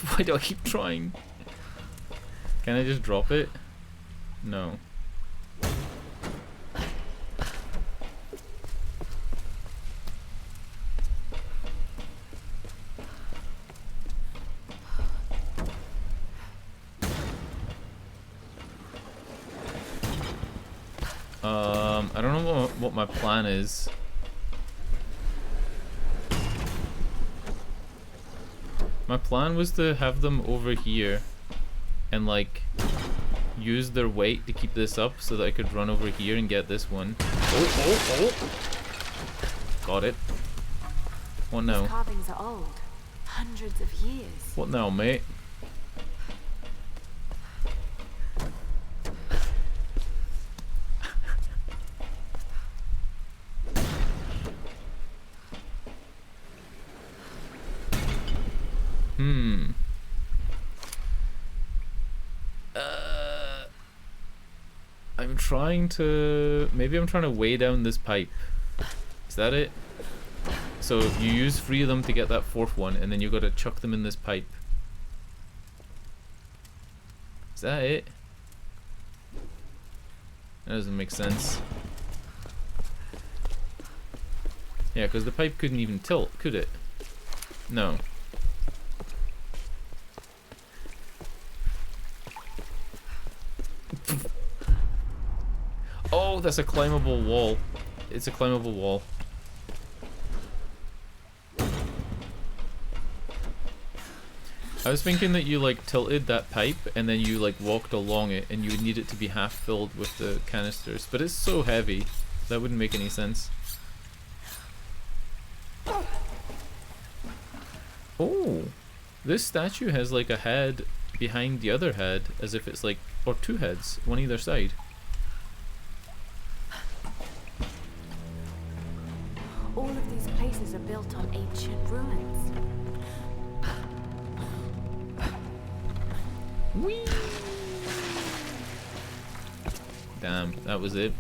Why do I keep trying? Can I just drop it? No. I don't know what my plan is. My plan was to have them over here and like use their weight to keep this up so that I could run over here and get this one. Oh. Got it. What now? These carvings are old. Hundreds of years. What now, mate? I'm trying to... Maybe I'm trying to weigh down this pipe. Is that it? So you use 3 of them to get that 4th one, and then you gotta chuck them in this pipe. Is that it? That doesn't make sense. Yeah, because the pipe couldn't even tilt, could it? No. Oh, that's a climbable wall. It's a climbable wall. I was thinking that you like tilted that pipe and then you like walked along it and you would need it to be half filled with the canisters, but it's so heavy that wouldn't make any sense. Oh, this statue has like a head behind the other head, as if it's like, or 2 heads, one either side. All of these places are built on ancient ruins. Whee! Damn, that was it.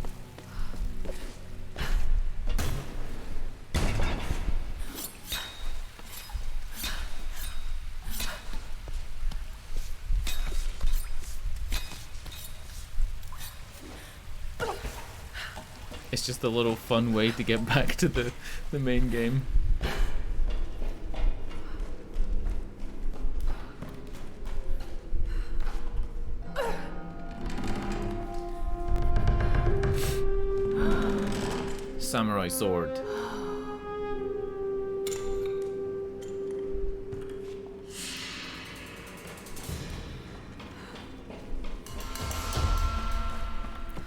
It's just a little fun way to get back to the main game. Samurai sword.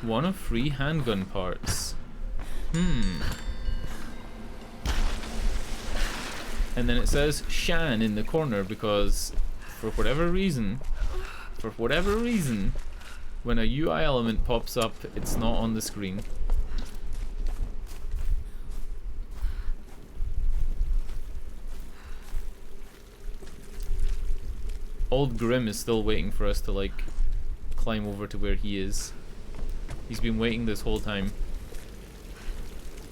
One of 3 handgun parts. And then it says Shan in the corner because for whatever reason, when a UI element pops up, it's not on the screen. Old Grim is still waiting for us to like climb over to where he is. He's been waiting this whole time.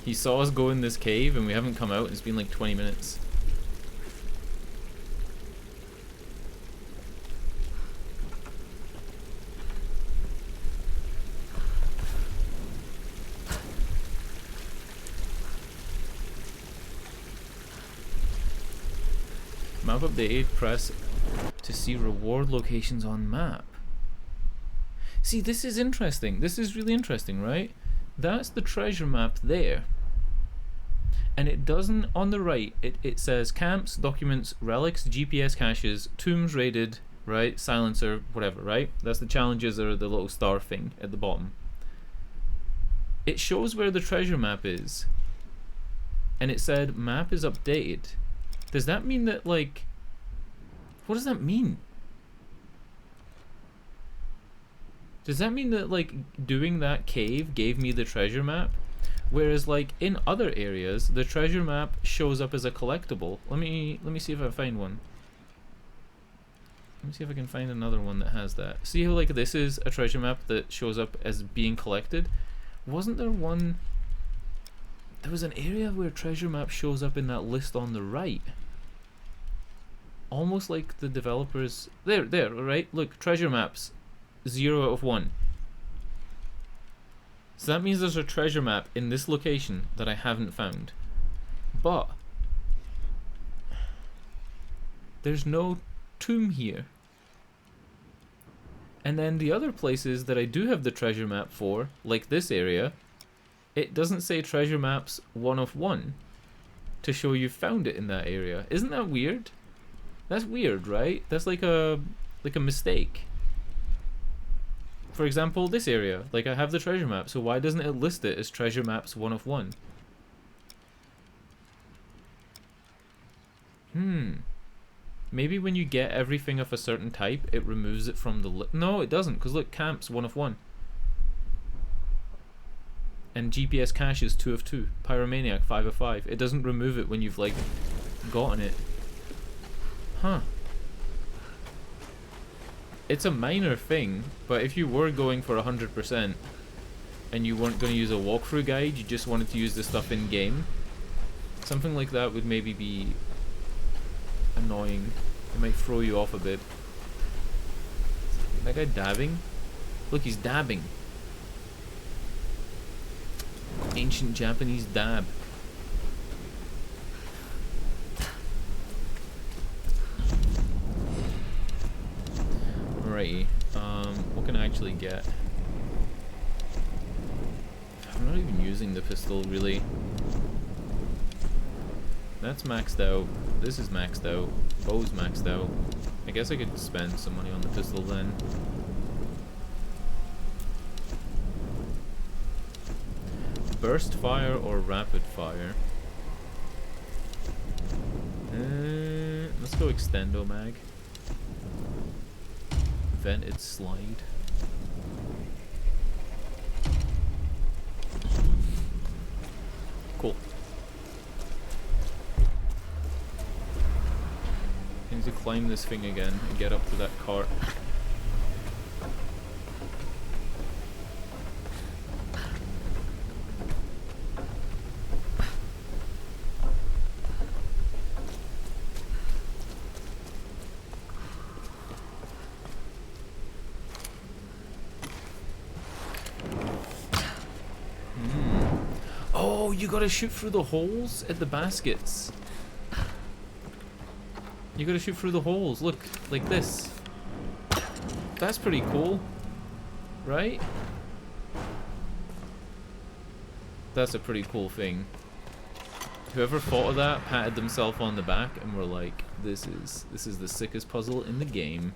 He saw us go in this cave and we haven't come out, and it's been like 20 minutes. Map update, press to see reward locations on map. See, this is interesting. This is really interesting, right? That's the treasure map there. And it doesn't, on the right, it says camps, documents, relics, GPS caches, tombs raided, right? Silencer, whatever, right? That's the challenges or the little star thing at the bottom. It shows where the treasure map is. And it said map is updated. Does that mean that, like, what does that mean? Does that mean that, like, doing that cave gave me the treasure map? Whereas, like, in other areas, the treasure map shows up as a collectible. Let me see if I find one. Let me see if I can find another one that has that. See how, like, this is a treasure map that shows up as being collected? Wasn't there one... There was an area where treasure map shows up in that list on the right. Almost like the developers... There, right? Look, treasure maps. 0 out of 1. So that means there's a treasure map in this location that I haven't found. But there's no tomb here. And then the other places that I do have the treasure map for, like this area, it doesn't say treasure maps 1 of 1 to show you found it in that area. Isn't that weird? That's weird, right? That's like a mistake. For example, this area, like I have the treasure map, so why doesn't it list it as treasure maps 1 of 1? Maybe when you get everything of a certain type, it removes it from the list. No, it doesn't, because look, camps 1 of 1. And GPS caches 2 of 2. Pyromaniac 5 of 5. It doesn't remove it when you've, like, gotten it. Huh. It's a minor thing, but if you were going for 100% and you weren't going to use a walkthrough guide, you just wanted to use the stuff in game, something like that would maybe be annoying. It might throw you off a bit. Is that guy dabbing? Look, he's dabbing. Ancient Japanese dab. Alrighty, what can I actually get? I'm not even using the pistol, really. That's maxed out. This is maxed out. Bow's maxed out. I guess I could spend some money on the pistol then. Burst fire or rapid fire? Let's go extendo mag. Vented slide. Cool. I need to climb this thing again and get up to that cart. You gotta shoot through the holes at the baskets. You gotta shoot through the holes. Look, like this. That's pretty cool, right? That's a pretty cool thing. Whoever thought of that patted themselves on the back and were like, "This is the sickest puzzle in the game."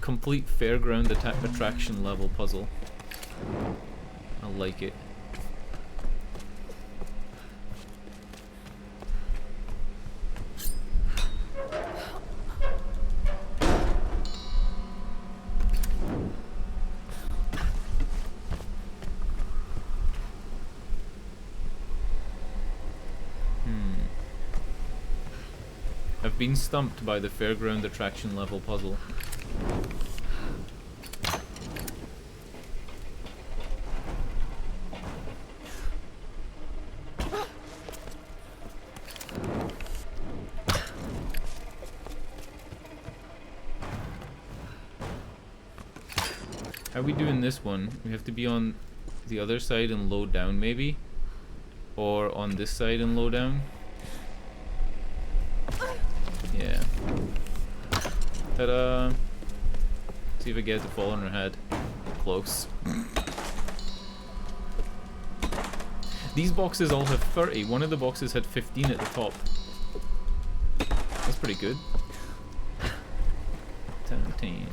Complete fairground attraction level puzzle. I like it. I've been stumped by the fairground attraction level puzzle. How are we doing this one? We have to be on the other side and low down maybe? Or on this side and low down? Yeah. Ta-da! See if I get it to fall on her head. Close. These boxes all have 30. One of the boxes had 15 at the top. That's pretty good. 17.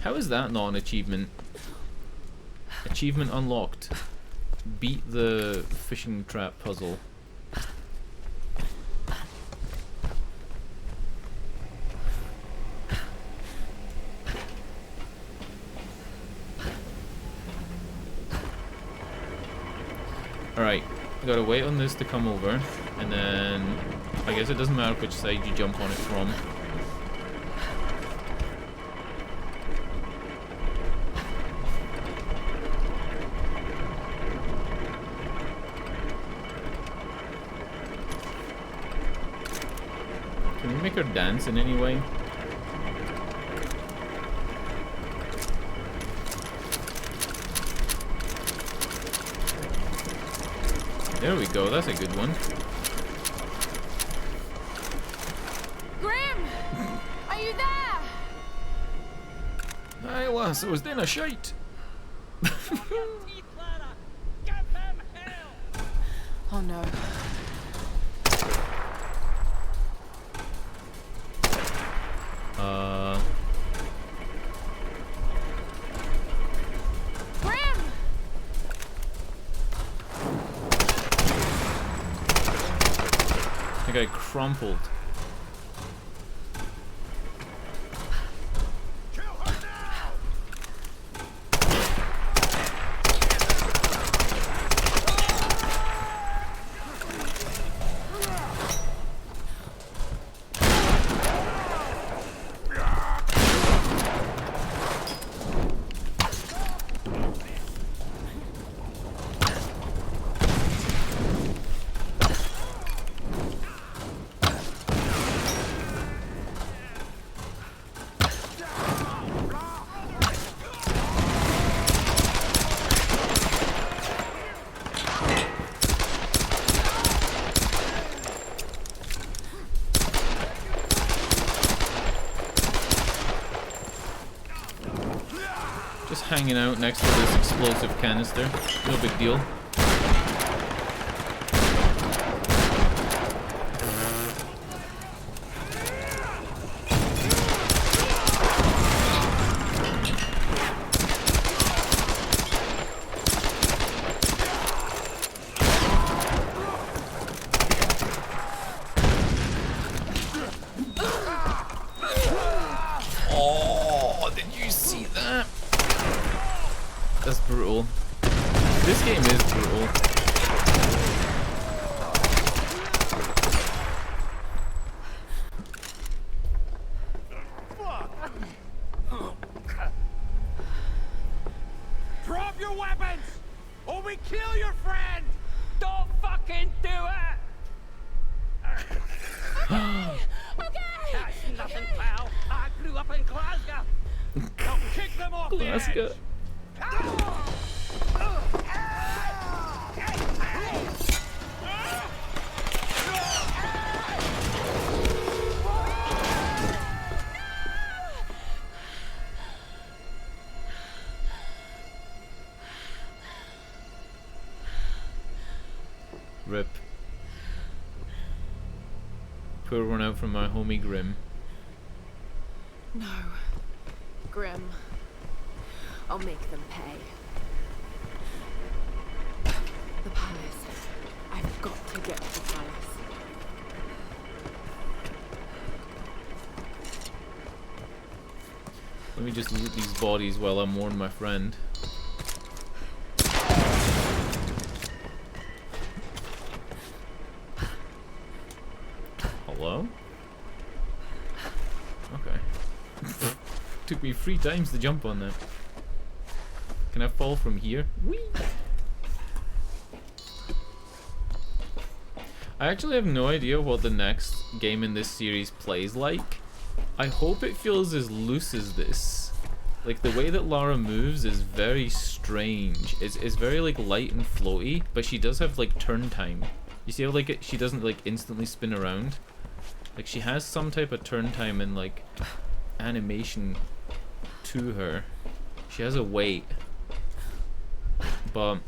How is that not an achievement? Achievement unlocked. Beat the fishing trap puzzle. Alright, I gotta wait on this to come over, and then I guess it doesn't matter which side you jump on it from. Can we make her dance in any way? There we go, that's a good one. Grim! Are you there? Aye lass, it was then a shite. Oh no. Grim! The guy crumpled. Just hanging out next to this explosive canister. No big deal. Oh, did you see that? That's brutal. This game is brutal. Drop your weapons, or we kill your friend. Don't fucking do it. Okay! That's nothing, pal. I grew up in Glasgow. Now kick them off the edge. Glasgow. Rip. Pour one out from my homie Grim. No. Grim. I'll make them pay. The palace. I've got to get to the palace. Let me just loot these bodies while I mourn my friend. Hello? Okay. Took me 3 times to jump on that. Can I fall from here? Whee! I actually have no idea what the next game in this series plays like. I hope it feels as loose as this. Like, the way that Lara moves is very strange. It's very, like, light and floaty, but she does have, like, turn time. You see how, like, she doesn't, like, instantly spin around? Like, she has some type of turn time and, like, animation to her. She has a weight. But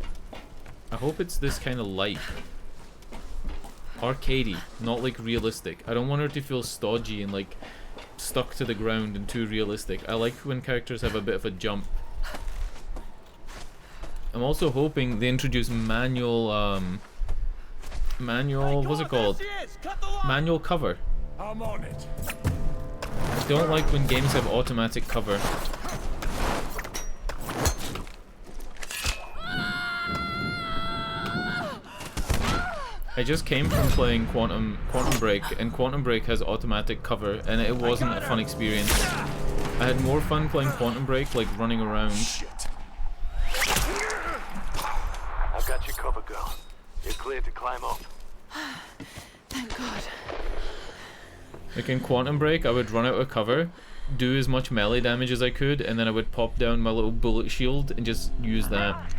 I hope it's this kind of light. Arcadey, not, like, realistic. I don't want her to feel stodgy and, like, stuck to the ground and too realistic. I like when characters have a bit of a jump. I'm also hoping they introduce manual what's it called? Manual cover. I'm on it. I don't like when games have automatic cover. I just came from playing Quantum Break, and Quantum Break has automatic cover, and it wasn't a fun experience. I had more fun playing Quantum Break, like running around. I've got your cover, girl. You're cleared to climb up. Thank God. Like in Quantum Break, I would run out of cover, do as much melee damage as I could, and then I would pop down my little bullet shield and just use that.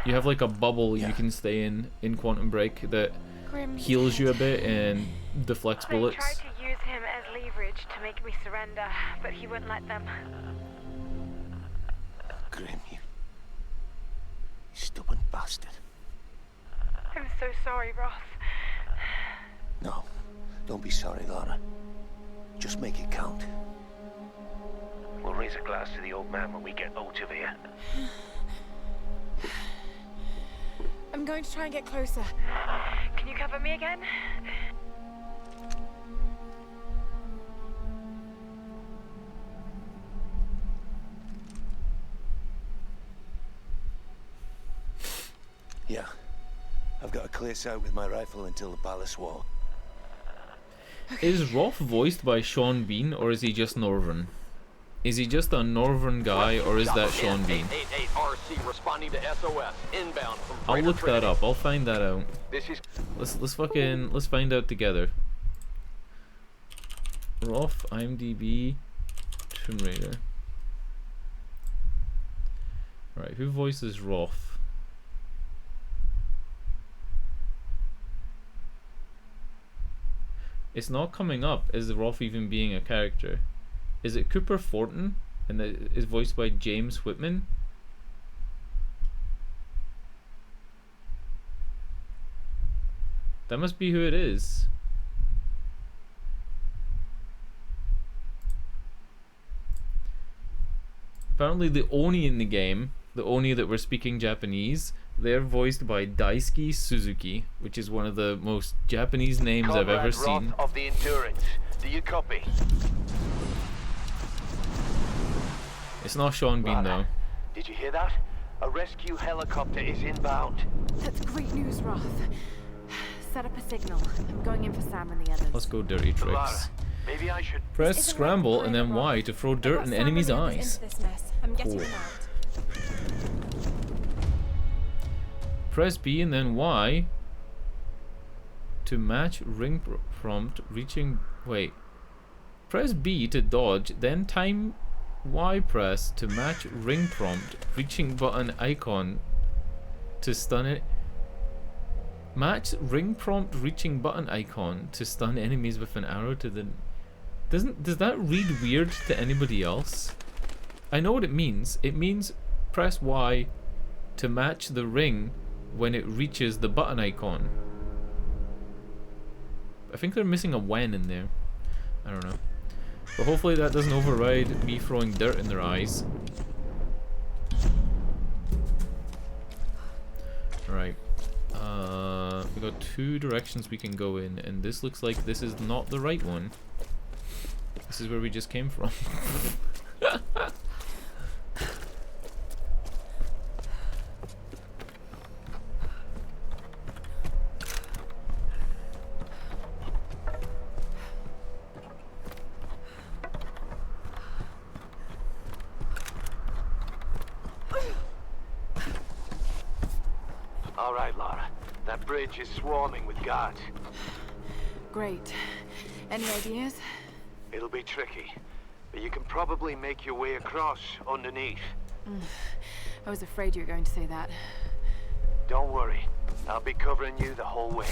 You have like a bubble you can stay in Quantum Break that heals you a bit and deflects bullets. They tried to use him as leverage to make me surrender, but he wouldn't let them. Grim, you stubborn bastard. I'm so sorry, Roth. No, don't be sorry, Lara. Just make it count. We'll raise a glass to the old man when we get out of here. I'm going to try and get closer. Can you cover me again? Yeah. I've got a clear sight with my rifle until the palace wall. Is Roth voiced by Sean Bean, or is he just Northern? Is he just a Northern guy, or is that Sean Bean? I'll look that up. I'll find that out. Let's find out together. Roth, IMDb, Tomb Raider. Right, who voices Roth? It's not coming up as Roth even being a character. Is it Cooper Fortin? And that is voiced by James Whitman? That must be who it is. Apparently the Oni in the game, the Oni that were speaking Japanese, they're voiced by Daisuke Suzuki, which is one of the most Japanese names I've ever seen. Of the Endurance. Do you copy? It's not Sean Bean though. Did you hear that? A rescue helicopter is inbound. That's great news, Roth. Set up a signal. I'm going in for Sam and the others. Let's go dirty tricks. Maybe I should press scramble and then Y to throw dirt in enemies' eyes. I'm getting them out. Press B and then Y to match ring prompt reaching. Wait. Press B to dodge, then time Y press to match ring prompt reaching button icon to stun it. Match ring prompt reaching button icon to stun enemies with an arrow to the. Does that read weird to anybody else? I know what it means. It means press Y to match the ring when it reaches the button icon. I think they're missing a when in there. I don't know. But hopefully that doesn't override me throwing dirt in their eyes. Alright. We got 2 directions we can go in, and this looks like this is not the right one. This is where we just came from. All right, Lara. That bridge is swarming with guards. Great. Any ideas? It'll be tricky, but you can probably make your way across underneath. I was afraid you were going to say that. Don't worry. I'll be covering you the whole way.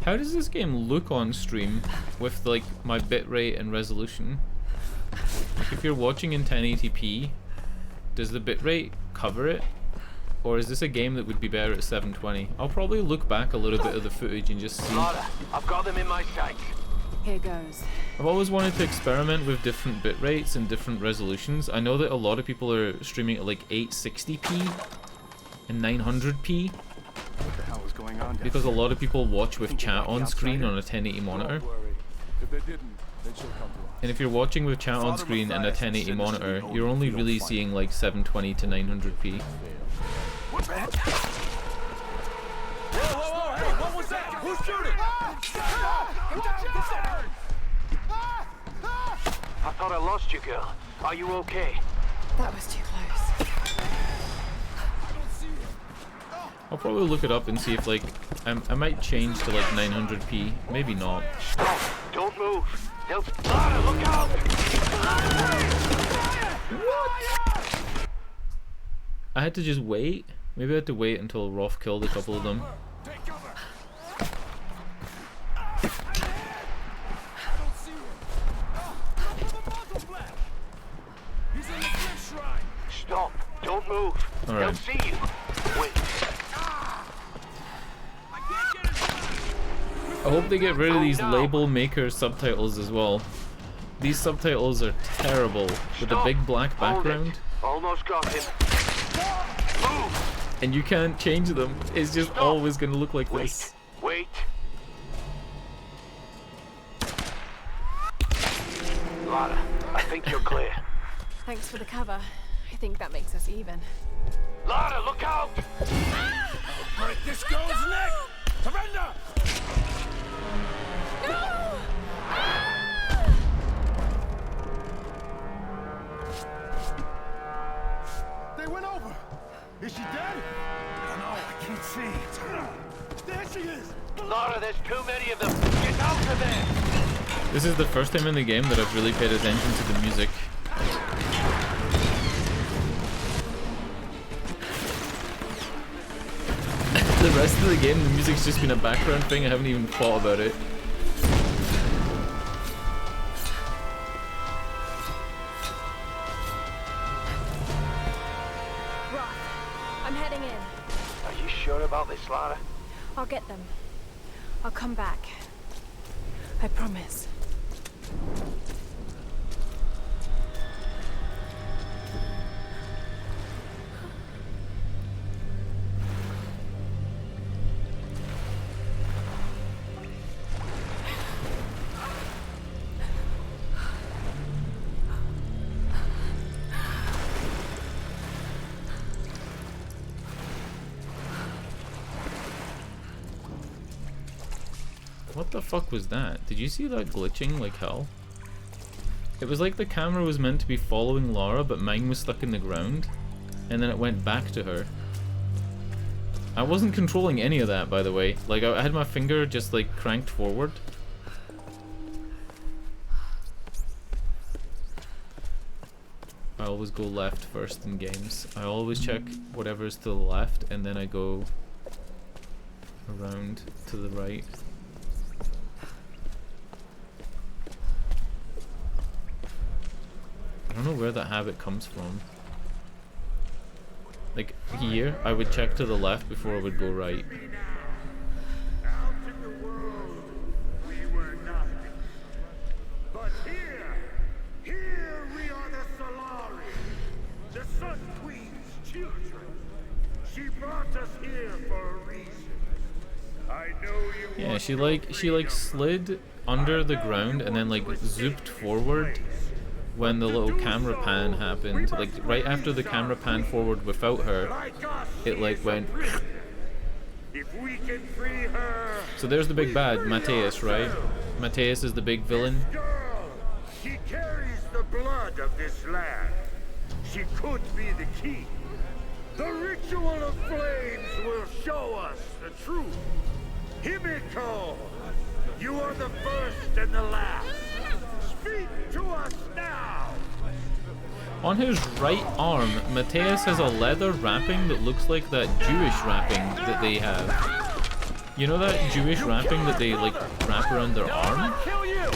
How does this game look on stream with like my bitrate and resolution? Like if you're watching in 1080p, does the bitrate cover it? Or is this a game that would be better at 720? I'll probably look back a little bit of the footage and just see. Lara, I've got them in my sights. Here goes. I've always wanted to experiment with different bit rates and different resolutions. I know that a lot of people are streaming at like 860p and 900p. What the hell is going on? Because a lot of people watch with chat on screen on a 1080 monitor. If they didn't, they should come to us. And if you're watching with chat on screen and a 1080 monitor, you're only really seeing like 720 to 900p. What the heck? Whoa, whoa, whoa, hey, what was that? Who's shooting? I thought I lost you, girl. Are you okay? That was too close. I'll probably look it up and see if like I might change to like 900p, maybe not. Stop! Don't move. They'll... Lara, look out! What? I had to just wait. Maybe I had to wait until Roth killed a couple of them. Stop! Don't move. All right. They'll see you. Wait. I hope they get rid of these label maker subtitles as well. These subtitles are terrible with a big black background. Almost got him. Move. And you can't change them. It's just always going to look like this. Wait. Lara, I think you're clear. Thanks for the cover. I think that makes us even. Lara, look out! Break this girl's neck! Surrender! No! They went over. Is she dead? I don't know. I can't see. There she is. Lara, there's too many of them. Get out of there! This is the first time in the game that I've really paid attention to the music. The rest of the game, the music's just been a background thing. I haven't even thought about it. I'm heading in. Are you sure about this, Lara? I'll get them. I'll come back. I promise. What the fuck was that? Did you see that glitching like hell? It was like the camera was meant to be following Lara, but mine was stuck in the ground, and then it went back to her. I wasn't controlling any of that, by the way. Like, I had my finger just like cranked forward. I always go left first in games. I always check whatever's to the left, and then I go around to the right. I don't know where that habit comes from. Like here, I would check to the left before I would go right. Out in the world, we were nothing. But here we are the Solari, the Sun Queen's children. She brought us here for a reason. I know you. Yeah, she like slid under the ground and then like zooped forward when the little camera pan happened. Like right after the camera pan forward without her, it like went. If we can free her. So there's the big bad, Mateus, right? Mateus is the big villain. She carries the blood of this land. She could be the key. The ritual of flames will show us the truth. Himiko, you are the first and the last. Speak to us now. On his right arm, Mateus has a leather wrapping that looks like that Jewish wrapping that they have. You know that Jewish wrapping that they like wrap around their arm? Kill you!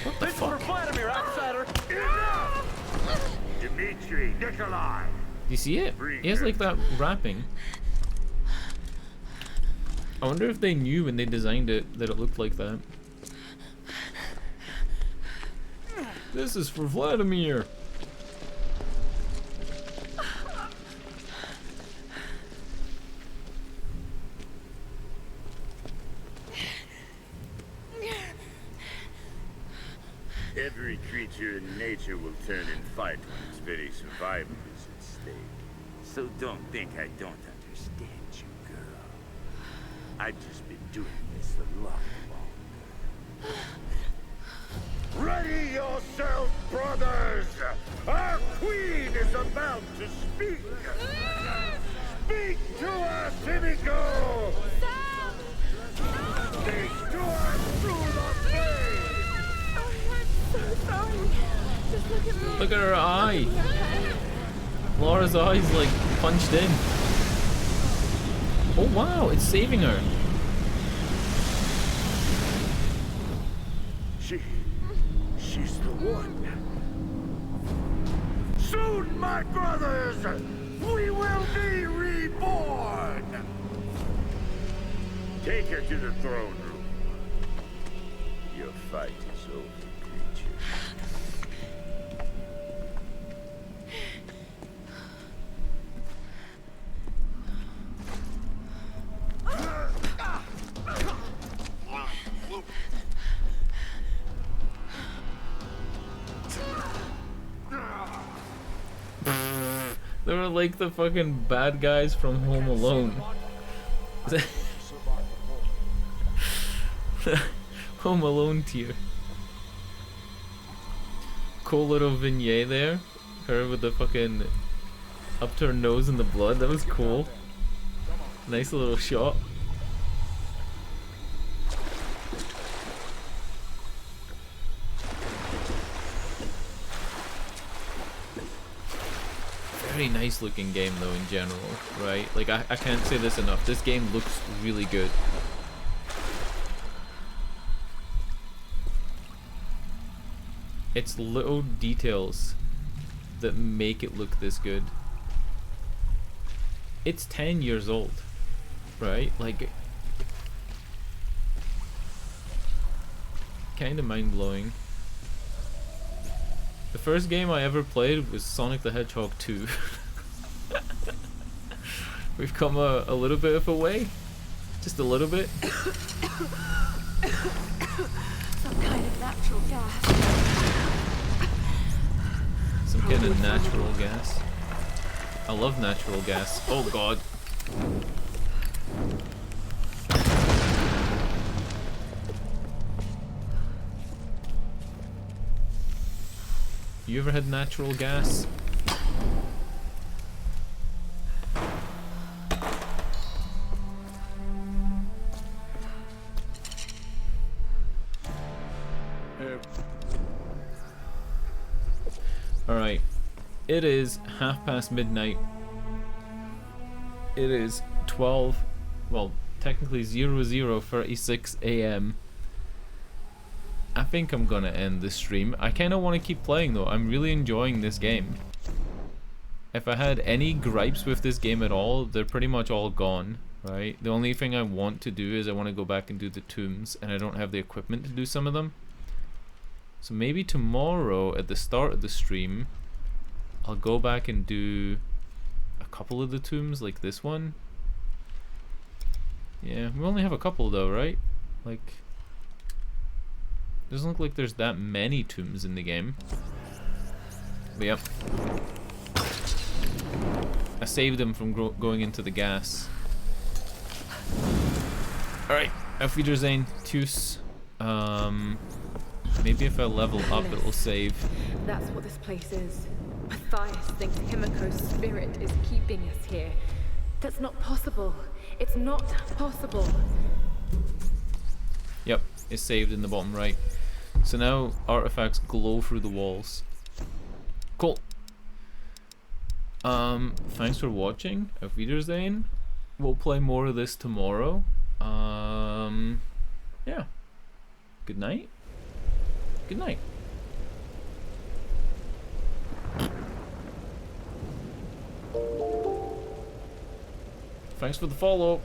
What the fuck? Vladimir, outsider! Dmitri, Nikolai. Do you see it? He has like that wrapping. I wonder if they knew when they designed it that it looked like that. This is for Vladimir. Every creature in nature will turn and fight when its very survival is at stake. So don't think I don't understand you, girl. I've just been doing this a lot longer. Ready yourself, brothers! Our queen is about to speak! Speak to us, Himiko! Speak to us through the flame! So sorry. Just look at me. Look at her eye. Laura's eye's like punched in. Oh wow, it's saving her. She's the one. Soon, my brothers, we will be reborn! Take her to the throne room. Your fight is over, creature. They were like the fucking bad guys from Home Alone. Home Alone tier. Cool little vignette there. Her with the fucking up to her nose in the blood. That was cool. Nice little shot. Very nice looking game though in general, right? Like I can't say this enough. This game looks really good. It's little details that make it look this good. It's 10 years old, right? Like, kind of mind-blowing. The first game I ever played was Sonic the Hedgehog 2. We've come a little bit of a way. Just a little bit. Some kind of natural gas. Some kind of natural gas. I love natural gas. Oh god. You ever had natural gas? Alright. It is 1:30 midnight. It is 12, well, technically 00:36 AM. I think I'm gonna end this stream. I kinda wanna keep playing though. I'm really enjoying this game. If I had any gripes with this game at all, they're pretty much all gone, right? The only thing I want to do is I want to go back and do the tombs, and I don't have the equipment to do some of them. So maybe tomorrow at the start of the stream, I'll go back and do a couple of the tombs, like this one. Yeah, we only have a couple though, right? Like, doesn't look like there's that many tombs in the game. But yep. I saved them from going into the gas. Alright, auf Wiedersehen, tschüss. Maybe if I level up, it'll save. That's what this place is. Matthias thinks Himiko's spirit is keeping us here. That's not possible. It's not possible. Yep, it's saved in the bottom right. So now artifacts glow through the walls. Cool. Thanks for watching. Auf Wiedersehen. We'll play more of this tomorrow. Yeah. Good night. Good night. Thanks for the follow.